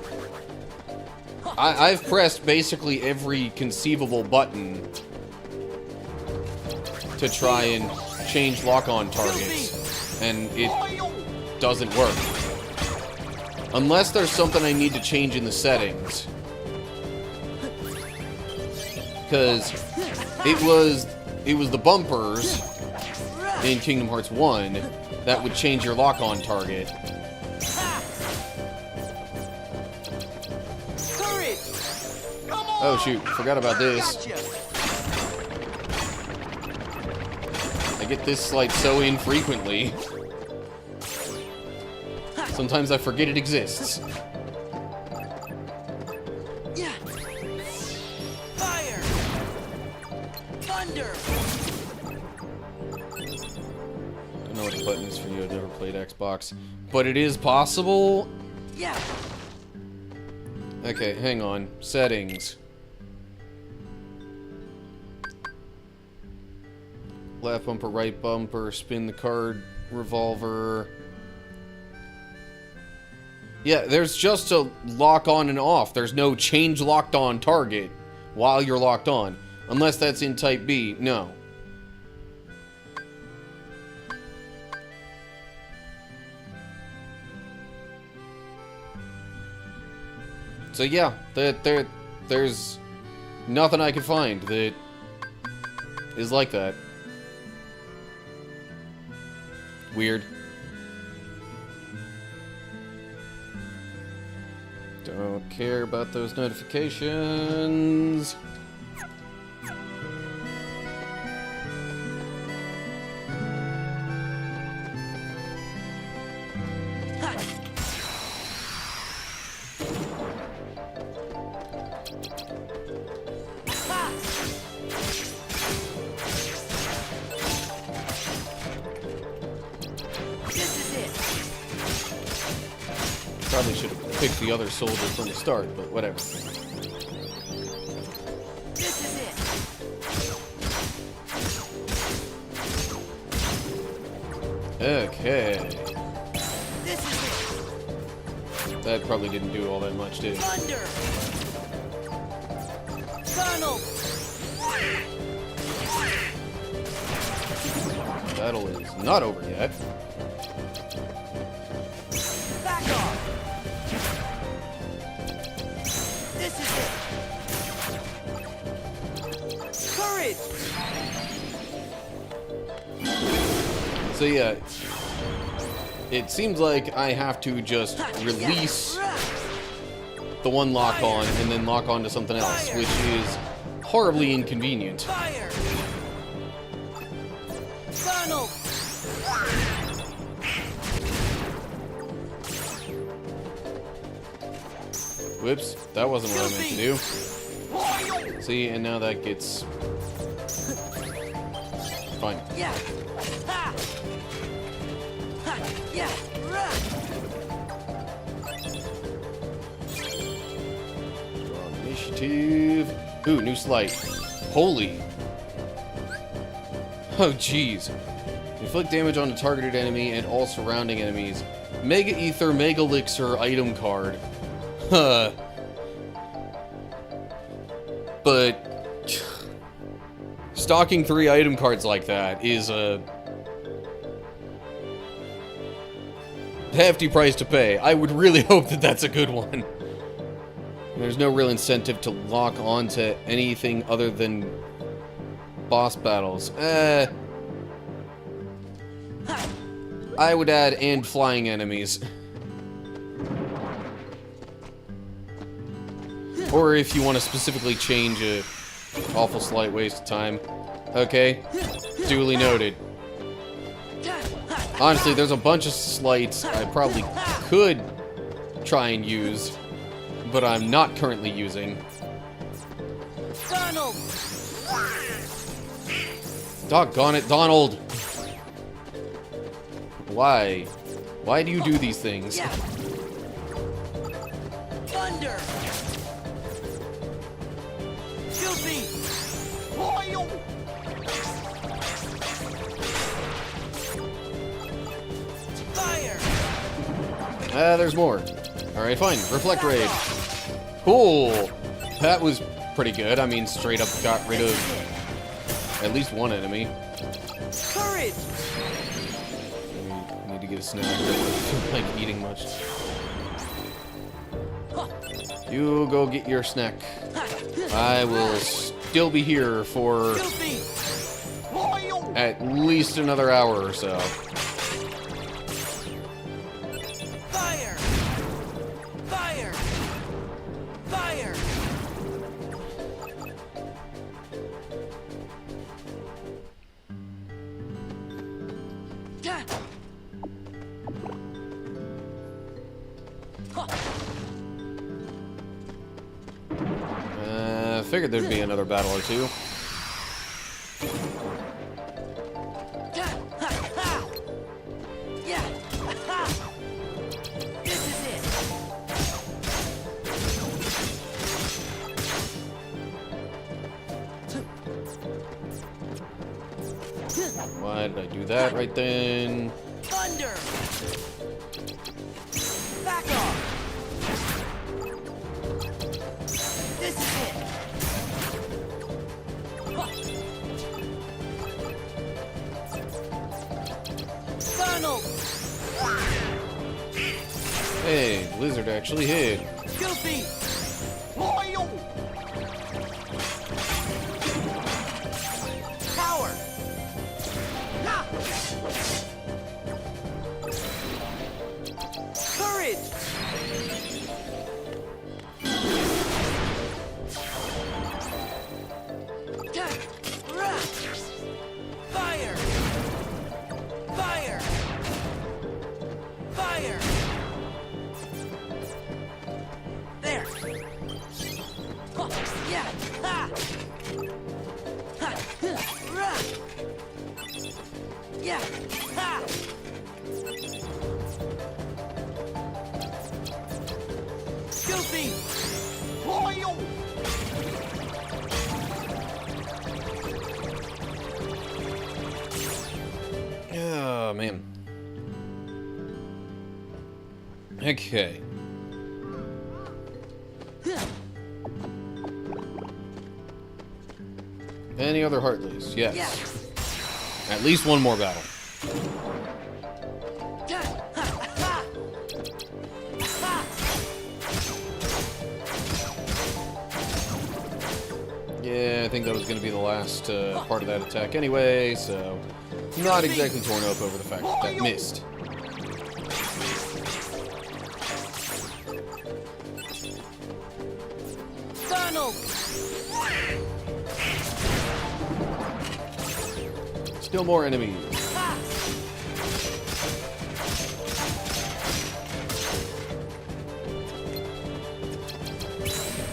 I've pressed basically every conceivable button to try and change lock-on targets, and it doesn't work. Unless there's something I need to change in the settings. Because it was the bumpers in Kingdom Hearts 1 that would change your lock-on target. Courage. Oh shoot, forgot about this. Gotcha. I get this like so infrequently. Sometimes I forget it exists. Yeah. Fire. Thunder. Don't know what the button is for you. I've never played Xbox, but it is possible. Yeah. Okay, hang on. Settings. Left bumper, right bumper, spin the card, revolver. Yeah, there's just a lock on and off. There's no change locked on target while you're locked on. Unless that's in Type B. No. So yeah, there's nothing I can find that is like that. Weird. Don't care about those notifications. Probably should have picked the other soldier from the start, but whatever. This is it. Okay. This is it. That probably didn't do all that much, did it? Thunder. Tunnel. Battle is not over yet. Back off. This is it. Courage. So yeah, it seems like I have to just release the one lock on and then lock on to something else, which is horribly inconvenient. Fire! Donald! Whoops, that wasn't what I meant to do. See, and now that gets... fine. Yeah! Ha! Ha! Yeah! Rah! Draw initiative. Ooh, new sleight. Holy. Oh, jeez. Inflict damage on a targeted enemy and all surrounding enemies. Mega Ether, Mega Elixir item card. Huh. But stocking 3 item cards like that is a hefty price to pay. I would really hope that that's a good one. There's no real incentive to lock onto anything other than boss battles. I would add and flying enemies. Or if you want to specifically change a awful slight waste of time. Okay, duly noted. Honestly, there's a bunch of slights I probably could try and use, but I'm not currently using. Donald! Doggone it, Donald! Why? Why do you do these things? Yeah! Thunder! Goofy! Fire! There's more. Alright, fine. Reflect Raid. Cool! That was pretty good. I mean, straight up got rid of at least one enemy. Courage! Need to get a snack. I don't feel like eating much. You go get your snack. I will still be here for Goofy! at least another hour or so. Fire! Fire! Fire! Gah! Huh. Figured there'd be another battle or two. Gah! Ha! Ha! Yeah! Ha! This is it! Why did I do that right then? Thunder! Back off! This is it! Huh. Donald! Hey, Blizzard actually hit. Goofy! Power! Ha! Courage! Gah! Rah! Fire! Fire! Fire! There! Huh. Yeah! Ha! Ha! Rah! Yeah! Ha! Goofy! Oh, man. Okay. Any other Heartleys? Yes. Yeah! At least one more battle. Gah! Ha! Ha! Ha! Yeah, I think that was going to be the last part of that attack anyway, so not exactly torn up over the fact that that missed. shield! Still more enemies. Ha!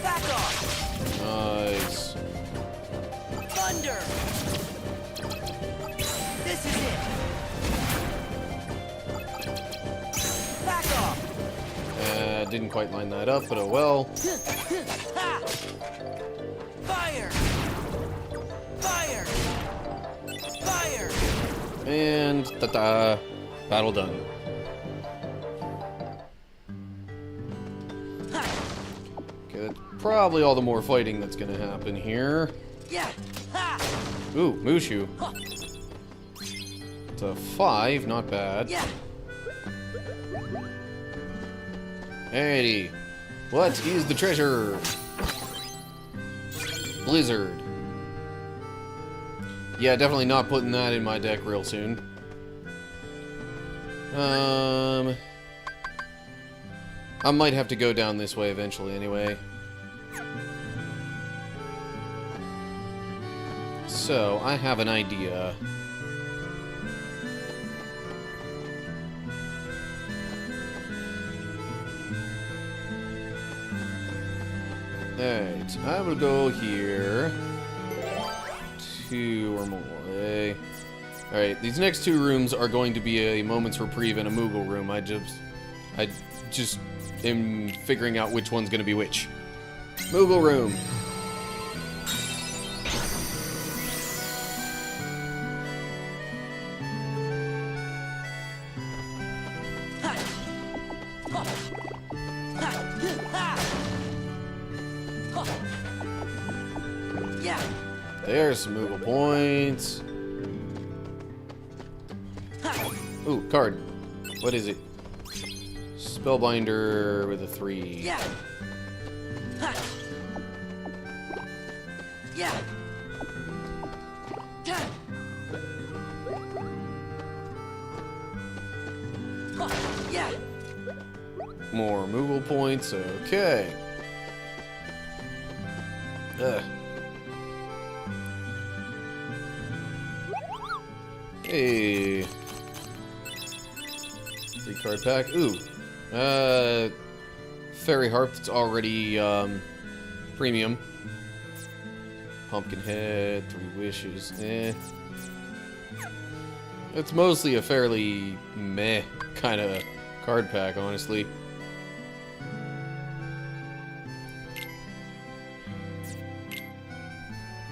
Back off! Nice. Thunder! This is it! Back off! Didn't quite line that up, but oh well. Ha! Fire! Fire! Fire! And ta-da. Battle done. Ha! Okay, that's probably all the more fighting that's gonna happen here. Yeah! Ha! Ooh, Mushu. Huh. It's a 5, not bad. Yeah! Alrighty. What is the treasure? Blizzard. Yeah, definitely not putting that in my deck real soon. I might have to go down this way eventually anyway. So, I have an idea. Alright, I will go here. 2 or more, eh? Alright, these next 2 rooms are going to be a Moment's Reprieve and a Moogle room. I just am figuring out which one's going to be which. Moogle room. Ha! Ha! Ha! Ha! Ha! Yeah! There's some Moogle points. Ha! Ooh, card. What is it? Spellbinder with a 3. Yeah! Ha! Yeah! Yeah! Ha! Yeah! More Moogle points. Okay. Ugh. Hey. 3 card pack. Ooh. Fairy Harp that's already premium. Pumpkinhead, 3 wishes. Eh. It's mostly a fairly meh kind of card pack, honestly.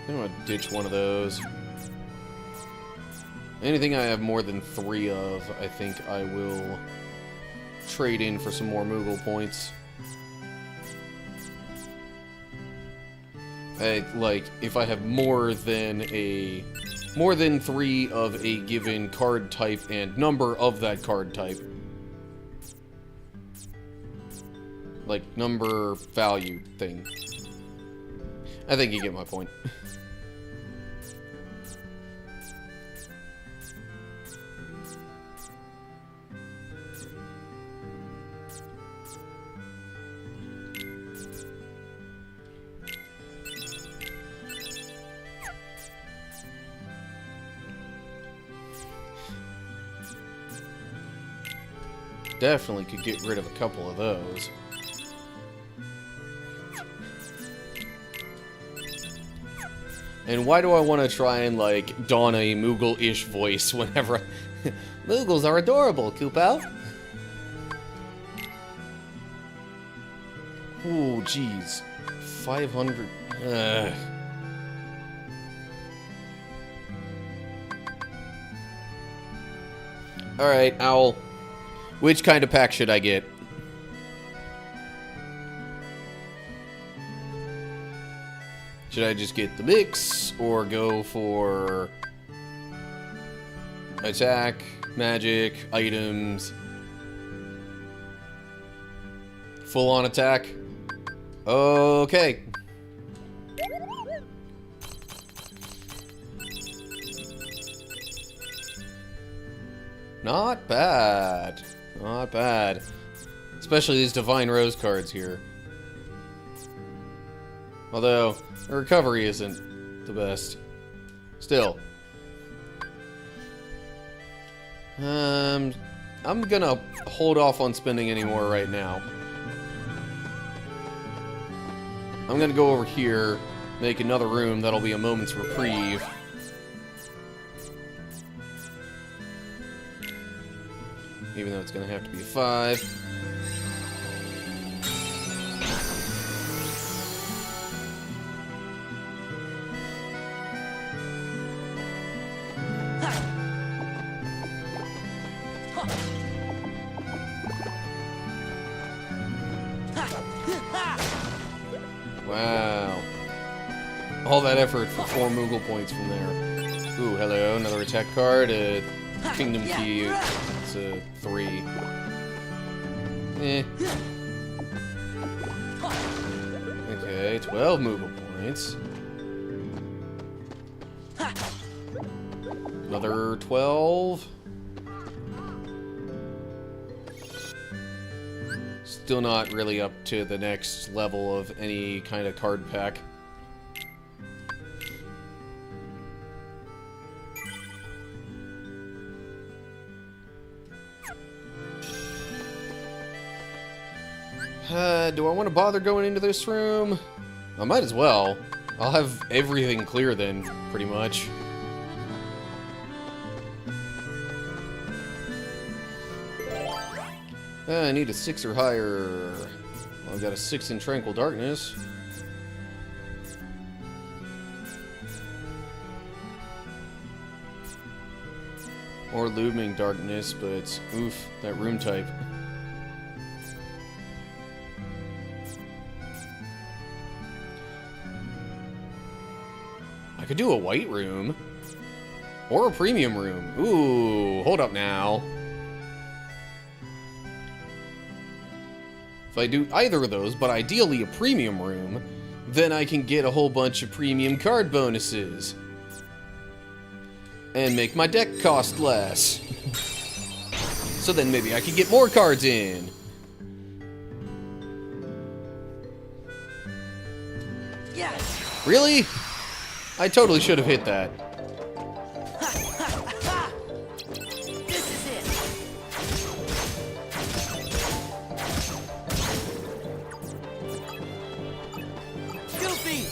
I'm gonna ditch one of those. Anything I have more than 3 of, I think I will trade in for some more Moogle points. Like, if I have more than 3 of a given card type and number of that card type. Like, number value thing. I think you get my point. Definitely could get rid of a couple of those. And why do I want to try and, like, don a Moogle-ish voice whenever Moogles are adorable, Koopo! Ooh, jeez. 500... Ugh. Alright, Owl. Which kind of pack should I get? Should I just get the mix, or go for attack, magic, items, full-on attack? Okay. Not bad. Not bad. Especially these Divine Rose cards here. Although, the recovery isn't the best. Still. I'm gonna hold off on spending any more right now. I'm gonna go over here, make another room that'll be a moment's reprieve. Even though it's gonna have to be 5. Wow. All that effort for 4 Moogle points from there. Ooh, hello, another attack card, a Kingdom Key, it's a 3. Eh. Okay, 12 Moogle points. Another 12. Still not really up to the next level of any kind of card pack. Do I want to bother going into this room? I might as well. I'll have everything clear then, pretty much. I need a 6 or higher. Well, I've got a 6 in Tranquil Darkness. Or Looming Darkness, but oof, that room type. I could do a white room. Or a premium room. Ooh, hold up now. If I do either of those, but ideally a premium room, then I can get a whole bunch of premium card bonuses. And make my deck cost less. So then maybe I could get more cards in. Yes. Really? I totally should have hit that. This is it. Goofy.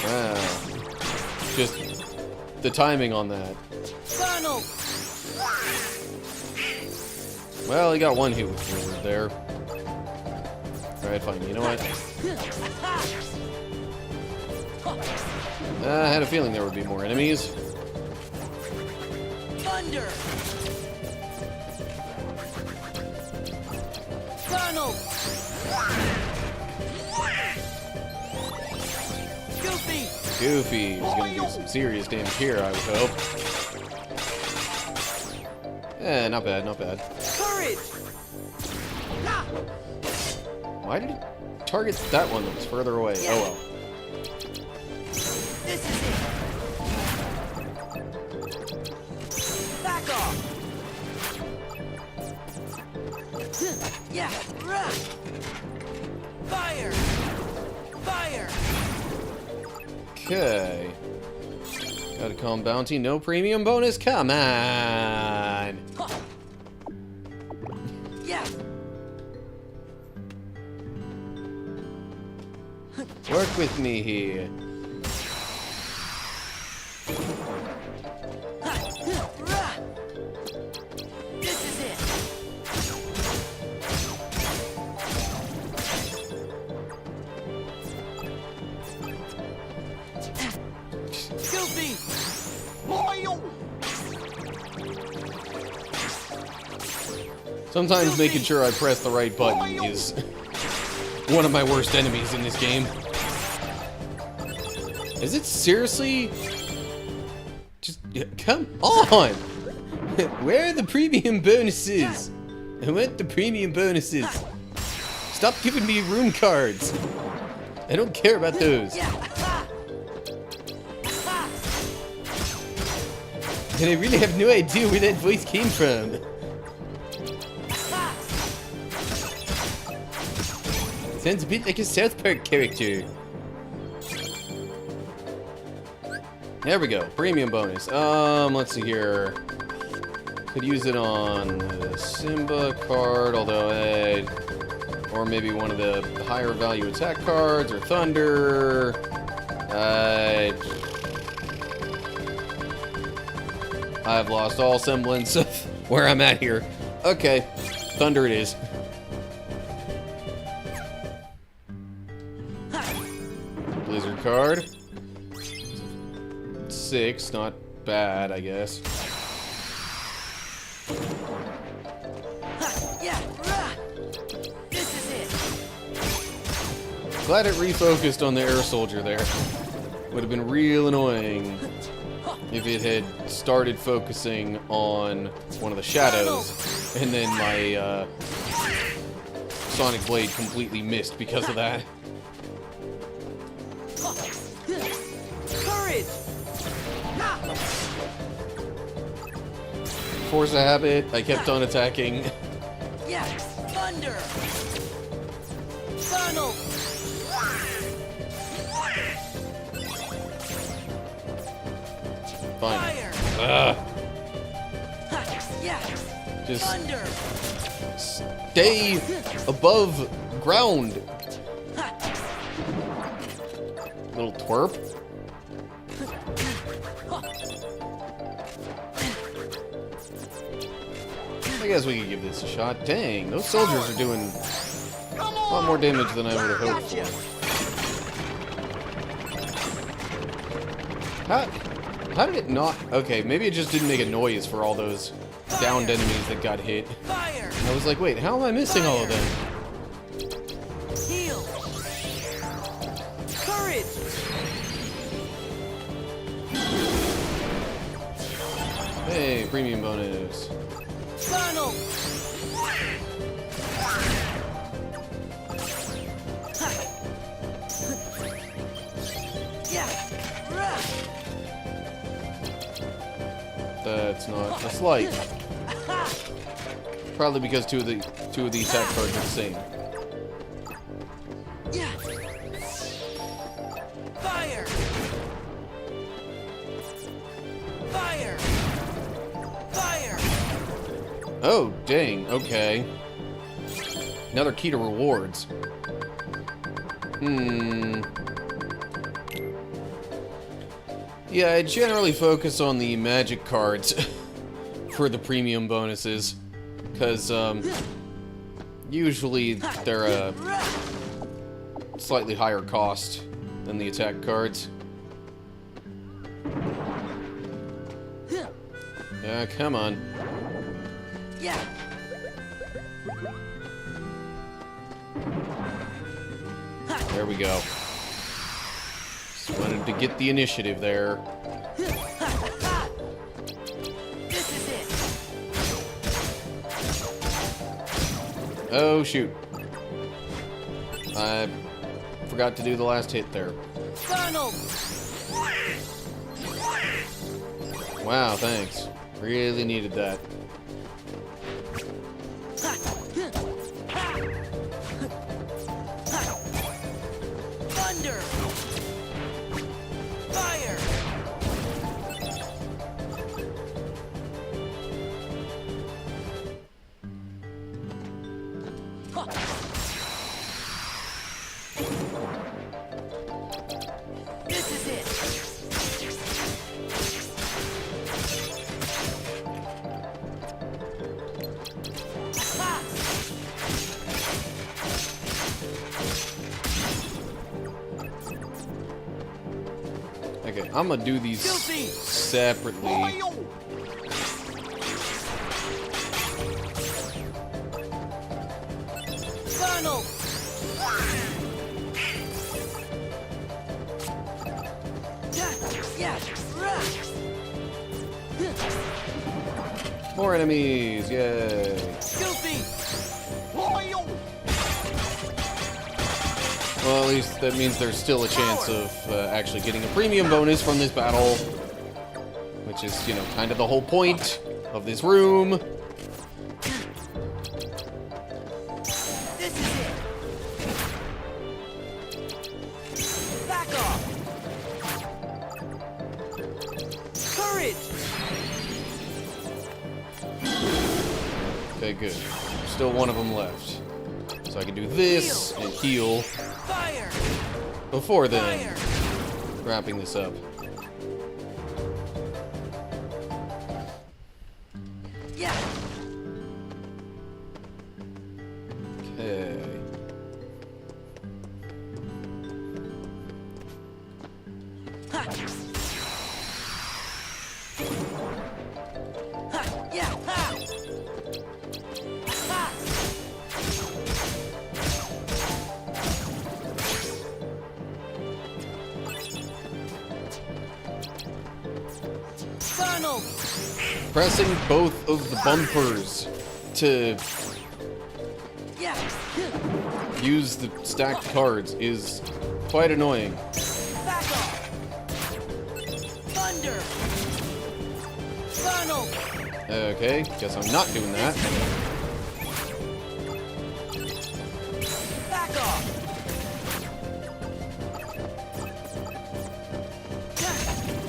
Wow. Just the timing on that. Donald. Well, he got one hit with forward there. Alright, fine. You know what? I had a feeling there would be more enemies. Thunder. Donald. Goofy. Goofy is going to do some serious damage here, I would hope. Eh, not bad, not bad. Courage. Why did it target that one that was further away? Oh well. This is it. Back off. Yeah. Run. Fire. Fire. Okay. Got a calm bounty, no premium bonus? Come on! Yeah. Work with me here. This is it. Goofy. Sometimes making sure I press the right button is one of my worst enemies in this game. Is it seriously? Just come on! Where are the premium bonuses? I want the premium bonuses. Stop giving me room cards. I don't care about those. And I really have no idea where that voice came from. Sounds a bit like a South Park character. There we go. Premium bonus. Let's see here. Could use it on the Simba card, although or maybe one of the higher value attack cards, or Thunder. I've lost all semblance of where I'm at here. Okay, Thunder it is. Blizzard card. 6, not bad, I guess. This is it. Glad it refocused on the air soldier there. Would have been real annoying if it had started focusing on one of the shadows, and then my Sonic Blade completely missed because of that. Courage. Force a habit, I kept on attacking. Yes. Thunder. Funnel. Fine. Fire. Yes. Just Thunder. stay above ground. Little twerp. I guess we could give this a shot. Dang, those soldiers are doing a lot more damage than I would have hoped for. How did it not? Okay, maybe it just didn't make a noise for all those downed enemies that got hit. Fire. I was like, wait, how am I missing all of them? Heal. Courage. Hey, premium bonus. Funnel. Yeah. That's not a slight. Probably because two of the attack cards are the same. Yeah. Fire. Fire. Fire. Oh, dang, okay. Another key to rewards. Yeah, I generally focus on the magic cards for the premium bonuses, because usually they're a slightly higher cost than the attack cards. Yeah, come on. Yeah. There we go. Just wanted to get the initiative there. This is it. Oh, shoot. I forgot to do the last hit there. Funnel. Wow, thanks. Really needed that. Thunder. Fire. This is it. Ha! Okay, I'm gonna do these Guilty. separately. Funnel. Yeah. More enemies, yay. Guilty. Well, at least that means there's still a chance of actually getting a premium bonus from this battle. Which is, you know, kind of the whole point of this room. This is it. Okay, good. Still one of them left. So I can do this and heal Fire! before then Fire! wrapping this up. Yeah! Okay. Ha! Ha! Yeah! Ha! Ha! Donald! Pressing both of the bumpers to Yeah! use the stacked cards is quite annoying. Back off! Thunder! Donald! Okay, guess I'm not doing that. Back off!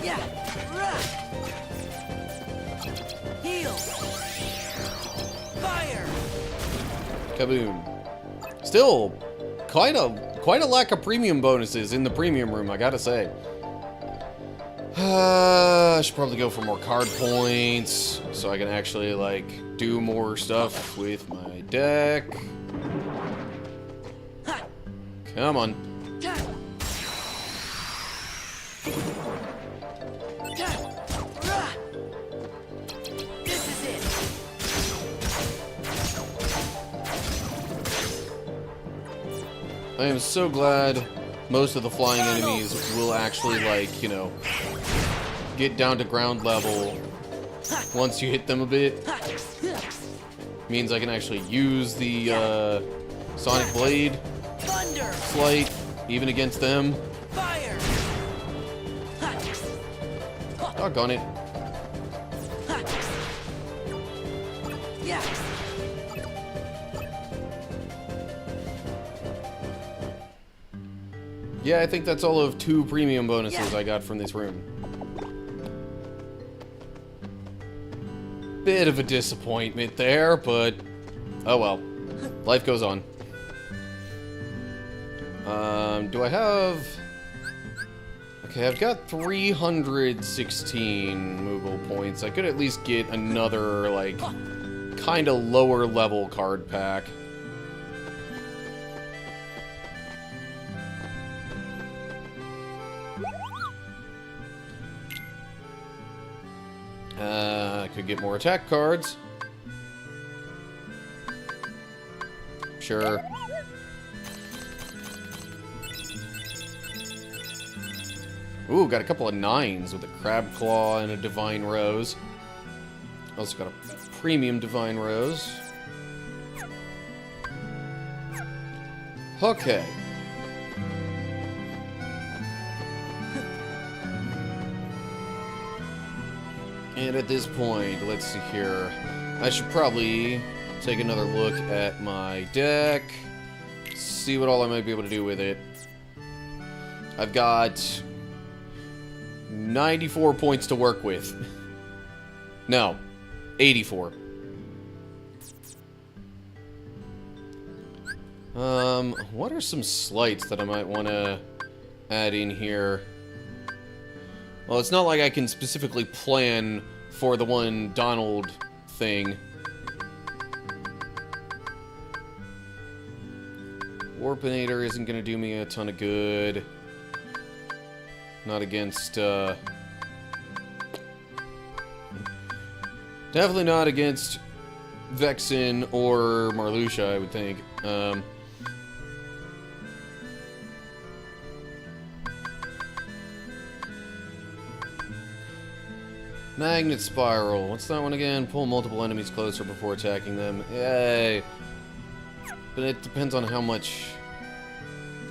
Yeah! Rah! Heal! Fire! Kaboom. Still, quite a lack of premium bonuses in the premium room, I gotta say. I should probably go for more card points so I can actually like do more stuff with my deck. Ha! Come on. Ta! Ta! Rah! This is it! I am so glad most of the flying enemies will actually like, you know, get down to ground level once you hit them a bit. Ha! Means I can actually use the Sonic Blade Thunder! Slight even against them. Fire! Ha! Doggone it. Ha! Yeah! Yeah, I think that's all of 2 premium bonuses Yeah. I got from this room. Bit of a disappointment there, but oh well. Life goes on. Do I have... Okay, I've got 316 Moogle points. I could at least get another, like, kind of lower level card pack. I could get more attack cards. Sure. Ooh, got a couple of 9s with a Crab Claw and a Divine Rose. Also got a premium Divine Rose. Okay. And at this point, let's see here. I should probably take another look at my deck. See what all I might be able to do with it. I've got 94 points to work with. No, 84. What are some slights that I might want to add in here? Well, it's not like I can specifically plan for the one Donald thing. Warpinator isn't going to do me a ton of good. Not against, definitely not against Vexen or Marluxia, I would think. Magnet Spiral. What's that one again? Pull multiple enemies closer before attacking them. Yay! But it depends on how much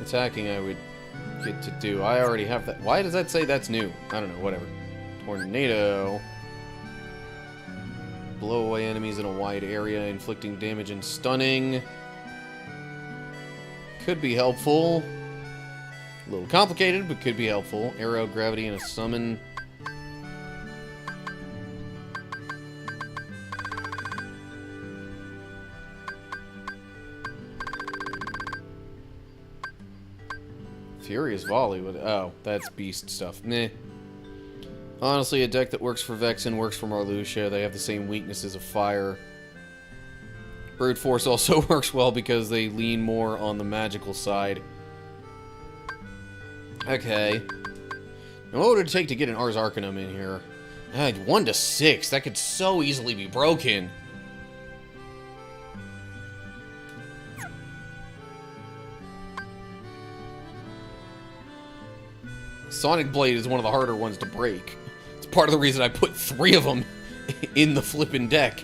attacking I would get to do. I already have that. Why does that say that's new? I don't know, whatever. Tornado. Blow away enemies in a wide area, inflicting damage and stunning. Could be helpful. A little complicated, but could be helpful. Arrow, gravity, and a summon. Furious Volley would... Oh, that's beast stuff. Meh. Honestly, a deck that works for Vexen works for Marluxia. They have the same weaknesses of fire. Brute Force also works well because they lean more on the magical side. Okay. Now, what would it take to get an Ars Arcanum in here? 1 to 6. That could so easily be broken. Sonic Blade is one of the harder ones to break. It's part of the reason I put 3 of them in the flippin' deck.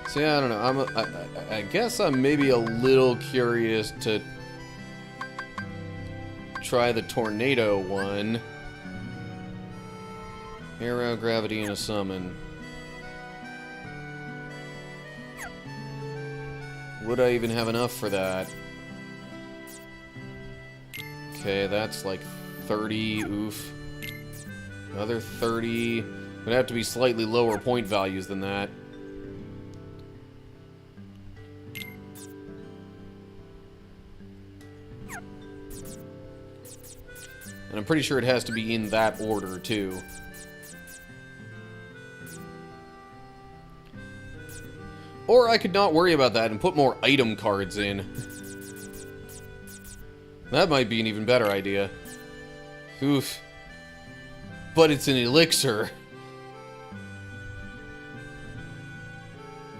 So yeah, I don't know. I guess I'm maybe a little curious to try the Tornado one. Arrow, Gravity, and a Summon. Would I even have enough for that? Okay, that's like 30. Oof. Another 30. Would have to be slightly lower point values than that. And I'm pretty sure it has to be in that order, too. Or I could not worry about that and put more item cards in. That might be an even better idea. Oof. But it's an elixir.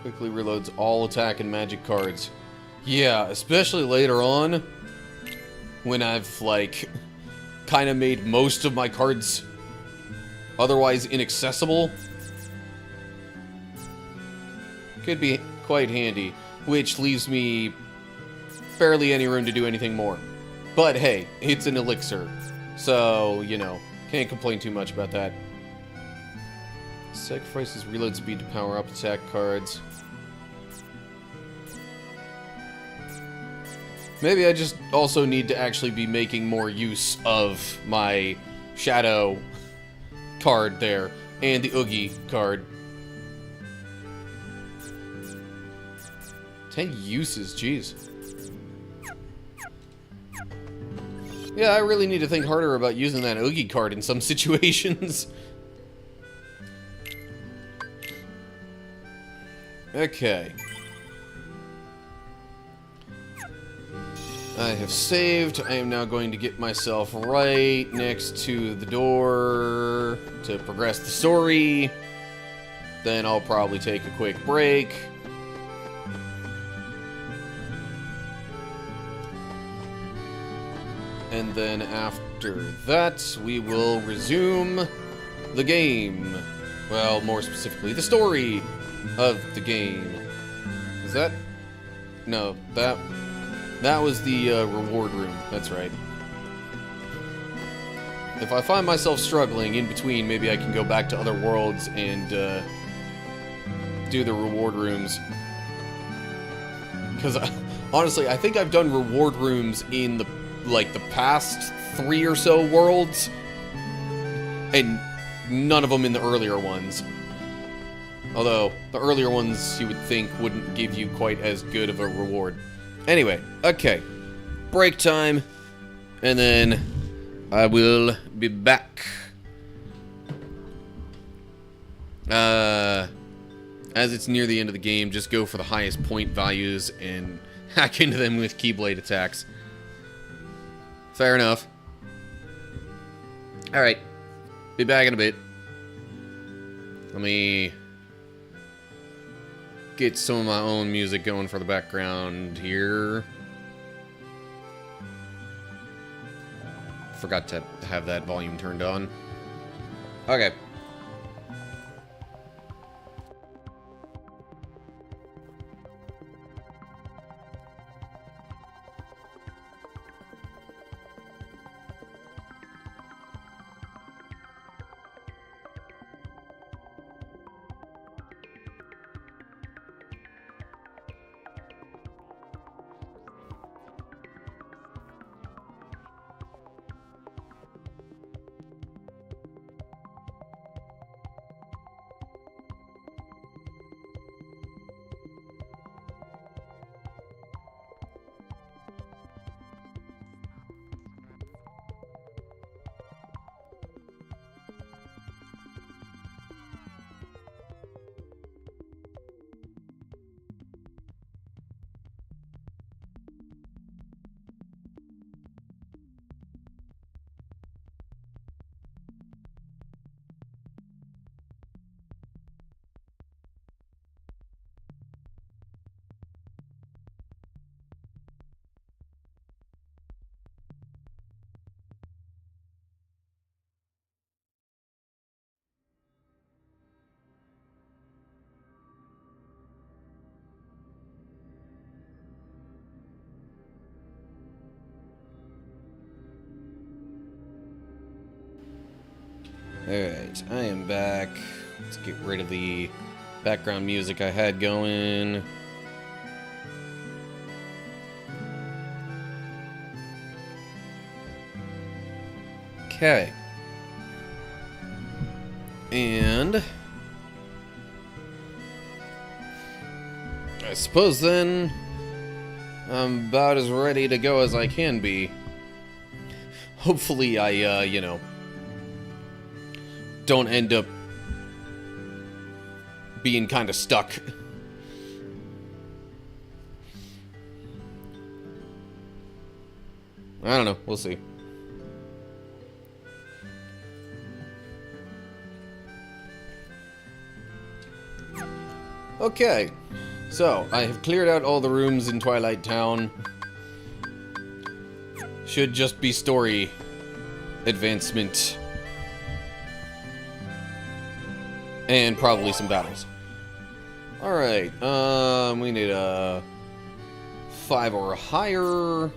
Quickly reloads all attack and magic cards. Yeah, especially later on, when I've, like, kind of made most of my cards otherwise inaccessible. Could be quite handy, which leaves me barely any room to do anything more. But hey, it's an elixir, so, you know, can't complain too much about that. Sacrifices reload speed to power up attack cards. Maybe I just also need to actually be making more use of my Shadow card there, and the Oogie card. 10 uses, jeez. Yeah, I really need to think harder about using that Oogie card in some situations. Okay. I have saved. I am now going to get myself right next to the door to progress the story. Then I'll probably take a quick break. And then after that, we will resume the game. Well, more specifically, the story of the game. Is that... No, that was the reward room. That's right. If I find myself struggling in between, maybe I can go back to other worlds and do the reward rooms. Because honestly, I think I've done reward rooms in the past 3 or so worlds, and none of them in the earlier ones. Although, the earlier ones you would think wouldn't give you quite as good of a reward. Anyway, okay. Break time, and then I will be back. As it's near the end of the game, just go for the highest point values and hack into them with Keyblade attacks. Fair enough. Alright. Be back in a bit. Let me get some of my own music going for the background here. Forgot to have that volume turned on. Okay. Alright, I am back. Let's get rid of the background music I had going. Okay. And I suppose then I'm about as ready to go as I can be. Hopefully I, you know, don't end up being kind of stuck. I don't know. We'll see. Okay. So, I have cleared out all the rooms in Twilight Town. Should just be story advancement. And probably some battles. Alright, we need a 5 or higher.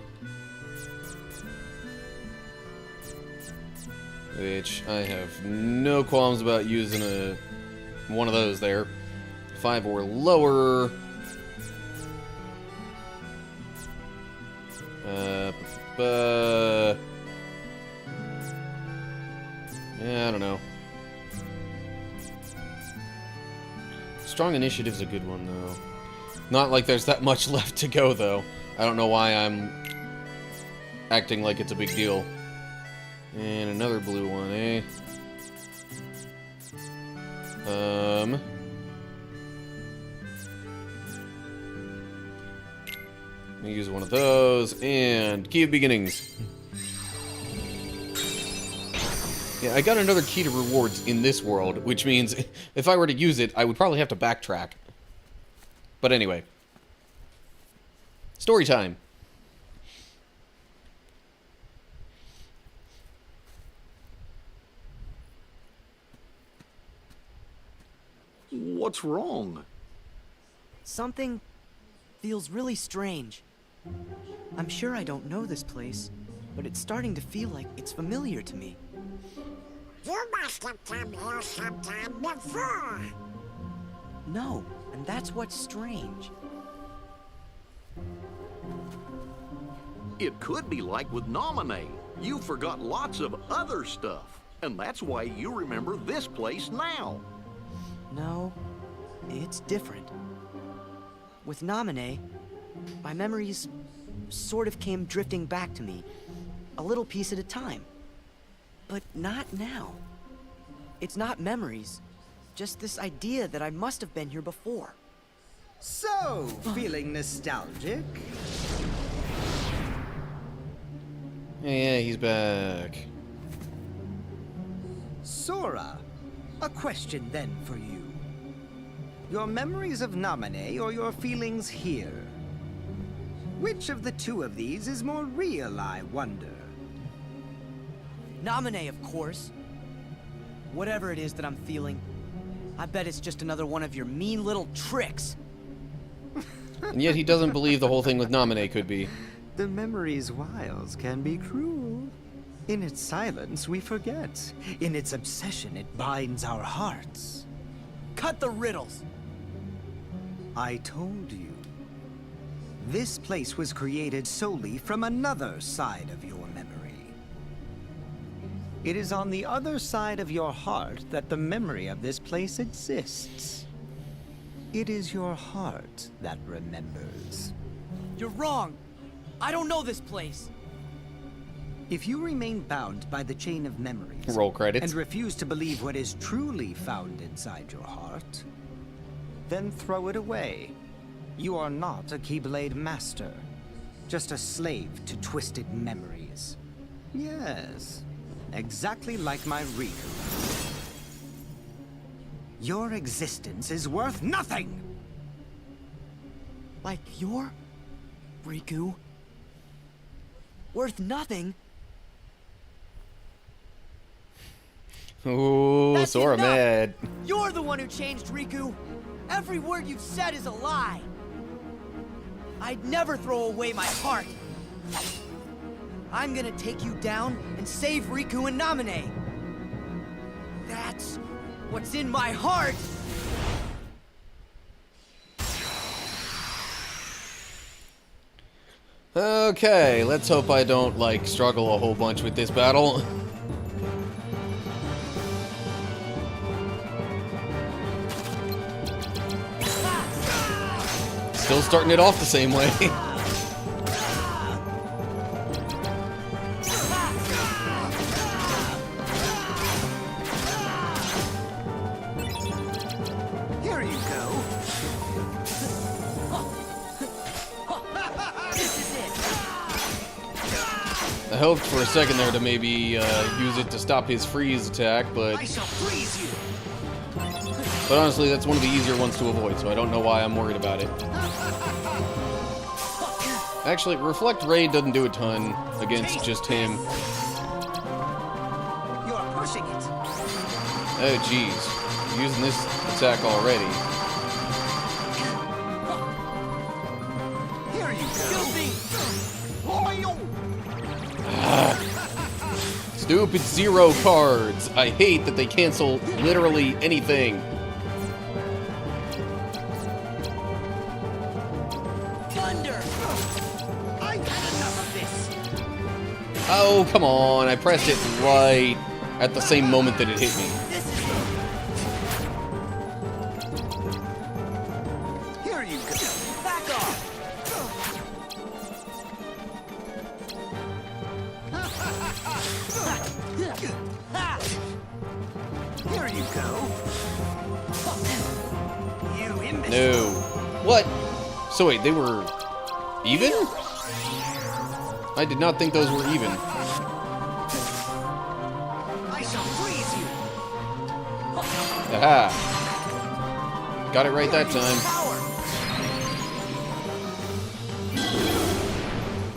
Which I have no qualms about using one of those there. 5 or lower. Yeah, I don't know. Strong initiative's a good one, though. Not like there's that much left to go, though. I don't know why I'm acting like it's a big deal. And another blue one, eh? Let me use one of those, and Key of Beginnings. Yeah, I got another key to rewards in this world, which means if I were to use it, I would probably have to backtrack. But anyway. Story time. What's wrong? Something feels really strange. I'm sure I don't know this place, but it's starting to feel like it's familiar to me. You must have come here sometime before. No, and that's what's strange. It could be like with Nominee. You forgot lots of other stuff, and that's why you remember this place now. No, it's different. With Nominee, my memories sort of came drifting back to me, a little piece at a time. But not now. It's not memories, just this idea that I must have been here before. So, feeling nostalgic? Yeah, he's back. Sora, a question then for you. Your memories of Nominee or your feelings here? Which of the two of these is more real, I wonder? Nominee, of course. Whatever it is that I'm feeling, I bet it's just another one of your mean little tricks. And yet he doesn't believe the whole thing with Nominee could be. The memory's wiles can be cruel. In its silence, we forget. In its obsession, it binds our hearts. Cut the riddles. I told you. This place was created solely from another side of your memory. It is on the other side of your heart that the memory of this place exists. It is your heart that remembers. You're wrong. I don't know this place. If you remain bound by the chain of memories Roll credits. and refuse to believe what is truly found inside your heart, then throw it away. You are not a Keyblade master, just a slave to twisted memories. Yes, exactly like my Riku. Your existence is worth nothing! Like your Riku? Worth nothing? Ooh, That's Sora enough! mad. You're the one who changed Riku! Every word you've said is a lie! I'd never throw away my heart! I'm gonna take you down and save Riku and Nominee! hurts. What's in my heart? Okay, let's hope I don't, like, struggle a whole bunch with this battle. Still starting it off the same way. Here you go. I hoped for a second there to maybe use it to stop his freeze attack, but I shall freeze you. honestly, that's one of the easier ones to avoid, so I don't know why I'm worried about it. Actually, Reflect Ray doesn't do a ton against just him. You're pushing it. Oh, jeez. Using this attack already. Here you go. Stupid zero cards. I hate that they cancel literally anything. Thunder! I've had enough of this. Oh, come on. I pressed it right at the same moment that it hit me. This is it! Here you go. Back off! Ha! Here you go. You imbecile. No. What? So wait, they were even? I did not think those were even. I shall freeze you. Aha. Got it right that time.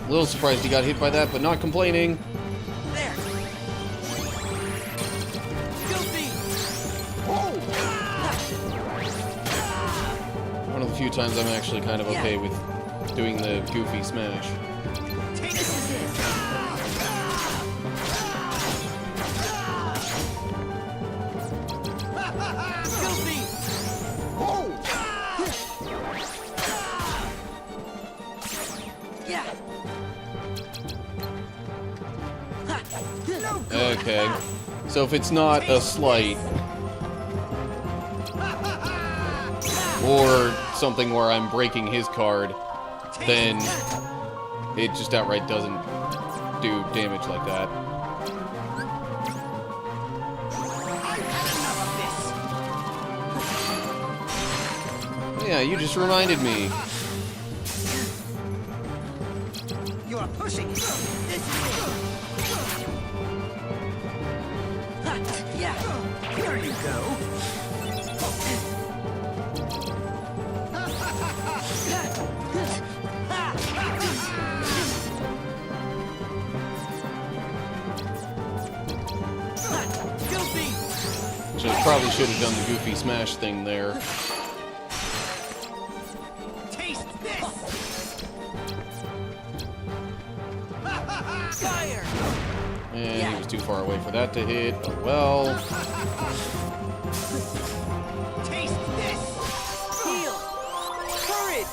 A little surprised he got hit by that, but not complaining. There! Guilty! One of the few times I'm actually kind of okay with doing the goofy smash. This is it! Guilty! Yeah! Okay. So if it's not a slight, or something where I'm breaking his card, then it just outright doesn't do damage like that. Yeah, you just reminded me. You're pushing it. This is it! Ha! Yeah! Here you go. Guilty! So I probably should have done the goofy smash thing there. Taste this. Fire! And he was too far away for that to hit. Oh well. Taste this. Heal! Courage!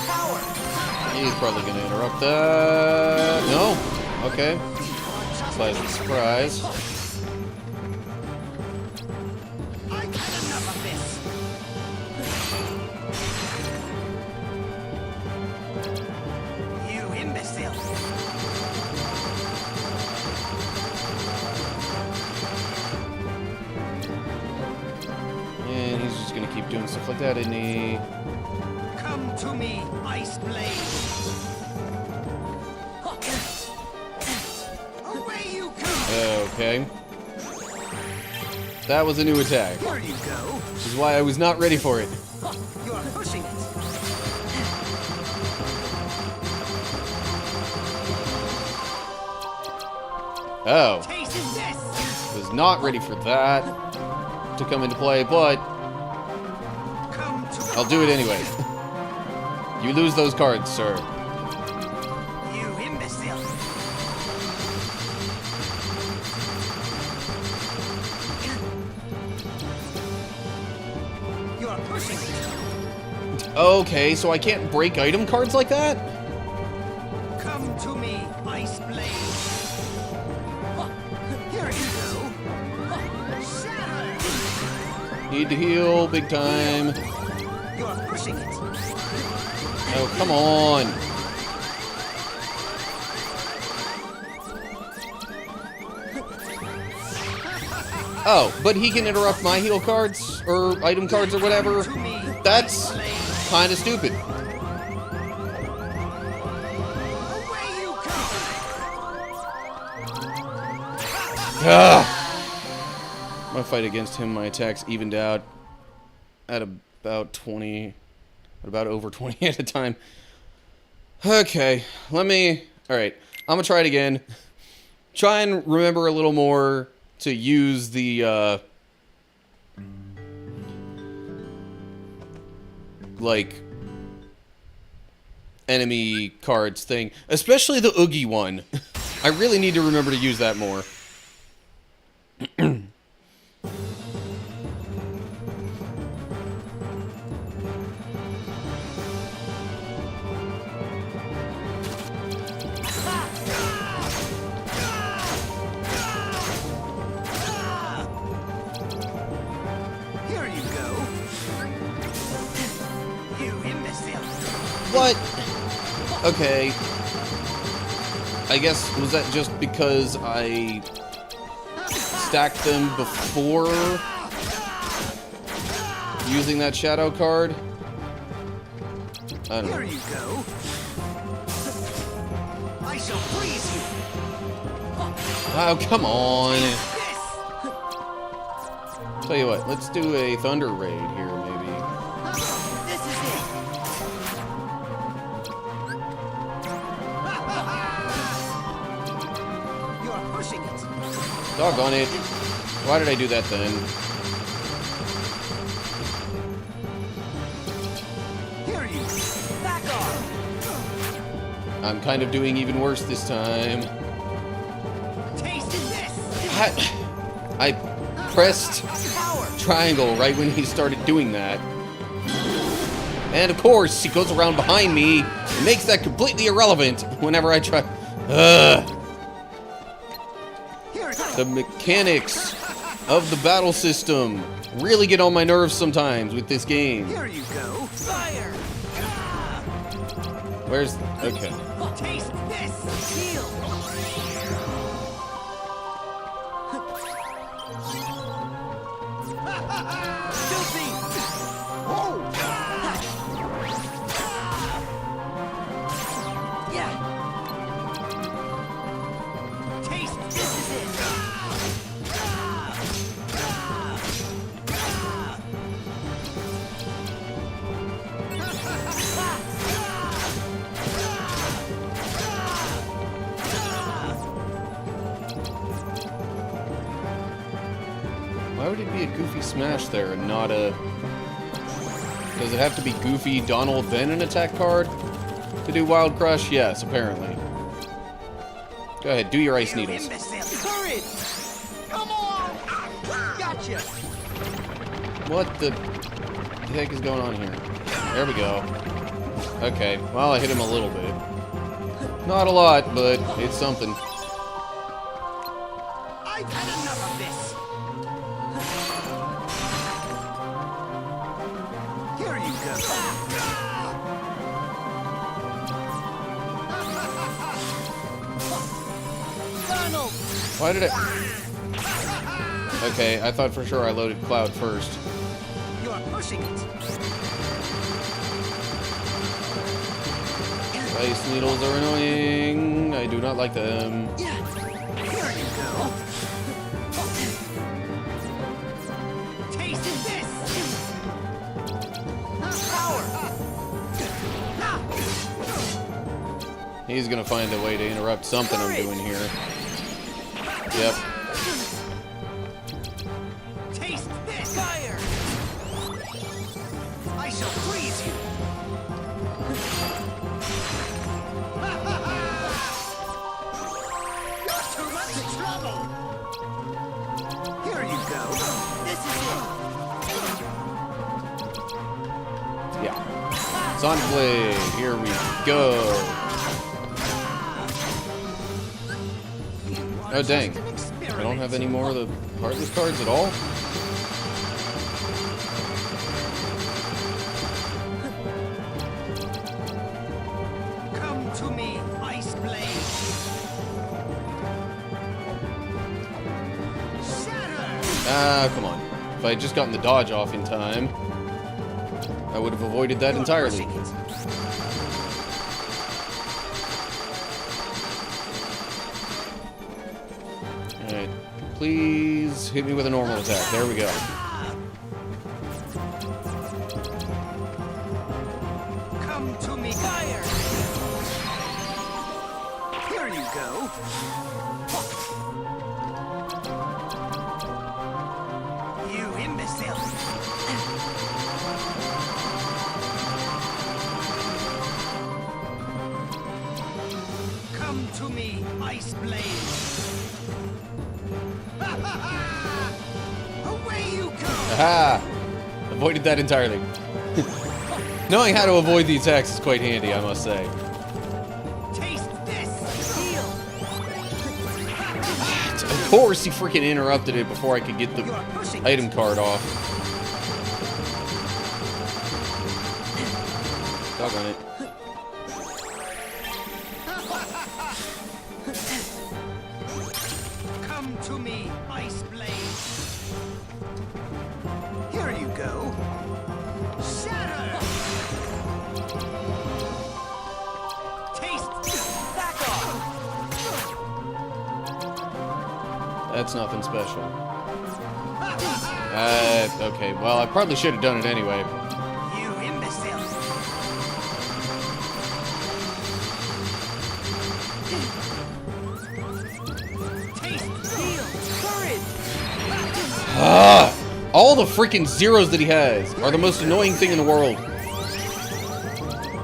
Power! He's probably going to interrupt that. No? Okay. Pleasant surprise. I've had enough of this. You imbecile. And he's just going to keep doing stuff like that, isn't he? Come to me, Ice Blade. Away you come. Okay. That was a new attack, Here you go. which is why I was not ready for it. You're pushing it. Oh. Taste this. Was not ready for that to come into play, but Come to I'll do it anyway. You lose those cards, sir. Okay, so I can't break item cards like that? Come to me, Ice Blade. Here you go. Shatter. Need to heal big time. You're pushing it. Oh, come on. Oh, but he can interrupt my heal cards or item cards or whatever. That's kind of stupid. My fight against him, my attacks evened out at about 20, at about over 20 at a time. Okay, alright, I'm gonna try it again. Try and remember a little more to use the, like, enemy cards thing. Especially the Oogie one. I really need to remember to use that more. Here you go. You imbecile. What? Okay. I guess, was that just because I stacked them before using that shadow card? I don't Here know. you go. I shall freeze you. Oh, come on. This. Tell you what, let's do a Thunder Raid here, maybe. This is it. You're pushing it. Doggone it. Why did I do that then? Here you go. Back off. I'm kind of doing even worse this time. Taste this. I pressed triangle right when he started doing that. And of course, he goes around behind me and makes that completely irrelevant whenever I try. The mechanics of the battle system really get on my nerves sometimes with this game. Here you go. Fire. Where's... okay. Taste this. Heal. Taste this is it. Why would it be a Goofy Smash there and not a... Does it have to be Goofy, Donald, then an attack card to do Wild Crush? Yes, apparently. Go ahead, do your Ice Needles. Courage! Come on! Gotcha! What the heck is going on here? There we go. Okay, well, I hit him a little bit. Not a lot, but it's something. I've had enough of this! Here you go. Donald! Why did I... Okay, I thought for sure I loaded Cloud first. You're pushing it. Ice Needles are annoying. I do not like them. Here you go. Taste this. Power. He's gonna find a way to interrupt something I'm doing here. Yep. Taste this. Fire. I shall freeze you. Not too much trouble. Here you go. This is it. Sonic Blade, here we go. Oh dang, I don't have any more of the Heartless cards at all? Come to me, Ice Blade. Shatter! Ah, come on. If I had just gotten the dodge off in time, I would have avoided that entirely. Alright, please hit me with a normal attack. There we go. Come to me, fire! Here you go. You imbecile! Come to me, Ice Blade! Away you go! Aha! Avoided that entirely. Knowing how to avoid the attacks is quite handy, I must say. Taste this! Of course, he freaking interrupted it before I could get the item card off. Doggone it. Come to me, Ice Blade. Here you go. Shatter! Taste! Back off! That's nothing special. Okay, well, I probably should have done it anyway. You imbecile! Taste! Heal. Courage. Ah! All the freaking zeros that he has are the most annoying thing in the world.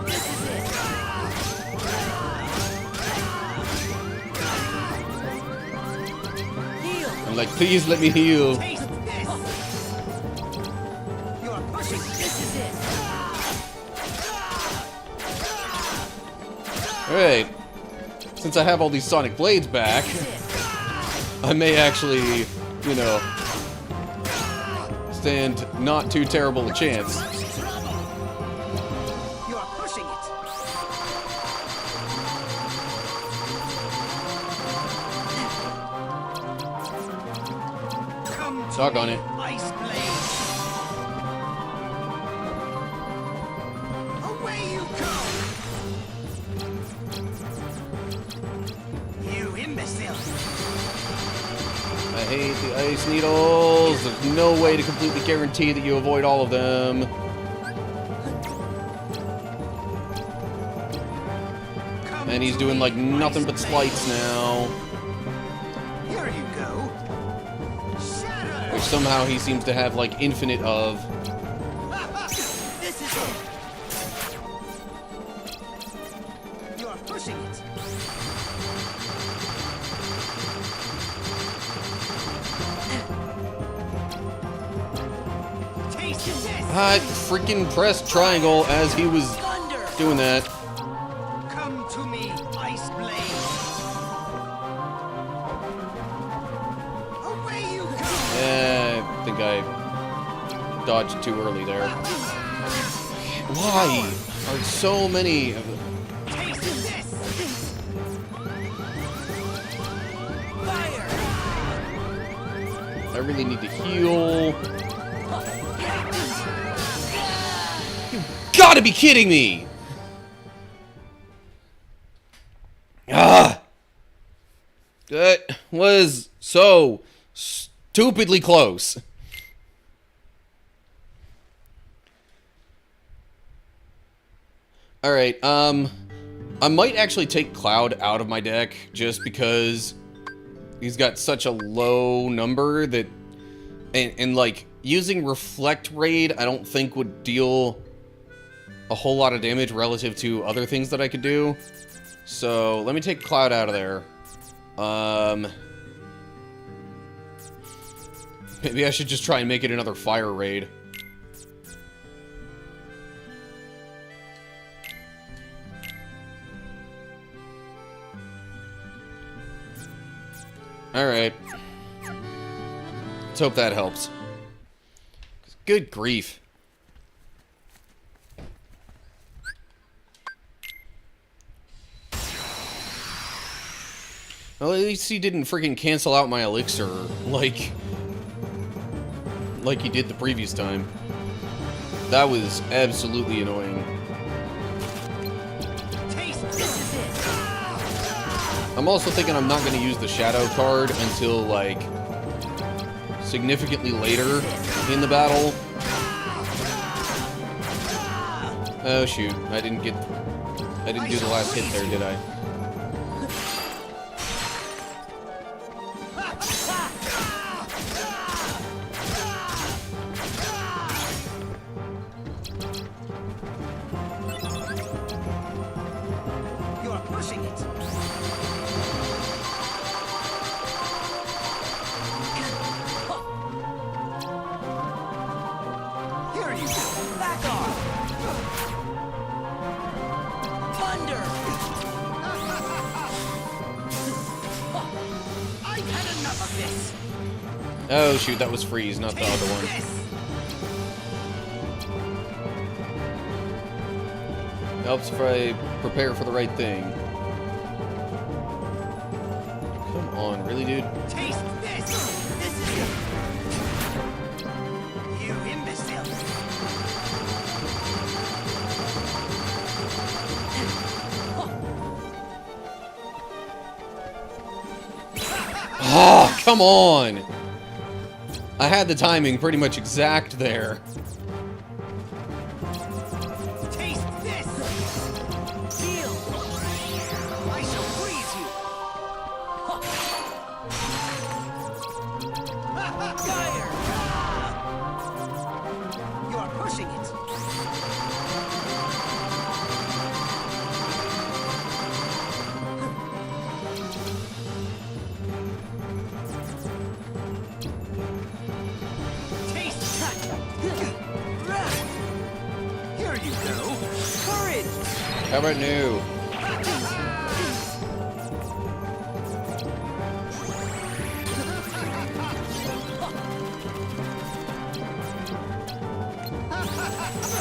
This is it. Heal. I'm like, please let me heal. Taste this! You're pushing This is it. Alright. Since I have all these Sonic Blades back, This is it. I may actually, you know, stand not too terrible a chance. You're pushing it! Come to Doggone me, it. Ice Blade! Away you go! You imbecile! I hate the ice needles. There's no way to completely guarantee that you avoid all of them. Come And he's to doing me, like nothing Ice but Blade. slights now. Here you go! Shatter! Which somehow he seems to have like infinite of. This is it. You're pushing it! Taste this! I freaking pressed triangle as he was Thunder. doing that. Come to me, Ice Blade! Away you go! I think I dodged too early there. Why are so many of them? Taste this! Fire. I really need to heal. You gotta be kidding me! Ah! That was so stupidly close. Alright, I might actually take Cloud out of my deck just because he's got such a low number that and like using Reflect Raid I don't think would deal a whole lot of damage relative to other things that I could do. So let me take Cloud out of there. Maybe I should just try and make it another Fire Raid. Alright. Let's hope that helps. Good grief. Well, at least he didn't freaking cancel out my elixir like he did the previous time. That was absolutely annoying. I'm also thinking I'm not going to use the shadow card until, like, significantly later in the battle. Oh, shoot. I didn't do the last hit there, did I? You're pushing it. Here you go. Back off! Thunder! I've had enough of this. Oh, shoot. That was Freeze, not the other one. Helps if I prepare for the right thing. Come on, really, dude? Taste this. This is it. You imbecile. Oh, come on! I had the timing pretty much exact there. Taste this. Deal! I shall freeze you. Fire! You're pushing it. Taste that. Here you go. Courage! How about new?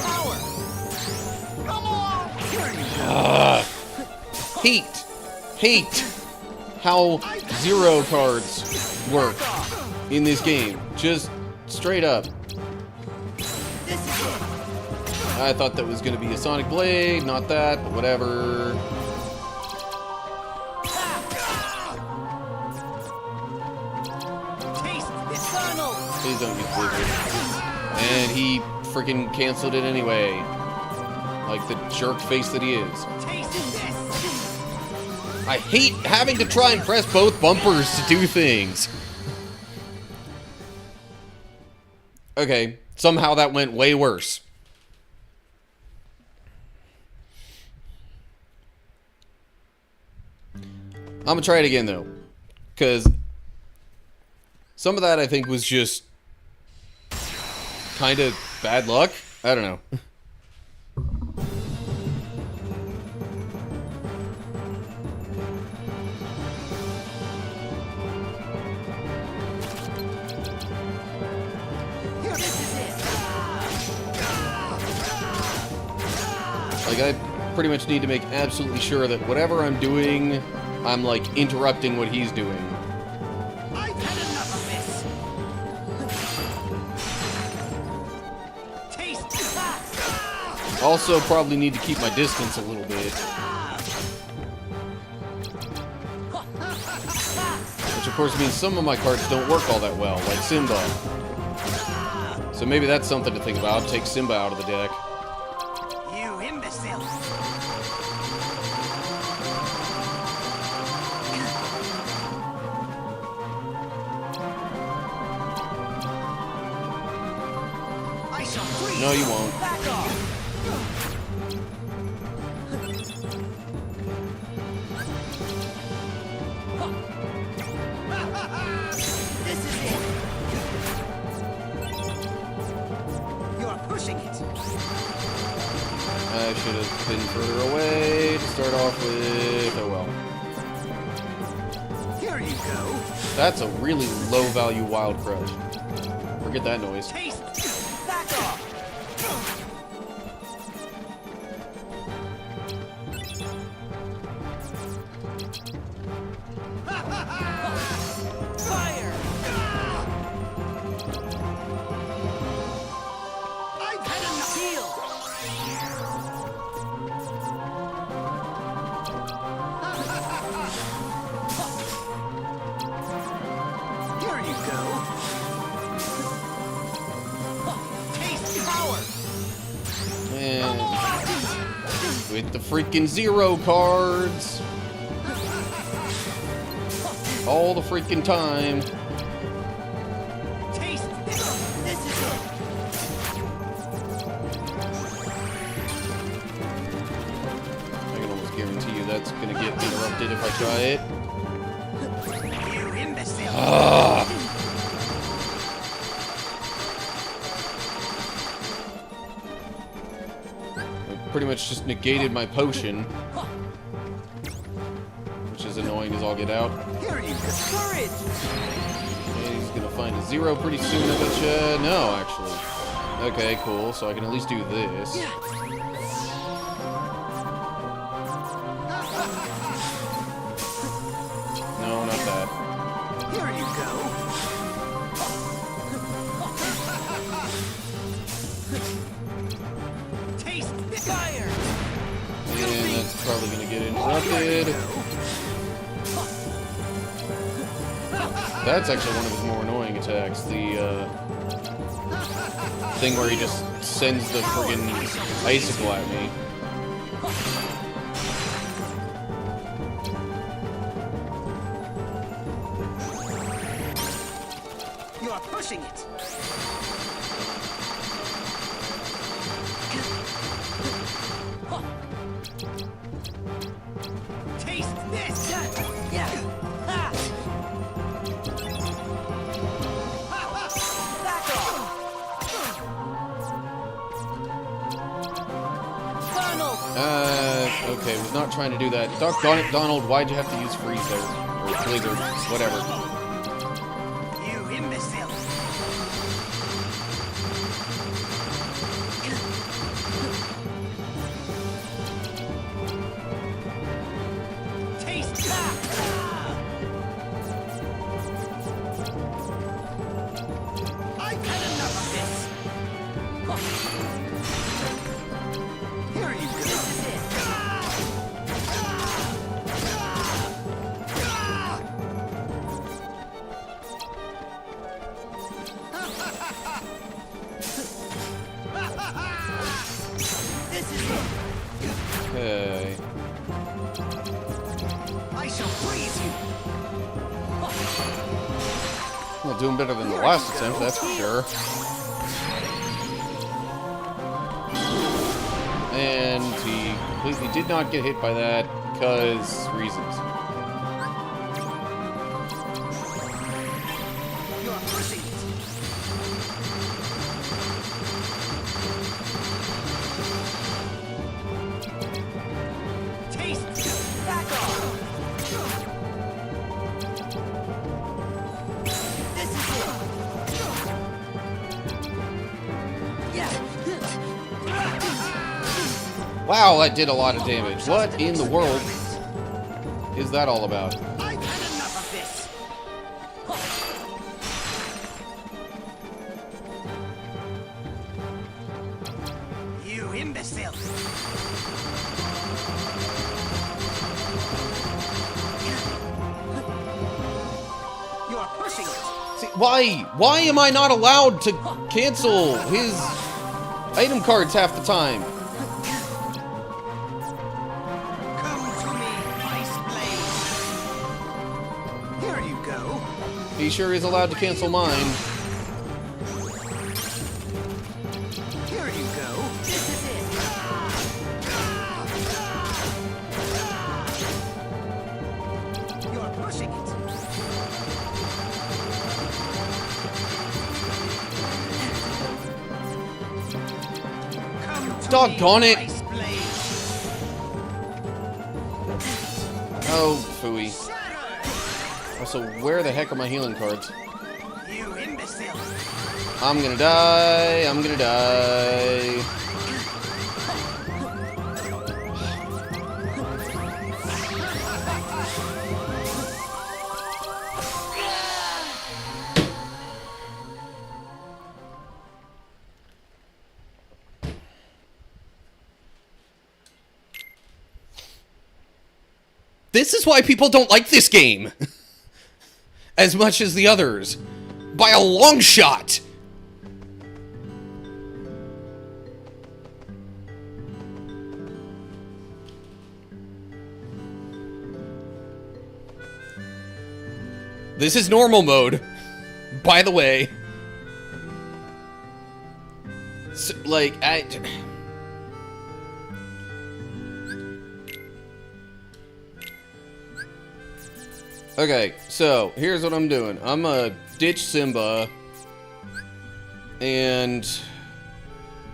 Power. Come on. Here you go. Hate! Hate! How zero cards work in this game. Just straight up. This is it! I thought that was going to be a Sonic Blade, not that, but whatever. Taste this. Funnel! Please don't use Blizzard. And he freaking canceled it anyway. Like the jerk face that he is. Taste this. I hate having to try and press both bumpers to do things. Okay, somehow that went way worse. I'm gonna try it again though, because some of that I think was just kind of bad luck. I don't know. This is it! Like, I pretty much need to make absolutely sure that whatever I'm doing, I'm, like, interrupting what he's doing. I've had enough of this. Taste. Also, probably need to keep my distance a little bit. Which, of course, means some of my cards don't work all that well, like Simba. So maybe that's something to think about. Take Simba out of the deck. You imbecile. I shall freeze. No, you won't. Back off! This is it! You're pushing it. I should have been further away to start off with. Oh well. Here you go. That's a really low value wild crush. Forget that noise. Taste. Back off. Fire. I've had enough. Deal. Here you go. Taste power. And with the freaking zero cards. All the freaking time. Taste. This is it. I can almost guarantee you that's gonna get interrupted if I try it. You imbecile. Ah! I pretty much just negated my potion. Which is annoying as all get out. Here you go. Courage. And he's gonna find a zero pretty soon, I betcha. No, actually. Okay, cool. So I can at least do this. No, not that. Here you go. Taste fire. And that's probably gonna get interrupted. That's actually one of his more annoying attacks. The thing where he just sends the friggin' icicle at me. You are pushing it. Taste this. Yeah. Ha. Back off. Funnel. Okay, was not trying to do that. Darn it, Donald, why'd you have to use freeze there? Or blizzard, whatever. You imbecile. Taste that. I've had enough of this. Here you go. This is it. This is it. Okay. I shall freeze you. Well, doing better than the last attempt, that's for sure. And he completely did not get hit by that because reasons. You are pushing it. Taste. Back off. This is it. Yeah. Wow, that did a lot of damage. What in the world is that all about? I've had enough of this. You imbecile. You are pushing it. See, why? Why am I not allowed to cancel his item cards half the time? Come to me, Ice Blade. Here you go. He sure is allowed to cancel mine. Here you go. This is it. You are pushing it. Come to Doggone me, it. Ice Blade. Oh, phooey. I was Also, where the heck are my healing cards? You imbecile! I'm gonna die. I'm gonna die. This is why people don't like this game as much as the others. By a long shot. This is normal mode, by the way. So, like, okay, so here's what I'm doing. I'm gonna ditch Simba. And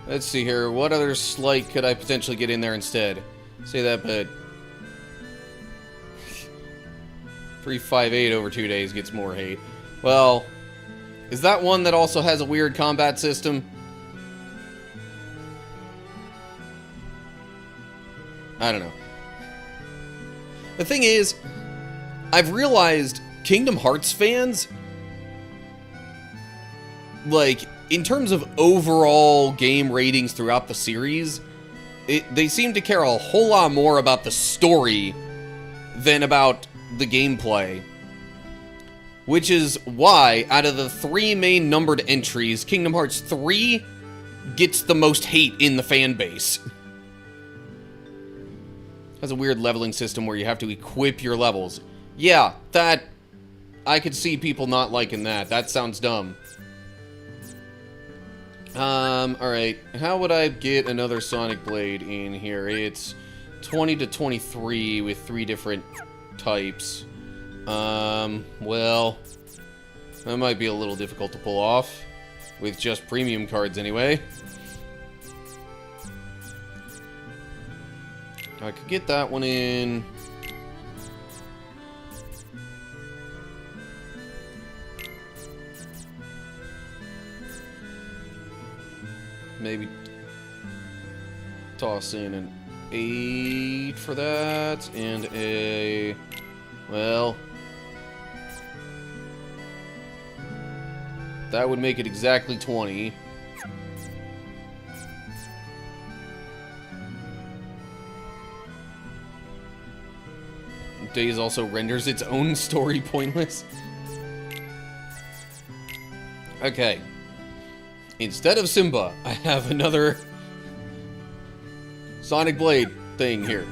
let's see here. What other slight could I potentially get in there instead? Say that, but 358 over 2 days gets more hate. Well, is that one that also has a weird combat system? I don't know. The thing is, I've realized Kingdom Hearts fans, like, in terms of overall game ratings throughout the series, they seem to care a whole lot more about the story than about the gameplay. Which is why, out of the 3 main numbered entries, Kingdom Hearts 3 gets the most hate in the fan base. Has a weird leveling system where you have to equip your levels. Yeah, that... I could see people not liking that. That sounds dumb. Alright. How would I get another Sonic Blade in here? It's 20 to 23 with 3 different types. Well... that might be a little difficult to pull off. With just premium cards, anyway. I could get that one in... maybe toss in an 8 for that, and a... well... that would make it exactly 20. Days also renders its own story pointless. Okay. Instead of Simba, I have another Sonic Blade thing here.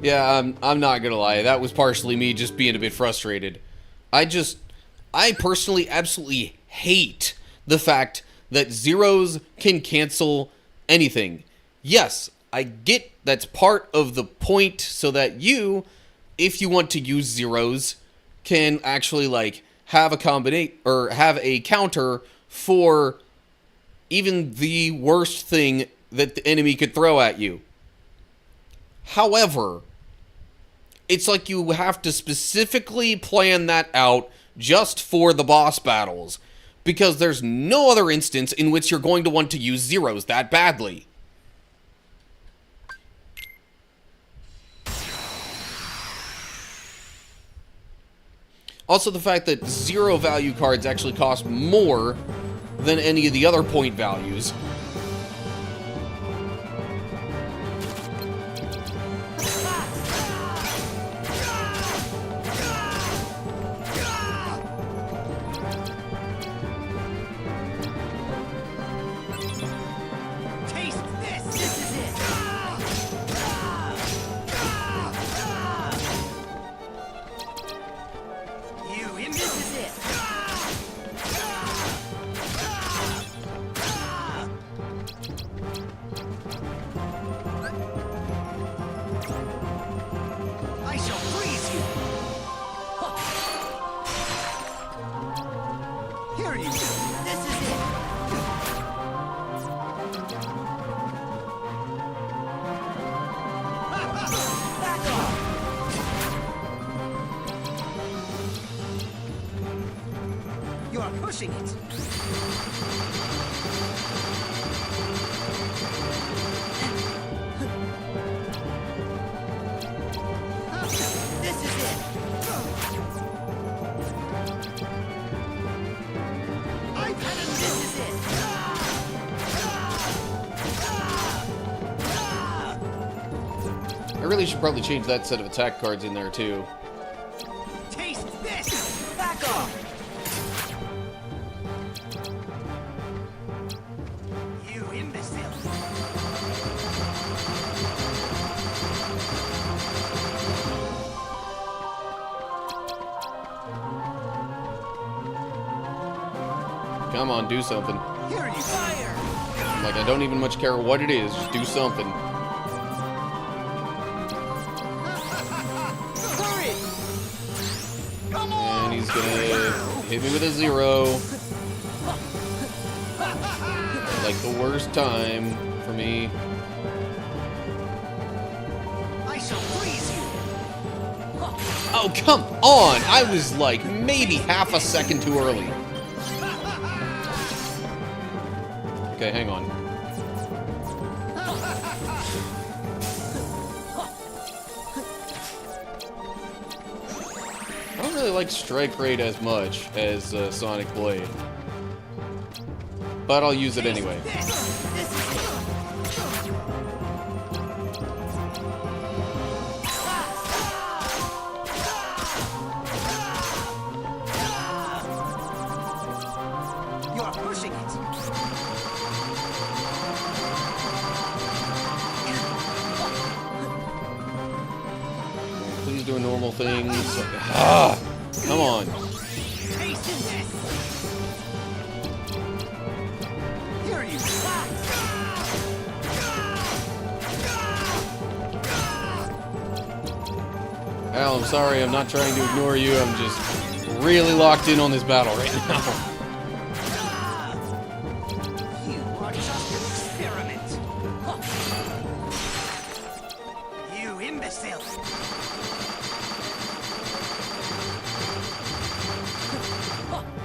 Yeah, I'm not gonna lie. That was partially me just being a bit frustrated. I personally absolutely hate the fact that zeros can cancel anything. Yes, I get that's part of the point so that you, if you want to use zeros, can actually, like, have a have a counter for even the worst thing that the enemy could throw at you. However, it's like you have to specifically plan that out just for the boss battles, because there's no other instance in which you're going to want to use zeros that badly. Also, the fact that zero value cards actually cost more than any of the other point values. Taste this! This is it! You imbecile! This is it! I shall freeze you! Here you go! This is it! Back off! You are pushing it. This is it. I've had enough. This is it. I really should probably change that set of attack cards in there too. Taste this. Back off. You imbecile. Come on, do something. Here you Fire. Like, I don't even much care what it is, just do something. Courage. And he's gonna hit me with a 0. Like the worst time for me. I shall freeze you. Oh, come on! I was like maybe half a second too early. Okay, hang on. I don't really like Strike Rate as much as Sonic Blade. But I'll use it anyway. This is it. You are pushing it. Please do normal things. Ah! Come on. Taste this. Here you Al, I'm sorry, I'm not trying to ignore you, I'm just really locked in on this battle right now. You are just an experiment. You imbecile.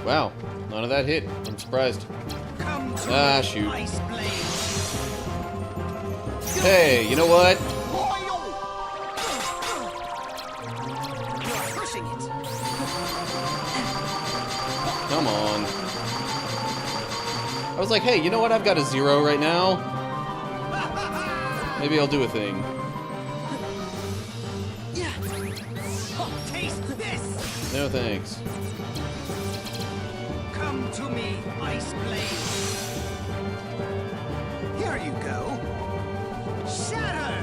Wow, none of that hit. I'm surprised. Come to Ah, me, shoot. Ice Blade. Hey, you know what? You are pushing it. Come on. I was like, hey, you know what? I've got a 0 right now. Maybe I'll do a thing. Taste this. No thanks. Come to me, Ice Blade. Here you go. Shatter.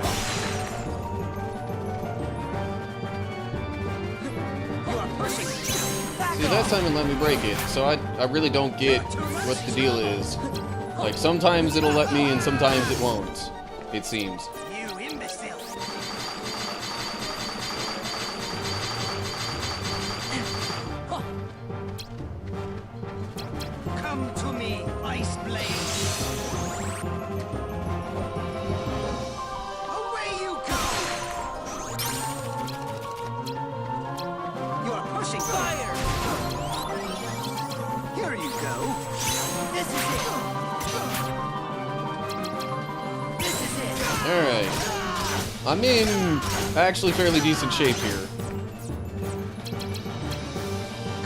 You are pushing it. See, that time it let me break it, so I really don't get what the deal is. Like, sometimes it'll let me and sometimes it won't, it seems. You imbecile. Come to me, Ice Blade. Away you go. You are pushing Fire. Here you go. This is it. This is it. Alright. I'm in actually fairly decent shape here.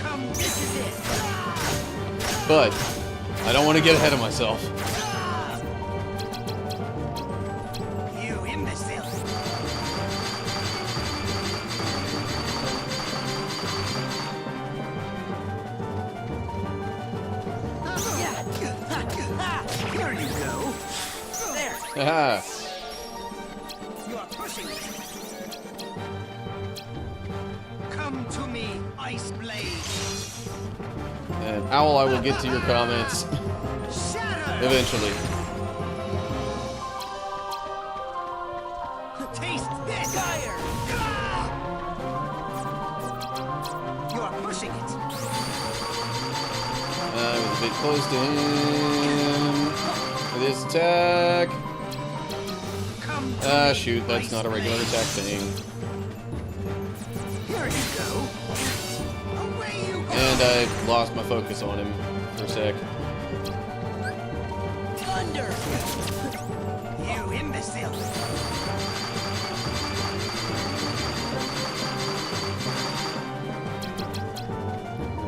Come. This is it. But I don't want to get ahead of myself. You imbecile. Here you go. There. Haha. You are pushing it. Come to me, Ice Blade. And Owl, I will get to your comments Shatter. eventually. Taste this. Fire. You are pushing it. I was a bit close to him for this attack. Come to Ah, me, shoot, that's Ice not a regular Blade. attack thing. Here you go. Away you go. And And I lost my focus on him for a sec. Thunder! You imbecile!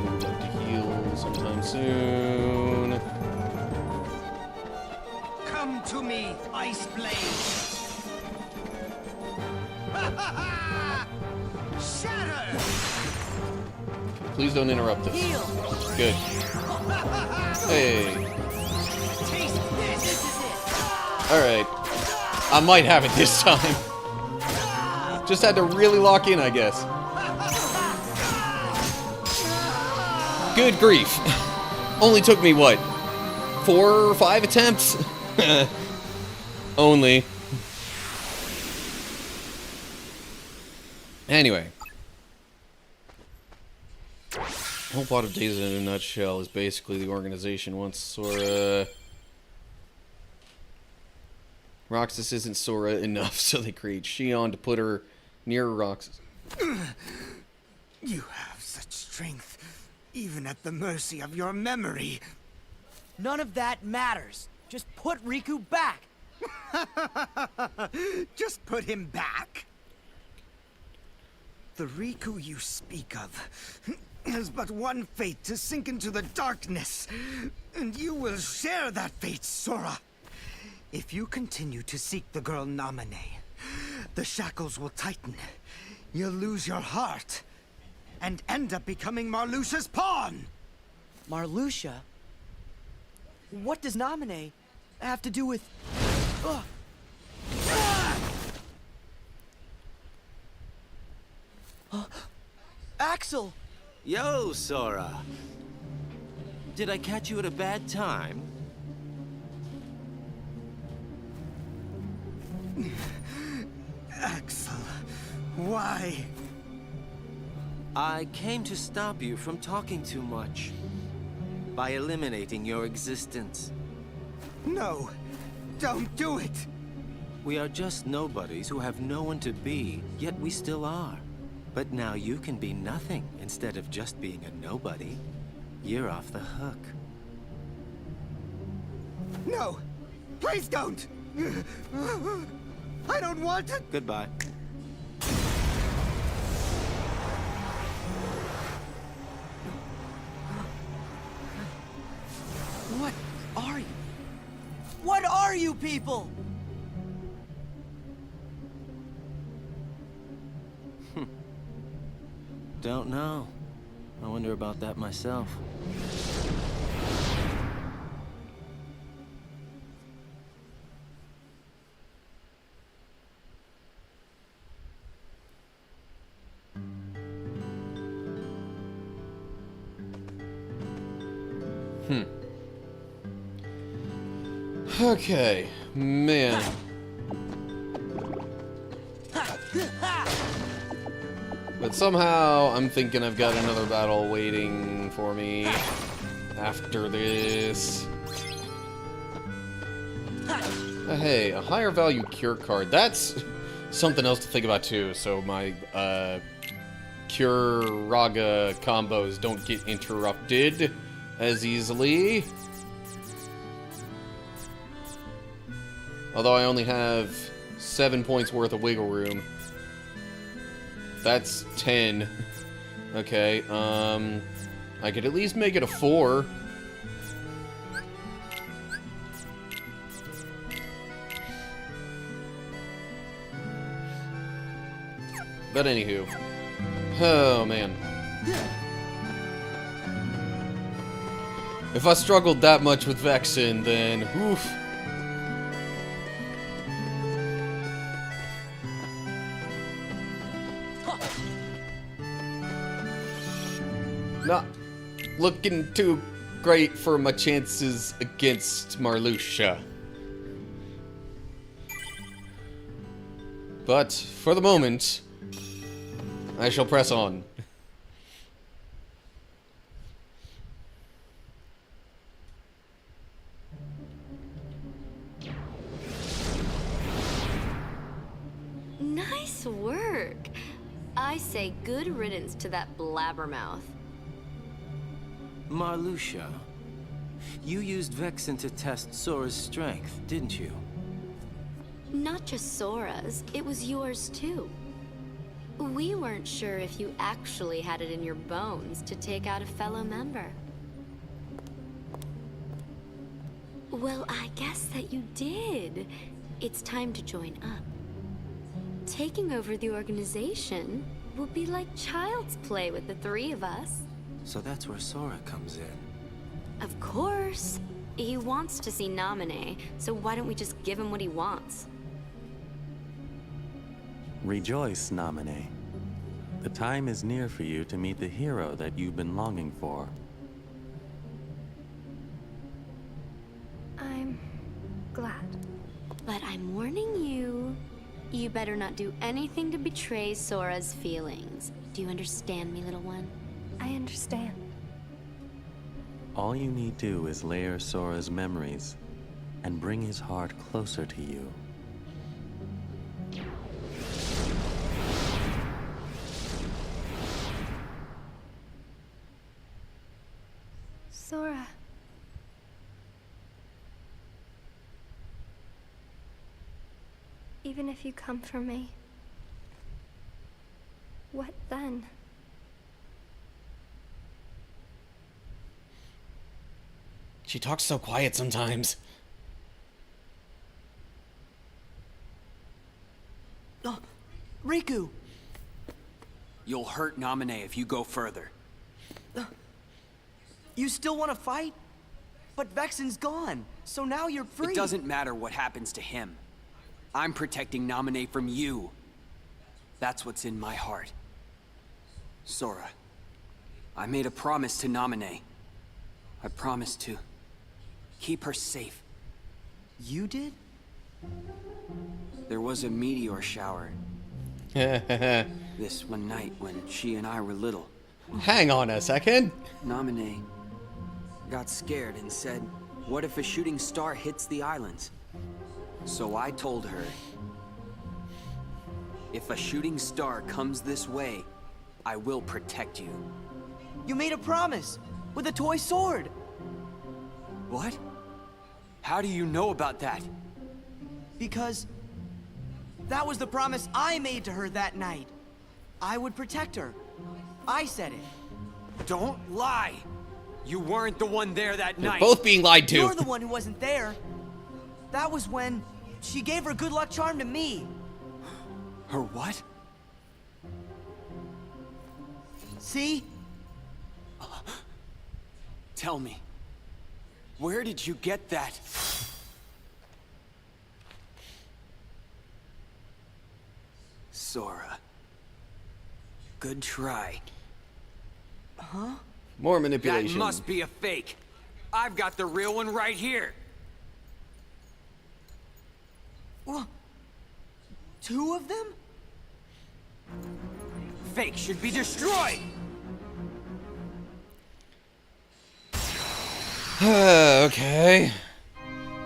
We'd like to heal sometime soon. Come to me, Ice Blade! Shatter! Please don't interrupt this. Heal! Good. Hey. Taste this! This is it! Alright. I might have it this time. Just had to really lock in, I guess. Good grief. Only took me, what, 4 or 5 attempts? Only. Anyway. The whole plot of Days in a nutshell is basically the organization wants Sora... Roxas isn't Sora enough, so they create Shion to put her near Roxas. You have such strength, even at the mercy of your memory. None of that matters. Just put Riku back. Just put him back. The Riku you speak of has but one fate, to sink into the darkness. And you will share that fate, Sora. If you continue to seek the girl Namine, the shackles will tighten. You'll lose your heart and end up becoming Marluxia's pawn. Marluxia? What does Namine have to do with... Ugh. Axel! Yo, Sora. Did I catch you at a bad time? Axel, why? I came to stop you from talking too much. By eliminating your existence. No, don't do it. We are just nobodies who have no one to be, yet we still are. But now you can be nothing instead of just being a nobody. You're off the hook. No, please don't. I don't want to. Goodbye. What are you? What are you people? Don't know. I wonder about that myself. Okay, man. But somehow, I'm thinking I've got another battle waiting for me after this. Hey, a higher value cure card. That's something else to think about too, so my cure Raga combos don't get interrupted as easily. Although I only have 7 points worth of wiggle room. That's 10. Okay, I could at least make it a 4. But anywho. Oh, man. If I struggled that much with Vexen, then oof. Not looking too great for my chances against Marluxia. But for the moment, I shall press on. Nice work. I say good riddance to that blabbermouth. Marluxia, you used Vexen to test Sora's strength, didn't you? Not just Sora's, it was yours too. We weren't sure if you actually had it in your bones to take out a fellow member. Well, I guess that you did. It's time to join up. Taking over the organization will be like child's play with the three of us. So that's where Sora comes in. Of course. He wants to see Naminé, so why don't we just give him what he wants? Rejoice, Naminé. The time is near for you to meet the hero that you've been longing for. I'm glad. But I'm warning you. You better not do anything to betray Sora's feelings. Do you understand me, little one? I understand. All you need do is layer Sora's memories and bring his heart closer to you. Sora. Even if you come for me, what then? She talks so quiet sometimes. Riku! You'll hurt Naminé if you go further. You still want to fight? But Vexen's gone, so now you're free. It doesn't matter what happens to him. I'm protecting Naminé from you. That's what's in my heart. Sora, I made a promise to Naminé. I promised to keep her safe. You did? There was a meteor shower this one night when she and I were little. Hang on a second. Naminé got scared and said, what if a shooting star hits the islands? So I told her, if a shooting star comes this way, I will protect you. You made a promise with a toy sword. What? How do you know about that? Because that was the promise I made to her that night. I would protect her. I said it. Don't lie! You weren't the one there that They're night. both being lied to. You're the one who wasn't there. That was when she gave her good luck charm to me. Her what? See? Tell me, where did you get that? Sora. Good try. Huh? More manipulation. That must be a fake. I've got the real one right here. Well, two of them? Fake should be destroyed! Okay.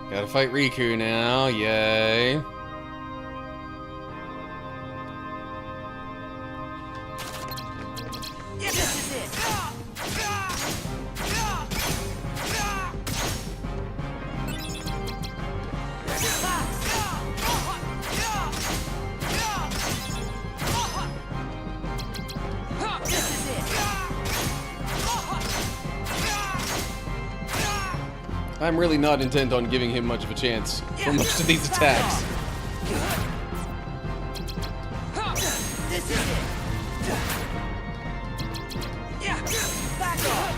Gotta fight Riku now. Yay. This is it. This is it. I'm really not intent on giving him much of a chance for most of these attacks. This is it. Back off.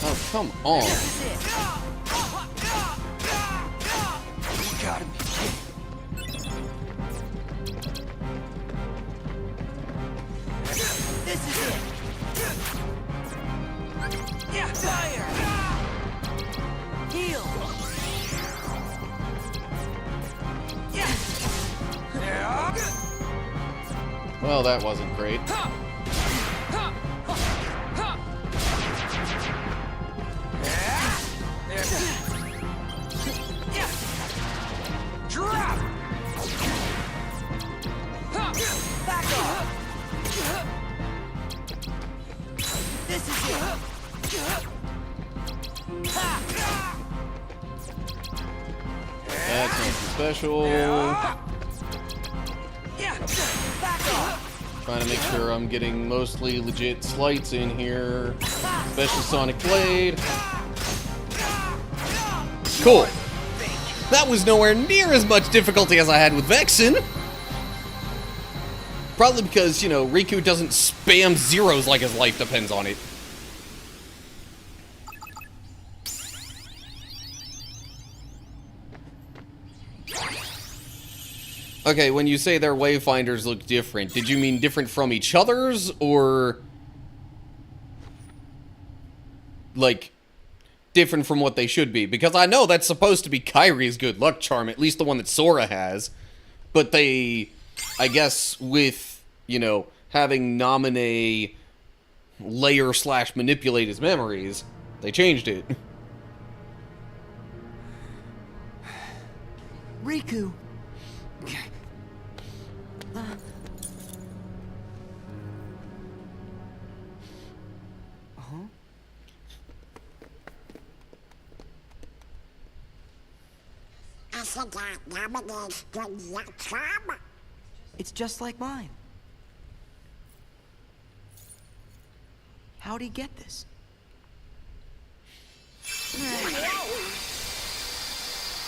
Oh, come on. This is it. You gotta be kidding. This is it. Fire. Heal. Well, that wasn't great. Drop! Nothing special. Trying to make sure I'm getting mostly legit slights in here. Special Sonic Blade. Cool. That was nowhere near as much difficulty as I had with Vexen. Probably because, you know, Riku doesn't spam zeros like his life depends on it. Okay, when you say their wayfinders look different, did you mean different from each other's, or like different from what they should be? Because I know that's supposed to be Kairi's good luck charm, at least the one that Sora has. But they, I guess, with, you know, having Naminé layer/manipulate his memories, they changed it. Riku. I forgot Naminé's good luck charm. It's just like mine. How'd he get this?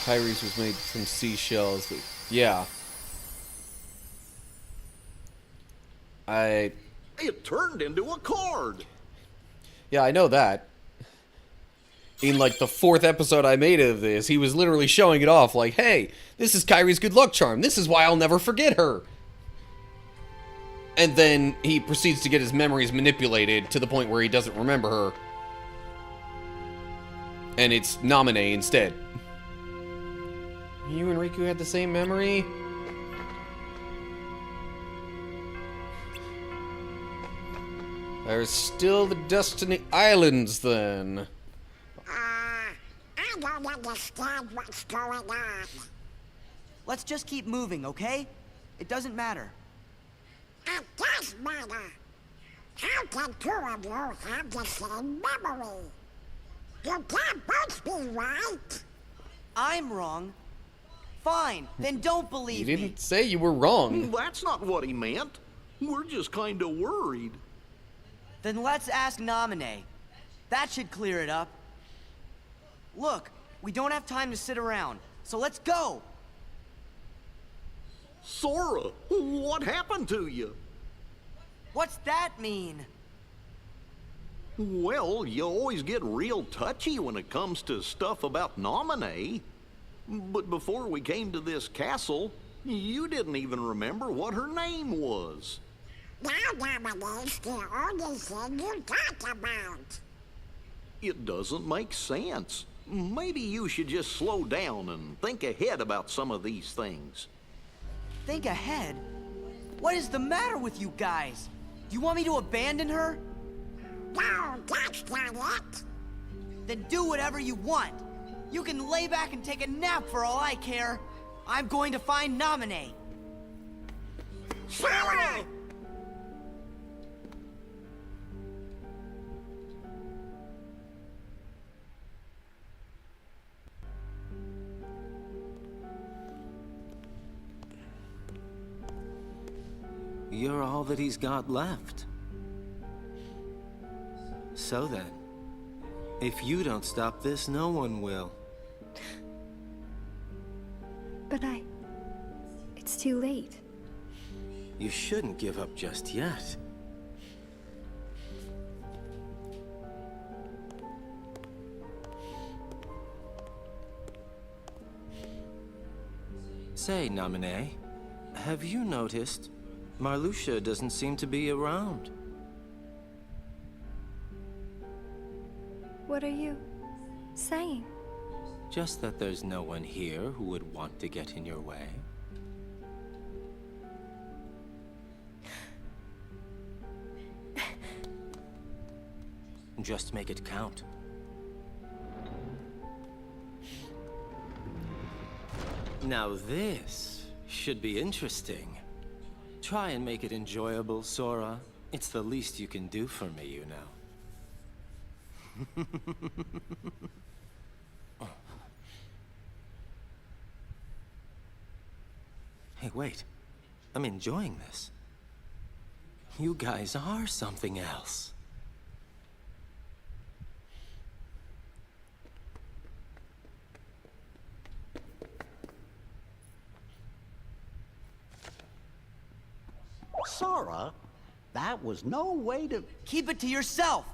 Kairi's was made from seashells. Yeah. It turned into a card. Yeah, I know that. In, like, the 4th episode I made of this, he was literally showing it off, like, hey, this is Kairi's good luck charm. This is why I'll never forget her. And then he proceeds to get his memories manipulated to the point where he doesn't remember her. And it's Naminé instead. You and Riku had the same memory? There's still the Destiny Islands, then. I don't understand what's going on. Let's just keep moving, okay? It doesn't matter. It does matter. How can two of you have the same memory? You can't both be right. I'm wrong. Fine, then don't You believe me. didn't say you were wrong. That's not what he meant. We're just kind of worried. Then let's ask Naminé. That should clear it up. Look, we don't have time to sit around, so let's go! Sora, what happened to you? What's that mean? Well, you always get real touchy when it comes to stuff about Naminé. But before we came to this castle, you didn't even remember what her name was. Now Naminé's the only thing you talk about. It doesn't make sense. Maybe you should just slow down and think ahead about some of these things. Think ahead? What is the matter with you guys? Do you want me to abandon her? No, that's not it. Then do whatever you want. You can lay back and take a nap for all I care. I'm going to find Naminé. Sora! You're all that he's got left. So then, if you don't stop this, no one will. But it's too late. You shouldn't give up just yet. Say, Naminé, have you noticed Marluxia doesn't seem to be around? What are you saying? Just that there's no one here who would want to get in your way. Just make it count. Now this should be interesting. Try and make it enjoyable, Sora. It's the least you can do for me, you know. Hey, wait. I'm enjoying this. You guys are something else. Sora, that was no way to... Keep it to yourself.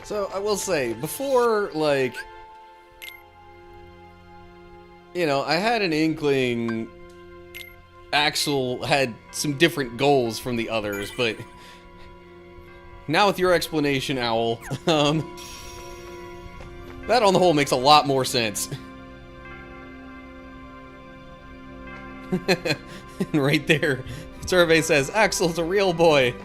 So, I will say, before, like, you know, I had an inkling Axel had some different goals from the others, but now with your explanation, Owl, that on the whole makes a lot more sense. And right there, survey says, Axel's a real boy.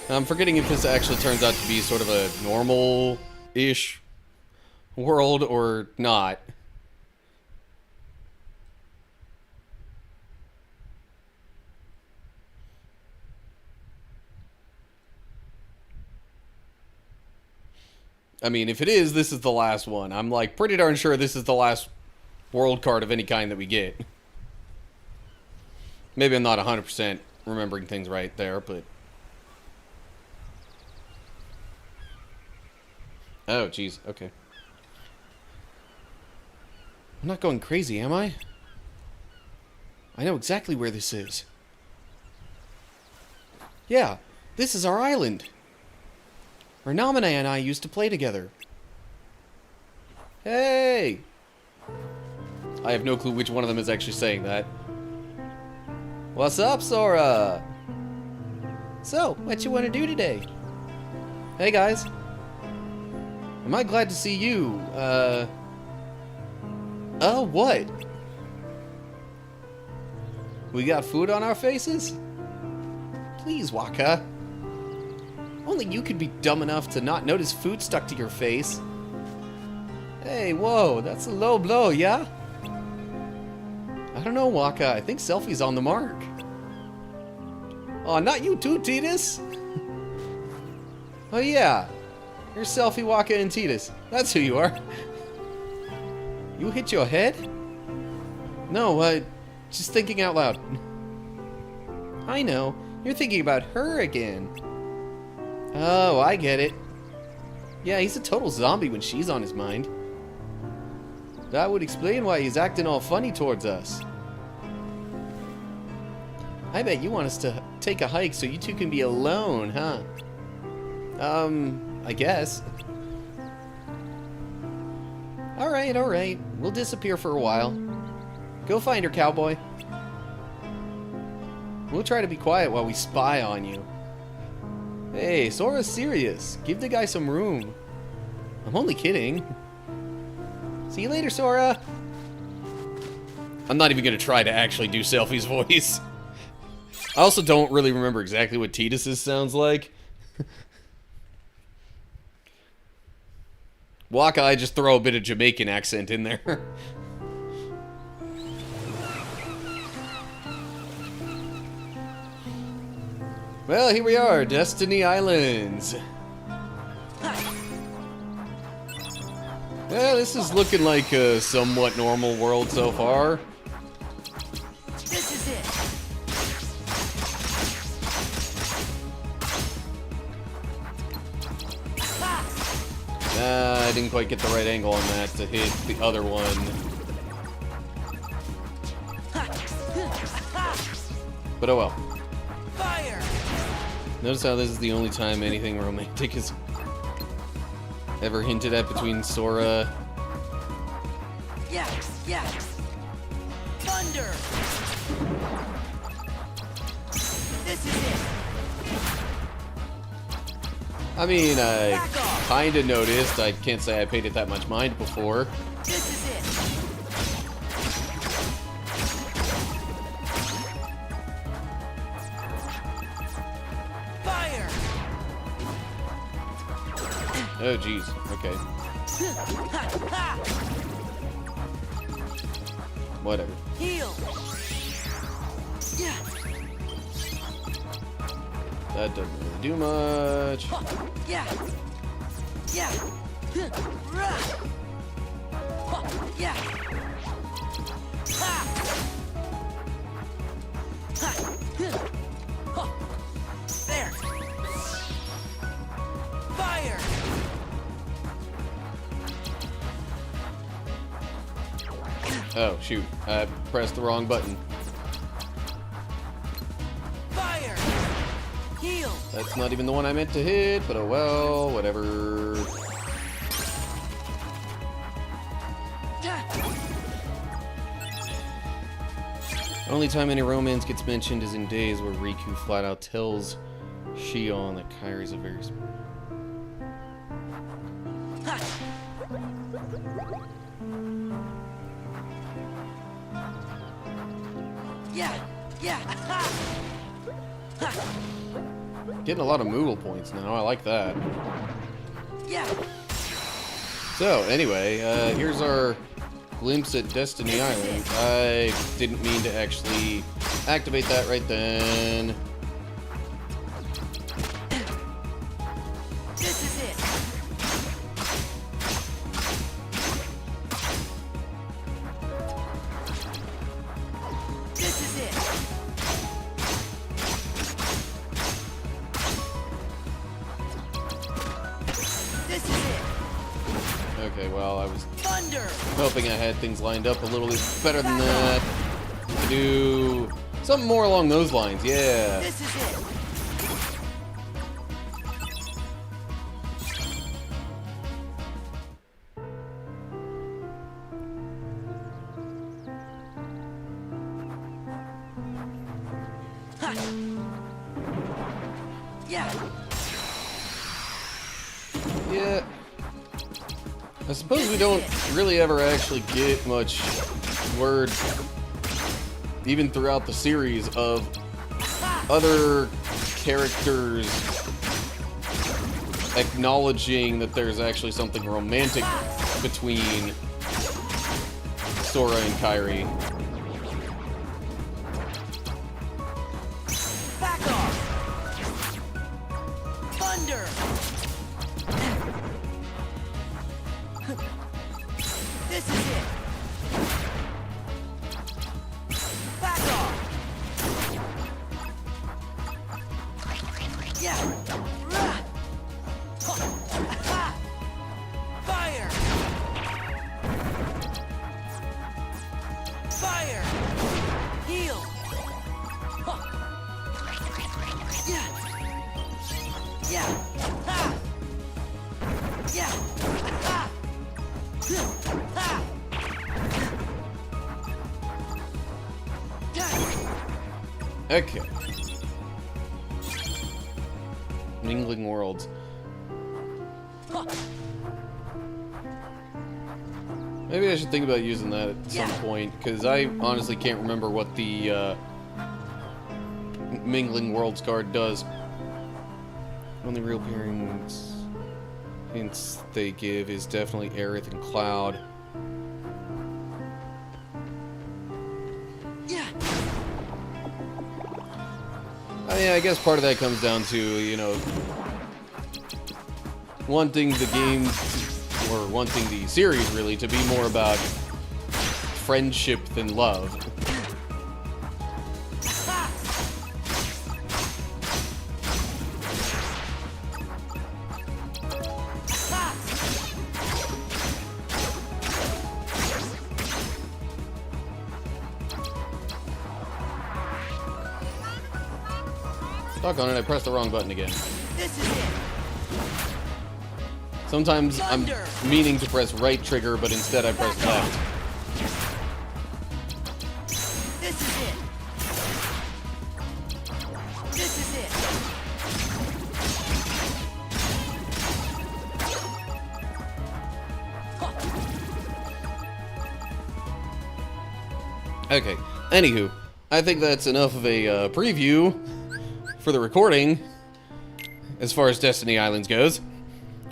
I'm forgetting if this actually turns out to be sort of a normal-ish world or not. I mean, if it is, this is the last one. I'm, like, pretty darn sure this is the last world card of any kind that we get. Maybe I'm not 100% remembering things right there, but... Oh, jeez. Okay. I'm not going crazy, am I? I know exactly where this is. Yeah, this is our island. Where Namine and I used to play together. Hey! I have no clue which one of them is actually saying that. What's up, Sora? So, what you want to do today? Hey, guys. Am I glad to see you? Oh, what? We got food on our faces? Please, Waka. Only you could be dumb enough to not notice food stuck to your face. Hey, whoa, that's a low blow, yeah? I don't know, Waka. I think Selfie's on the mark. Oh, not you too, Tidus? Oh, yeah. You're Selfie, Waka, and Tidus. That's who you are. You hit your head? No, just thinking out loud. I know. You're thinking about her again. Oh, I get it. Yeah, he's a total zombie when she's on his mind. That would explain why he's acting all funny towards us. I bet you want us to take a hike so you two can be alone, huh? I guess. Alright. We'll disappear for a while. Go find her, cowboy. We'll try to be quiet while we spy on you. Hey, Sora's serious. Give the guy some room. I'm only kidding. See you later, Sora. I'm not even going to try to actually do Selfie's voice. I also don't really remember exactly what Tidus's sounds like. Waka, I just throw a bit of Jamaican accent in there. Well, here we are, Destiny Islands. Well, this is looking like a somewhat normal world so far. This is it. I didn't quite get the right angle on that to hit the other one. But oh well. Fire! Notice how this is the only time anything romantic is ever hinted at between Sora. Yeah. Thunder! This is it. I mean, I kinda noticed. I can't say I paid it that much mind before. This is it. Oh, jeez. Okay. Whatever. Heal. Yeah. That doesn't really do much. Yeah. Yeah. Rah. Yeah. Ha. Ha. There. Fire. Oh, shoot. I pressed the wrong button. Fire. Heal. That's not even the one I meant to hit, but oh well, whatever. The only time any romance gets mentioned is in days where Riku flat out tells Shion that Kairi's a very... Yeah. Yeah. Getting a lot of Moogle points now, I like that. Yeah. So, anyway, here's our glimpse at Destiny Island. I didn't mean to actually activate that right then. This is it. This is it. This is it. Okay, well, I was Thunder. hoping I had things lined up a little bit better than that. To do something more along those lines, yeah. This is it. Ha. Yeah. Yeah. I suppose we don't really ever actually get much word, even throughout the series, of other characters acknowledging that there's actually something romantic between Sora and Kairi. Back off. Thunder. This is it. Back off. Yeah. Rah. Ha. Fire. Fire. Heal. Yeah. Yeah. Ha. Yeah. Ha. Ha. Okay. Mingling Worlds. Maybe I should think about using that at some point, because I honestly can't remember what the Mingling Worlds card does. Only real pairings hints they give is definitely Aerith and Cloud. Yeah. I mean, I guess part of that comes down to, you know, wanting the game, or wanting the series really, to be more about friendship than love. Fuck on it, I pressed the wrong button again. This is it. Sometimes Thunder. I'm meaning to press right trigger, but instead I press left. This is it. This is it. Okay, anywho, I think that's enough of a preview for the recording as far as Destiny Islands goes.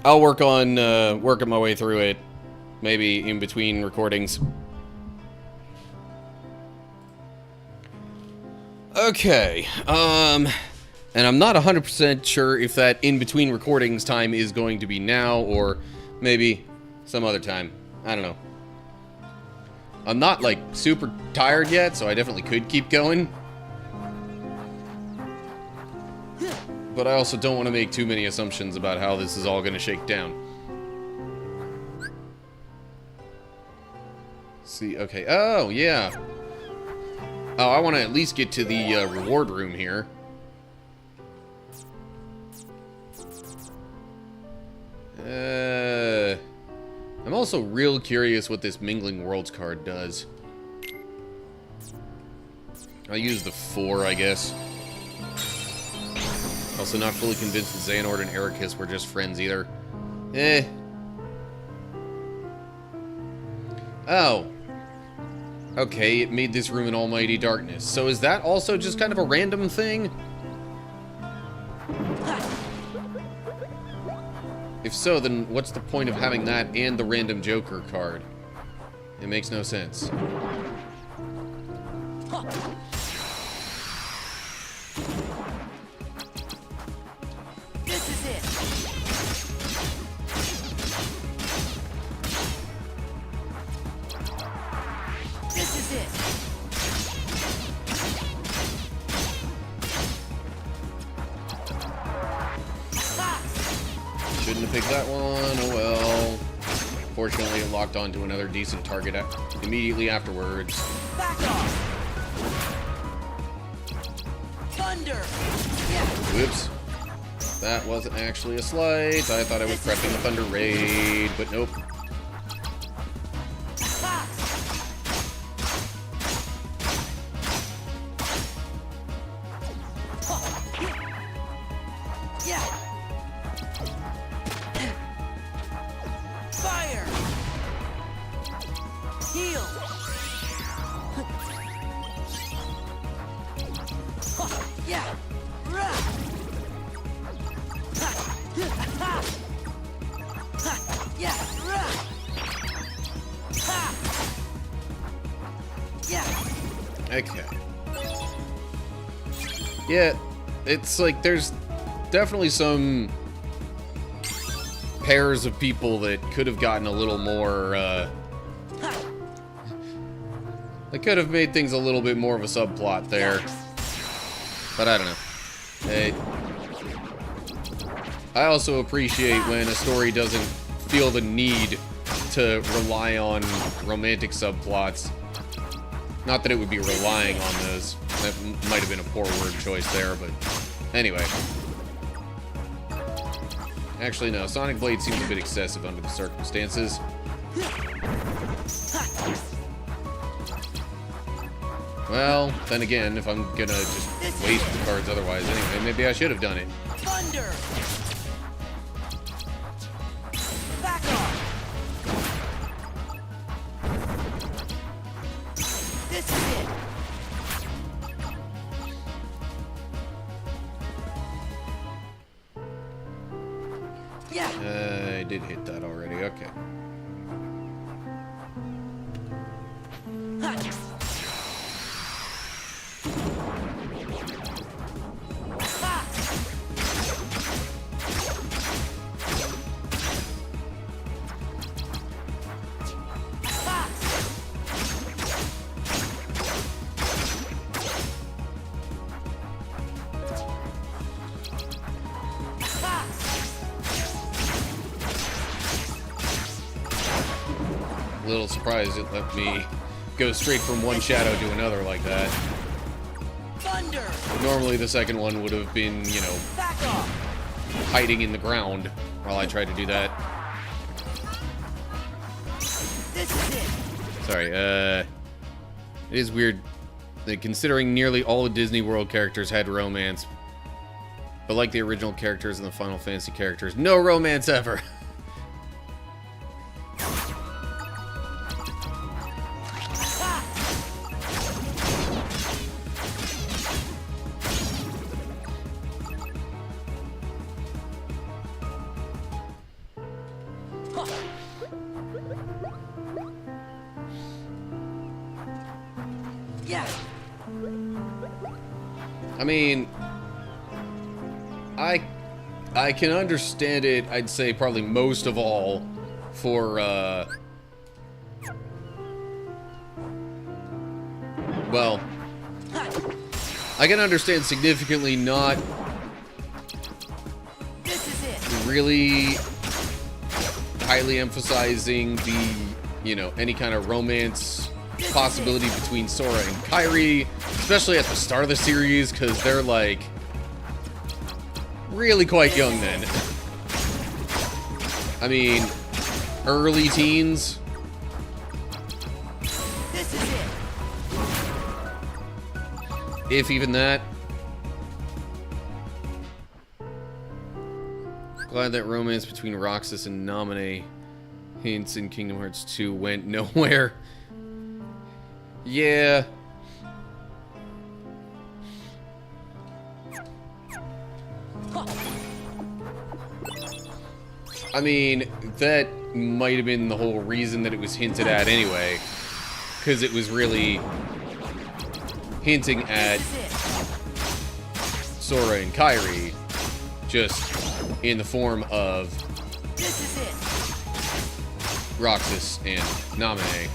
I'll work on working my way through it, maybe in between recordings. Okay, and I'm not 100% sure if that in between recordings time is going to be now or maybe some other time. I don't know. I'm not like super tired yet, so I definitely could keep going. But I also don't want to make too many assumptions about how this is all going to shake down. See, okay. Oh, yeah. Oh, I want to at least get to the reward room here. I'm also real curious what this Mingling Worlds card does. I'll use the 4, I guess. Also not fully convinced that Xehanort and Ericus were just friends either. Oh. Okay, it made this room an almighty darkness. So is that also just kind of a random thing? If so, then what's the point of having that and the random Joker card? It makes no sense. This is it. This is it. Shouldn't have picked that one. Oh well. Fortunately, it locked onto another decent target immediately afterwards. Back off. Thunder. Yeah. Whoops. That wasn't actually a slight. I thought I was prepping a Thunder Raid, but nope. Yeah. Fire. Heal. Yeah. Okay. Yeah, it's like there's definitely some pairs of people that could have gotten a little more, they could have made things a little bit more of a subplot there. But I don't know. I also appreciate when a story doesn't feel the need to rely on romantic subplots. Not that it would be relying on those. That might have been a poor word choice there, but anyway. Actually, no. Sonic Blade seems a bit excessive under the circumstances. Well, then again, if I'm gonna just waste the cards otherwise anyway, maybe I should have done it. Thunder. Back off. This is it. Yeah. I did hit that already. Okay. A little surprised it let me go straight from one shadow to another like that. Thunder. Normally the second one would have been, you know, Back off. hiding in the ground while I tried to do that. This is it. Sorry, it is weird that considering nearly all the Disney World characters had romance, but like the original characters and the Final Fantasy characters, no romance ever. Yeah. I mean, I can understand it, I'd say probably most of all, for, well, I can understand significantly not really highly emphasizing the, you know, any kind of romance possibility between Sora and Kairi, especially at the start of the series, because they're, like, really quite young then. I mean, early teens. This is it. If even that. Glad that romance between Roxas and Naminé hints in Kingdom Hearts 2 went nowhere. Yeah. I mean, that might have been the whole reason that it was hinted at anyway. Because it was really hinting at Sora and Kairi, just in the form of Roxas and Naminé.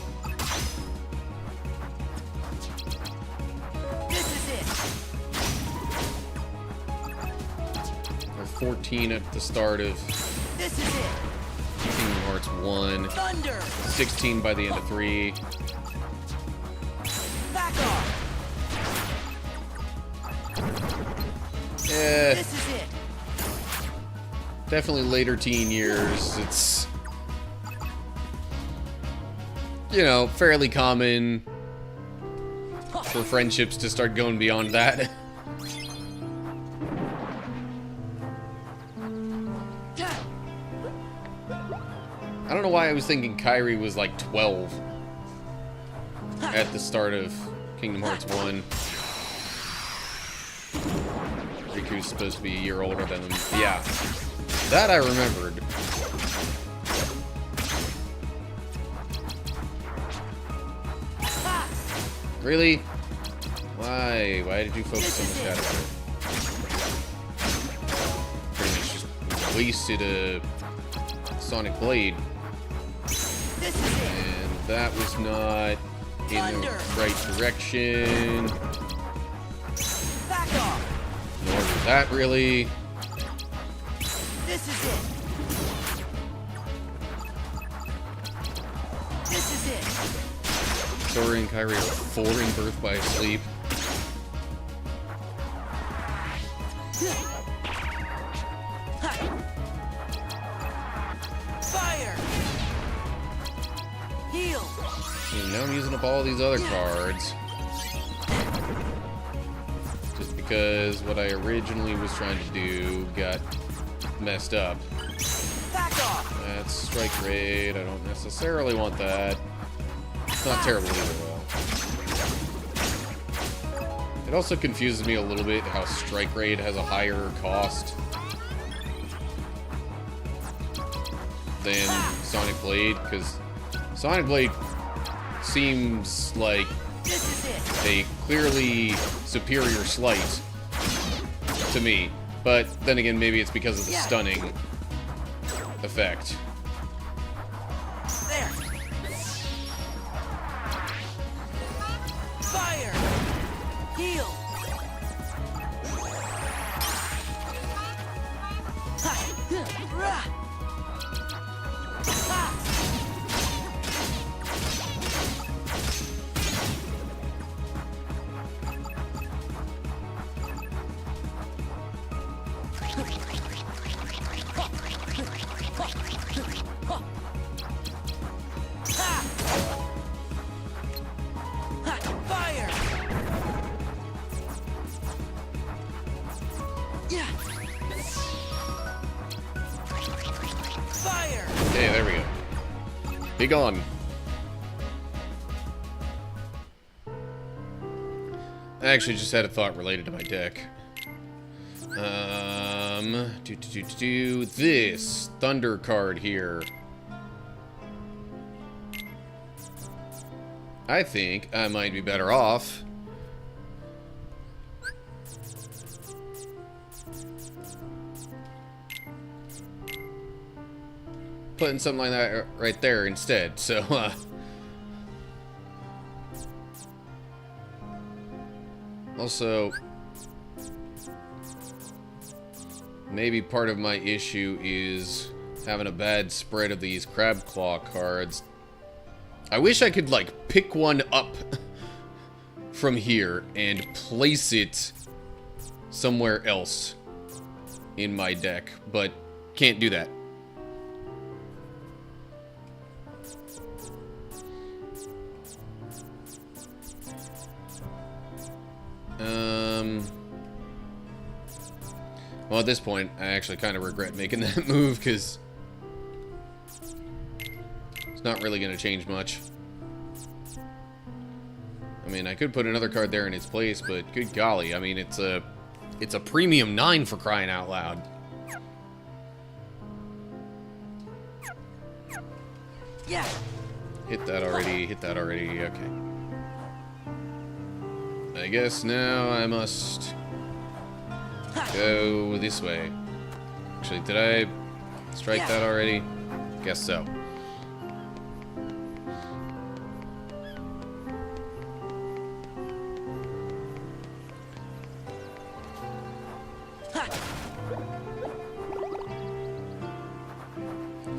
Or 14 at the start of Kingdom Hearts 1. Thunder. 16 by the end of 3. Back off. Yeah. This is it. Definitely later teen years. It's, you know, fairly common for friendships to start going beyond that. I don't know why I was thinking Kairi was like 12 at the start of Kingdom Hearts 1. Riku's supposed to be a year older than them. Yeah. That I remembered. Really? Why? Why did you focus so much out of it? Pretty much just wasted a Sonic Blade. And that was not in the right direction. Back off. Nor was that really. This is it. This is it. Sora and Kairi are folding birth by sleep. Fire. Heal. And now I'm using up all these other cards. Just because what I originally was trying to do got messed up. Back off. That's strike rate. I don't necessarily want that. It's not terrible either, though. It also confuses me a little bit how strike rate has a higher cost than Sonic Blade, because Sonic Blade seems like a clearly superior slight to me. But then again, maybe it's because of the stunning effect. There. Fire. Heal. Ha. Rah. Ha. Fire! Yeah. Fire! Okay, there we go. Be gone. I actually just had a thought related to my deck. This Thunder card here. I think I might be better off putting something like that right there instead. So, also, maybe part of my issue is having a bad spread of these crab claw cards. I wish I could, like, pick one up from here and place it somewhere else in my deck, but can't do that. Well, at this point, I actually kind of regret making that move, because it's not really going to change much. I mean, I could put another card there in its place, but good golly, I mean, it's a premium 9 for crying out loud. Yeah. Hit that already, okay. I guess now I must go this way. Actually, did I strike that already? Guess so.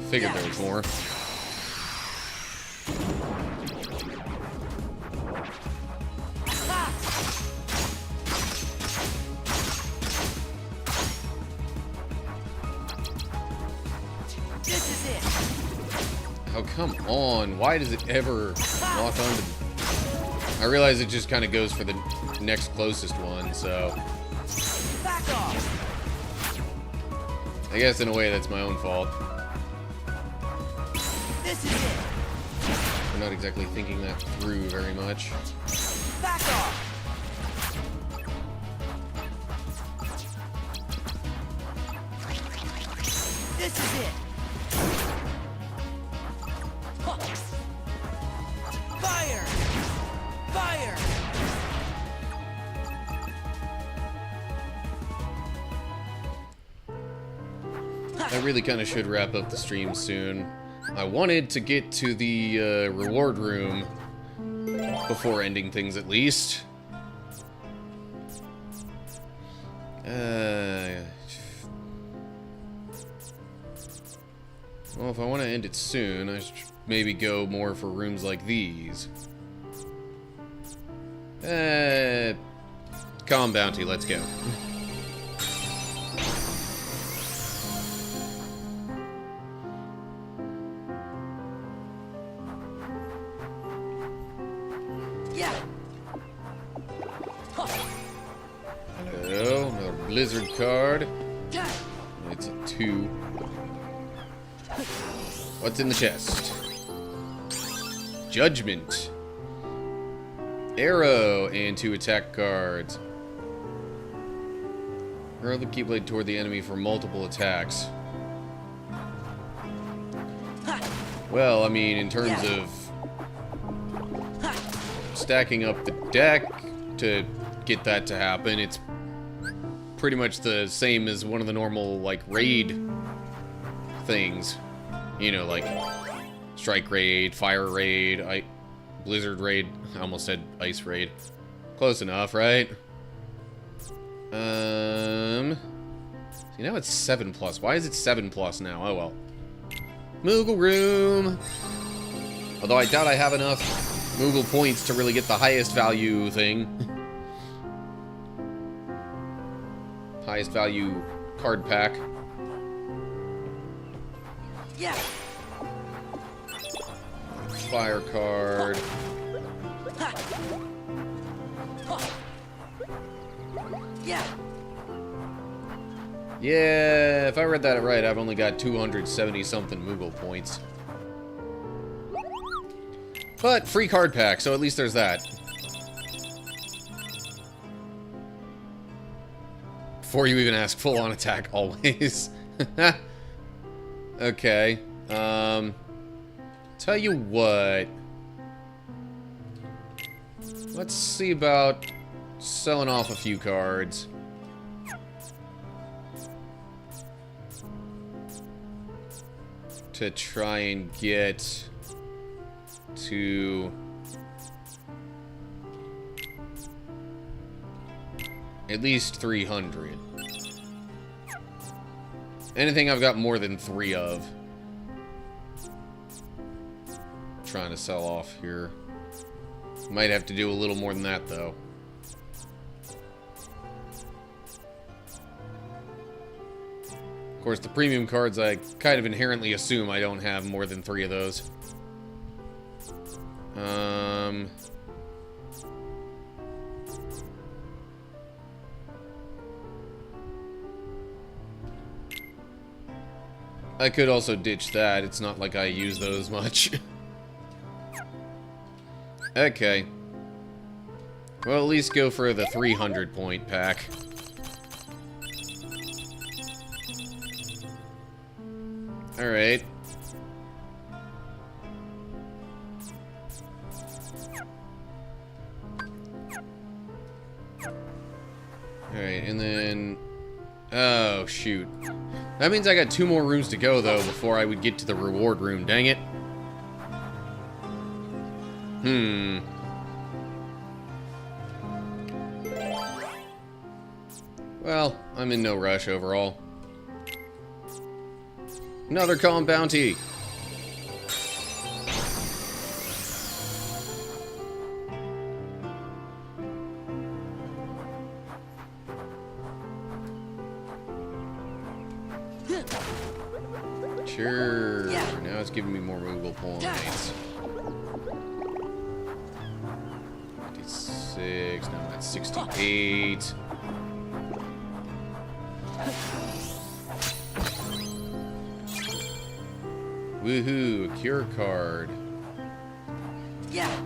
Figured there was more. Oh, come on. Why does it ever lock onto... I realize it just kind of goes for the next closest one, so... Back off. I guess in a way that's my own fault. This is it. I'm not exactly thinking that through very much. Back off. This is it. Fire! Fire! I really kind of should wrap up the stream soon. I wanted to get to the reward room before ending things, at least. Well, if I want to end it soon, I should maybe go more for rooms like these. KHCoM bounty, let's go. Yeah. Hello, another Blizzard card. It's a 2. What's in the chest? Judgment. Arrow and 2 attack cards. Hurl the Keyblade toward the enemy for multiple attacks. Well, I mean, in terms of stacking up the deck to get that to happen, it's pretty much the same as one of the normal, like, raid things. You know, like Strike Raid, Fire Raid, Blizzard Raid. I almost said Ice Raid. Close enough, right? See, now it's 7+. Why is it 7+ now? Oh well. Moogle Room! Although I doubt I have enough Moogle points to really get the highest value thing. Highest value card pack. Yeah. Fire card. Yeah. Yeah, if I read that right, I've only got 270 something Moogle points. But free card pack, so at least there's that. Before you even ask, full on attack always. Okay. Tell you what. let's see about selling off a few cards. To try and get to at least 300. Anything I've got more than 3 of. Trying to sell off here. Might have to do a little more than that, though. Of course, the premium cards, I kind of inherently assume I don't have more than 3 of those. I could also ditch that. It's not like I use those much. Okay. Well, at least go for the 300 point pack. Alright. Alright, and then... Oh, shoot. That means I got 2 more rooms to go, though, before I would get to the reward room. Dang it. Well, I'm in no rush overall. Another KHCoM bounty. Sure. Now it's giving me more Moogle points. 56. Now I'm at 68. Woohoo, a cure card.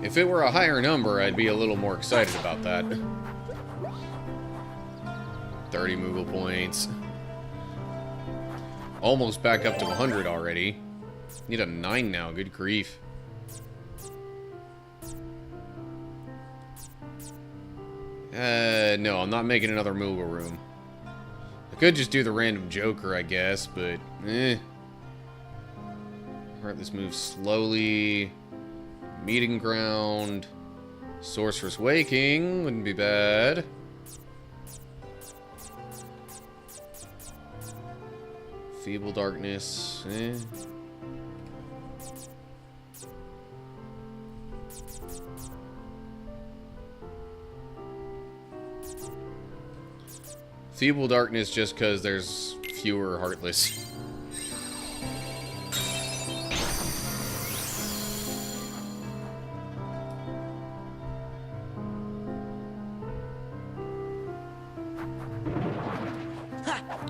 If it were a higher number, I'd be a little more excited about that. 30 Moogle points. Almost back up to 100 already. Need a 9 now, good grief. No, I'm not making another Moogle room. I could just do the random Joker, I guess, but Alright, let's move slowly. Meeting ground. Sorceress Waking wouldn't be bad. Feeble Darkness. Feeble Darkness just because there's fewer Heartless.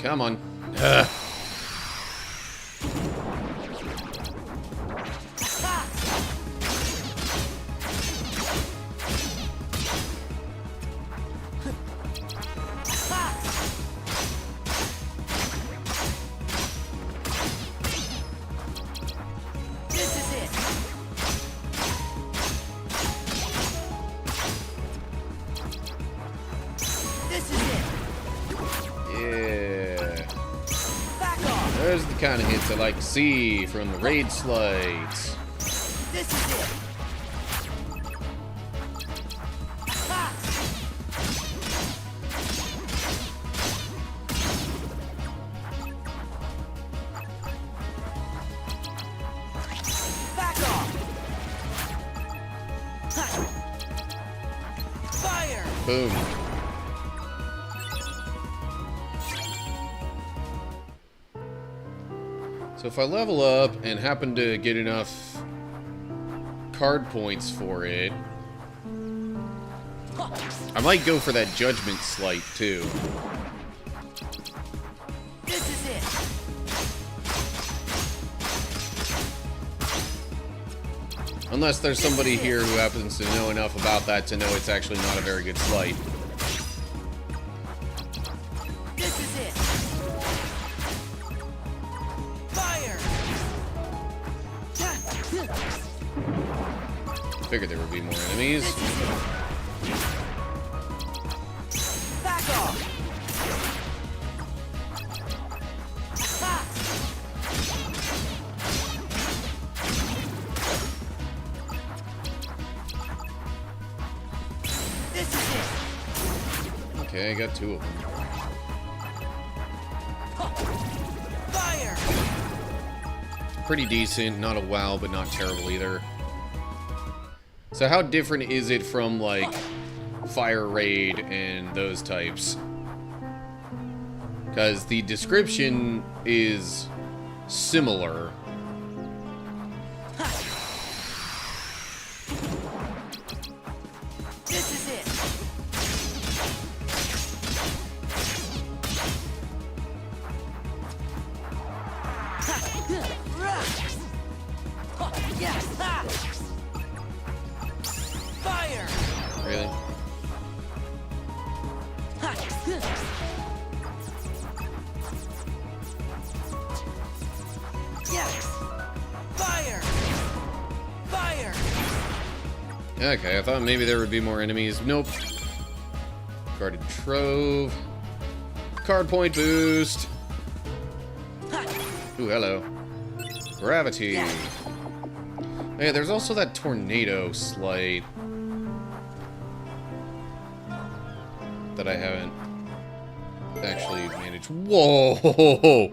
Come on. Ugh. Those are the kind of hits I like to see from the raid slides. This is it. Back off. Fire. Boom. So if I level up and happen to get enough card points for it, I might go for that Judgment Slight too. This is it. Unless there's somebody here who happens to know enough about that to know it's actually not a very good slight. This is it. Fire. Figured there would be more enemies. Okay, I got 2 of them. Fire! Pretty decent. Not a wow, but not terrible either. So how different is it from, like, Fire Raid and those types? Because the description is similar. This is it! Fire! Really? Fire! Fire! Okay, I thought maybe there would be more enemies. Nope. Guarded Trove. Card point boost. Ooh, hello. Gravity. Hey, there's also that tornado slight that I haven't actually managed. Whoa!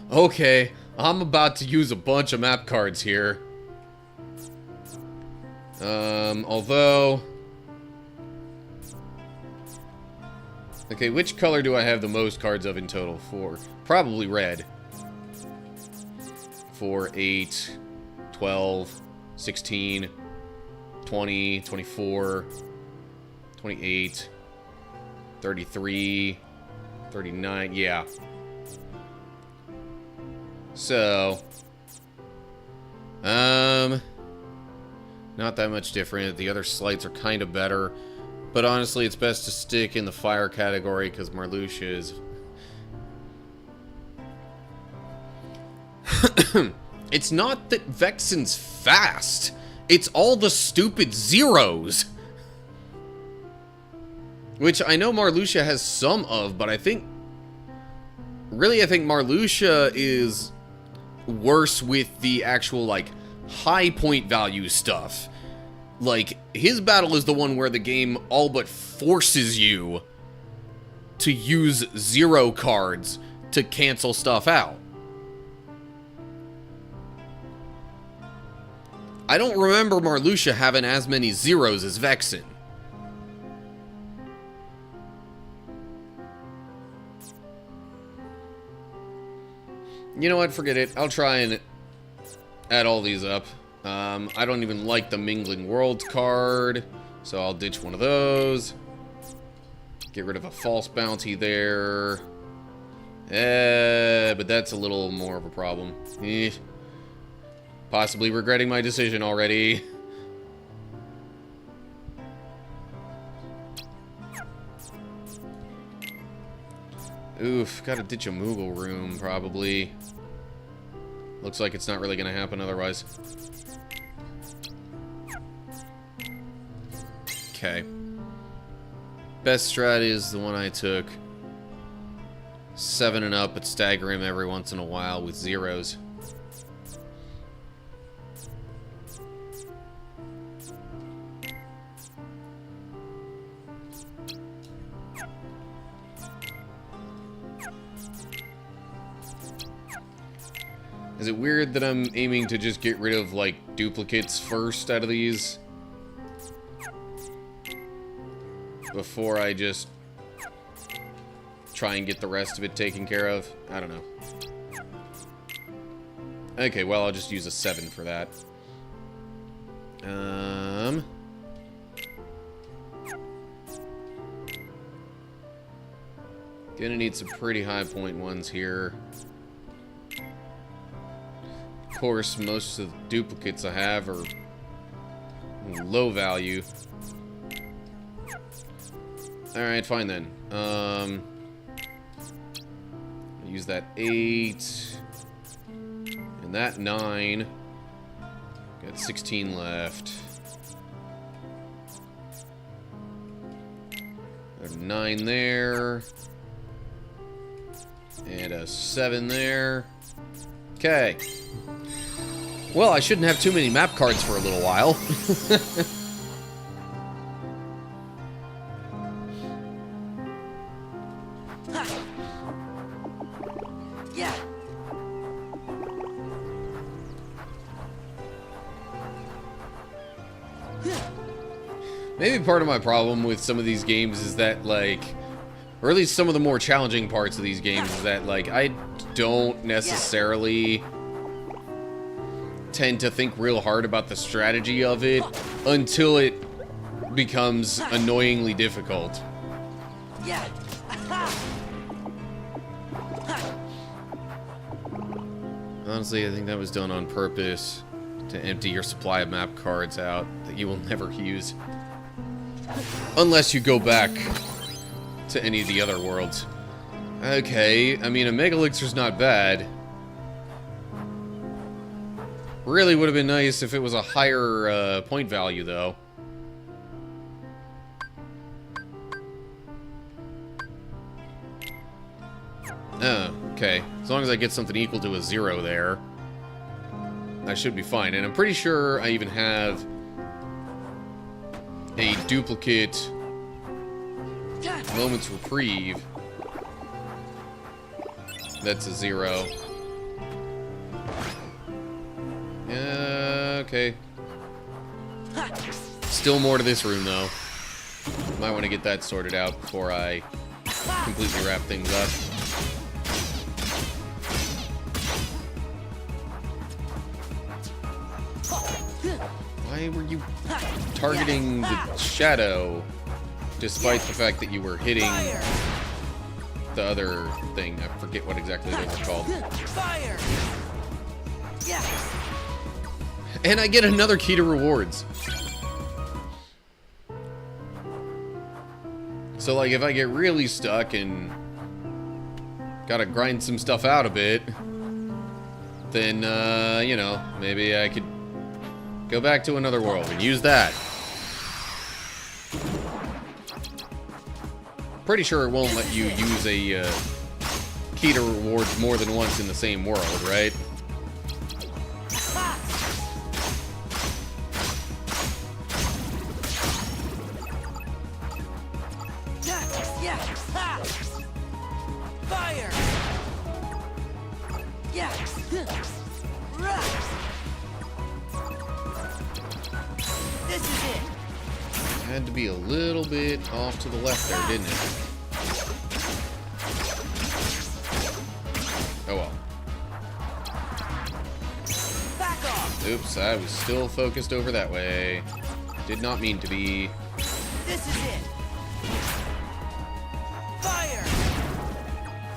Okay, I'm about to use a bunch of map cards here. Although... Okay, which color do I have the most cards of in total? 4. Probably red. 4, 8, 12, 16, 20, 24, 28, 33, 39, yeah. So, not that much different. The other slights are kind of better. But honestly, it's best to stick in the fire category because Marluxia is... It's not that Vexen's fast. It's all the stupid zeros. Which I know Marluxia has some of, but I think... Really, I think Marluxia is worse with the actual, like, high point value stuff. Like, his battle is the one where the game all but forces you to use 0 cards to cancel stuff out. I don't remember Marluxia having as many zeros as Vexen. You know what? Forget it. I'll try and add all these up. I don't even like the Mingling Worlds card, so I'll ditch one of those. Get rid of a false bounty there. But that's a little more of a problem. Possibly regretting my decision already. Oof, gotta ditch a Moogle room, probably. Looks like it's not really gonna happen otherwise. Okay. Best strat is the one I took. 7 and up, but stagger him every once in a while with zeros. Is it weird that I'm aiming to just get rid of, like, duplicates first out of these? Before I just try and get the rest of it taken care of? I don't know. Okay, well, I'll just use a 7 for that. Gonna need some pretty high point ones here. Of course, most of the duplicates I have are low value. Alright, fine then. Use that 8. And that 9. Got 16 left. Got a 9 there. And a 7 there. Okay. Well, I shouldn't have too many map cards for a little while. Yeah. Maybe part of my problem with some of these games is that, like, or at least some of the more challenging parts of these games is that, like, I don't necessarily tend to think real hard about the strategy of it until it becomes annoyingly difficult. Yeah. Honestly, I think that was done on purpose to empty your supply of map cards out that you will never use. Unless you go back to any of the other worlds. Okay, I mean, a Mega Elixir's not bad. Really would have been nice if it was a higher point value, though. Oh, okay. As long as I get something equal to a 0 there, I should be fine. And I'm pretty sure I even have a duplicate Moment's Reprieve. That's a 0. Okay. Still more to this room, though. Might want to get that sorted out before I completely wrap things up. Why were you targeting the shadow, despite the fact that you were hitting the other thing? I forget what exactly those are called. Fire. Yeah. And I get another key to rewards. So, like, if I get really stuck and gotta grind some stuff out a bit, then, you know, maybe I could go back to another world and use that. Pretty sure it won't let you use a key to rewards more than once in the same world, right? Yeah. Fire. Yeah. This is it. Had to be a little bit off to the left there, didn't it? Oh well. Back off. Oops, I was still focused over that way. Did not mean to be. This is it. Fire.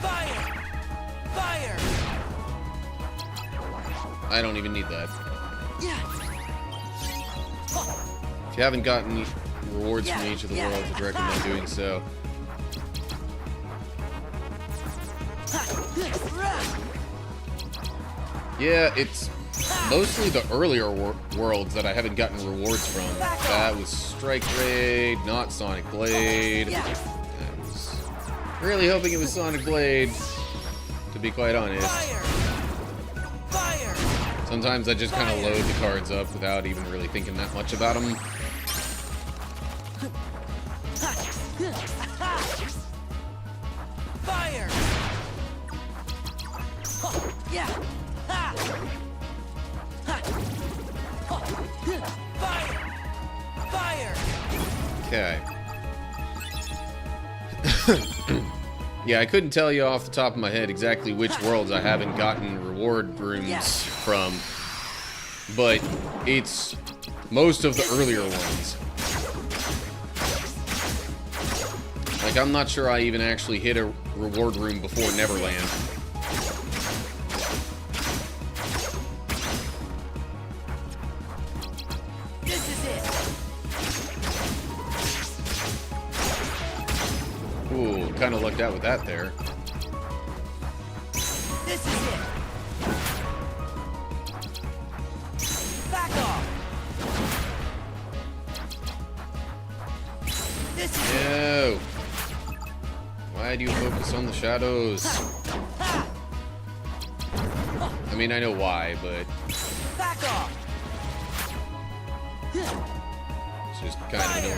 Fire. Fire. I don't even need that. Yeah. If you haven't gotten rewards from each of the worlds, I'd recommend doing so. Yeah, it's mostly the earlier worlds that I haven't gotten rewards from. That was Strike Raid, not Sonic Blade. I was really hoping it was Sonic Blade, to be quite honest. Sometimes I just kind of load the cards up without even really thinking that much about them. Fire. Yeah. Fire. Okay. Yeah, I couldn't tell you off the top of my head exactly which worlds I haven't gotten reward rooms from, but it's most of the earlier ones. Like, I'm not sure I even actually hit a reward room before Neverland. This is it. Ooh, kind of lucked out with that there. This is it. Back off. This is it. No! Why do you focus on the shadows? I mean, I know why, but Back off. it's just kind of annoying.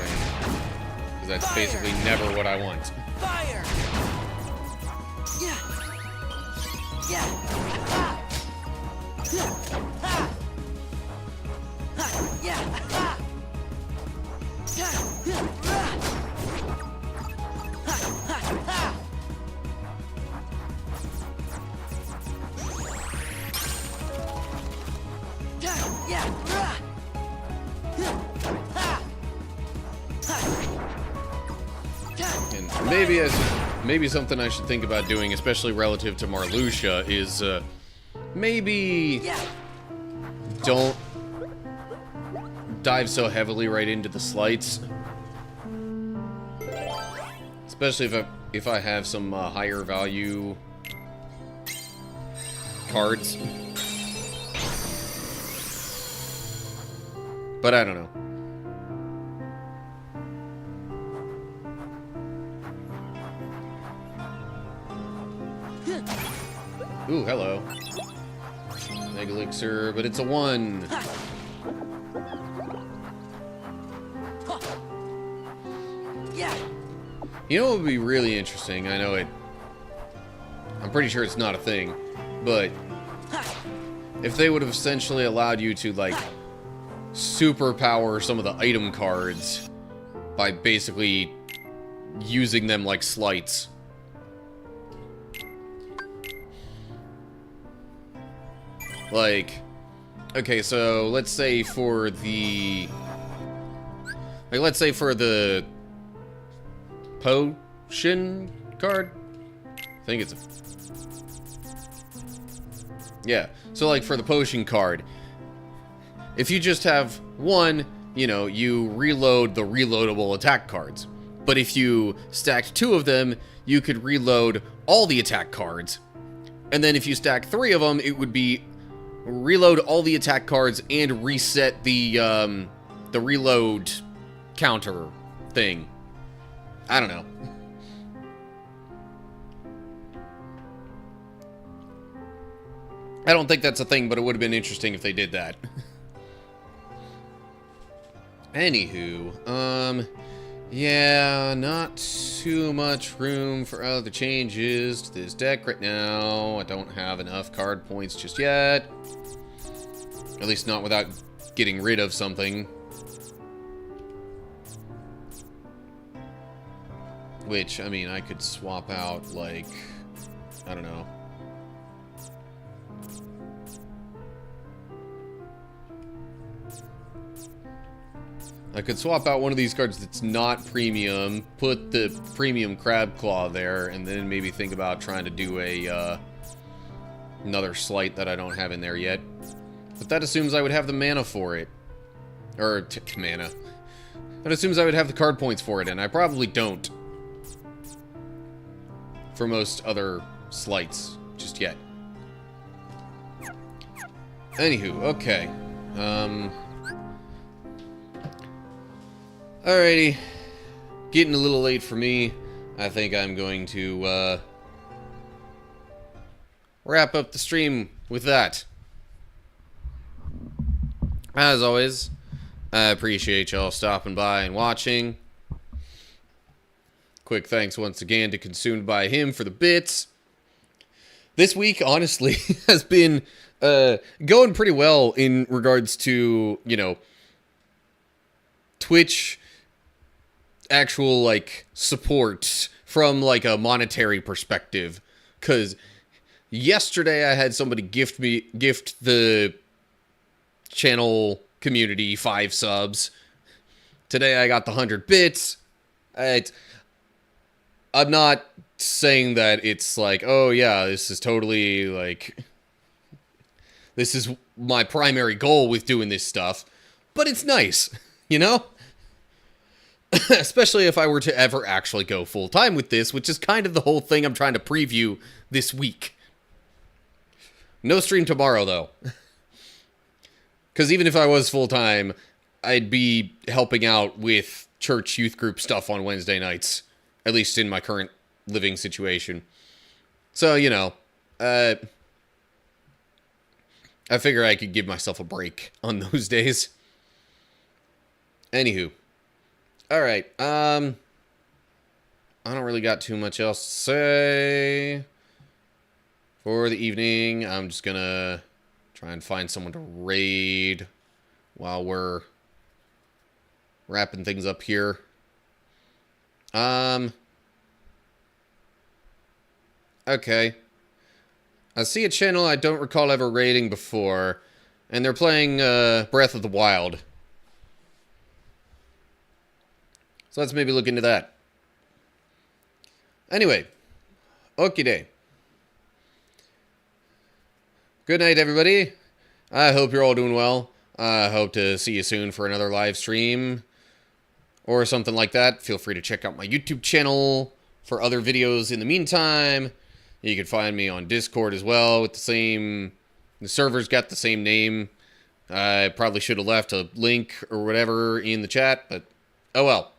Because that's basically never what I want. Fire. And maybe something I should think about doing, especially relative to Marluxia, is maybe don't dive so heavily right into the slights, especially if I have some higher value cards. But I don't know. Ooh, hello. Egg elixir, but it's a 1. You know what would be really interesting? I know I'm pretty sure it's not a thing, but if they would have essentially allowed you to, like, superpower some of the item cards by basically using them like slights. Like, okay, so let's say for the potion card, I think it's yeah, so like for the potion card, if you just have one, you know, you reload the reloadable attack cards. But if you stacked 2 of them, you could reload all the attack cards. And then if you stack 3 of them, it would be reload all the attack cards and reset the reload counter thing. I don't know. I don't think that's a thing, but it would have been interesting if they did that. Anywho, yeah, not too much room for other changes to this deck right now. I don't have enough card points just yet. At least not without getting rid of something. Which, I mean, I could swap out, like, I don't know. I could swap out one of these cards that's not premium, put the premium Crab Claw there, and then maybe think about trying to do a, another slight that I don't have in there yet. But that assumes I would have the mana for it. Or, mana. That assumes I would have the card points for it, and I probably don't. For most other slights, just yet. Anywho, okay. Alrighty. Getting a little late for me. I think I'm going to, wrap up the stream with that. As always, I appreciate y'all stopping by and watching. Quick thanks once again to Consumed by Him for the bits. This week, honestly, has been going pretty well in regards to, you know, Twitch actual, like, support from, like, a monetary perspective. Because yesterday I had somebody gift the channel community 5 subs. Today I got the 100 bits. I'm not saying that it's like, oh yeah, this is totally, like, this is my primary goal with doing this stuff. But it's nice, you know? Especially if I were to ever actually go full-time with this, which is kind of the whole thing I'm trying to preview this week. No stream tomorrow, though. Because even if I was full-time, I'd be helping out with church youth group stuff on Wednesday nights. At least in my current living situation. So, you know, I figure I could give myself a break on those days. Anywho. Alright, I don't really got too much else to say for the evening. I'm just gonna try and find someone to raid while we're wrapping things up here. Okay. I see a channel I don't recall ever raiding before, And they're playing Breath of the Wild. So let's maybe look into that. Anyway, okie day. Good night, everybody. I hope you're all doing well. I hope to see you soon for another live stream or something like that. Feel free to check out my YouTube channel for other videos in the meantime. You can find me on Discord as well with the same... The server's got the same name. I probably should have left a link or whatever in the chat, but oh well.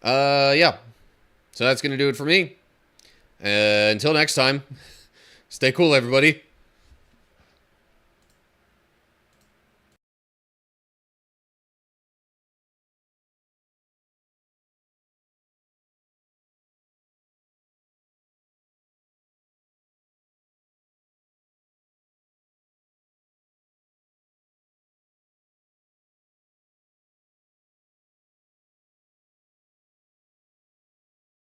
Yeah. So that's going to do it for me. Until next time, stay cool, everybody.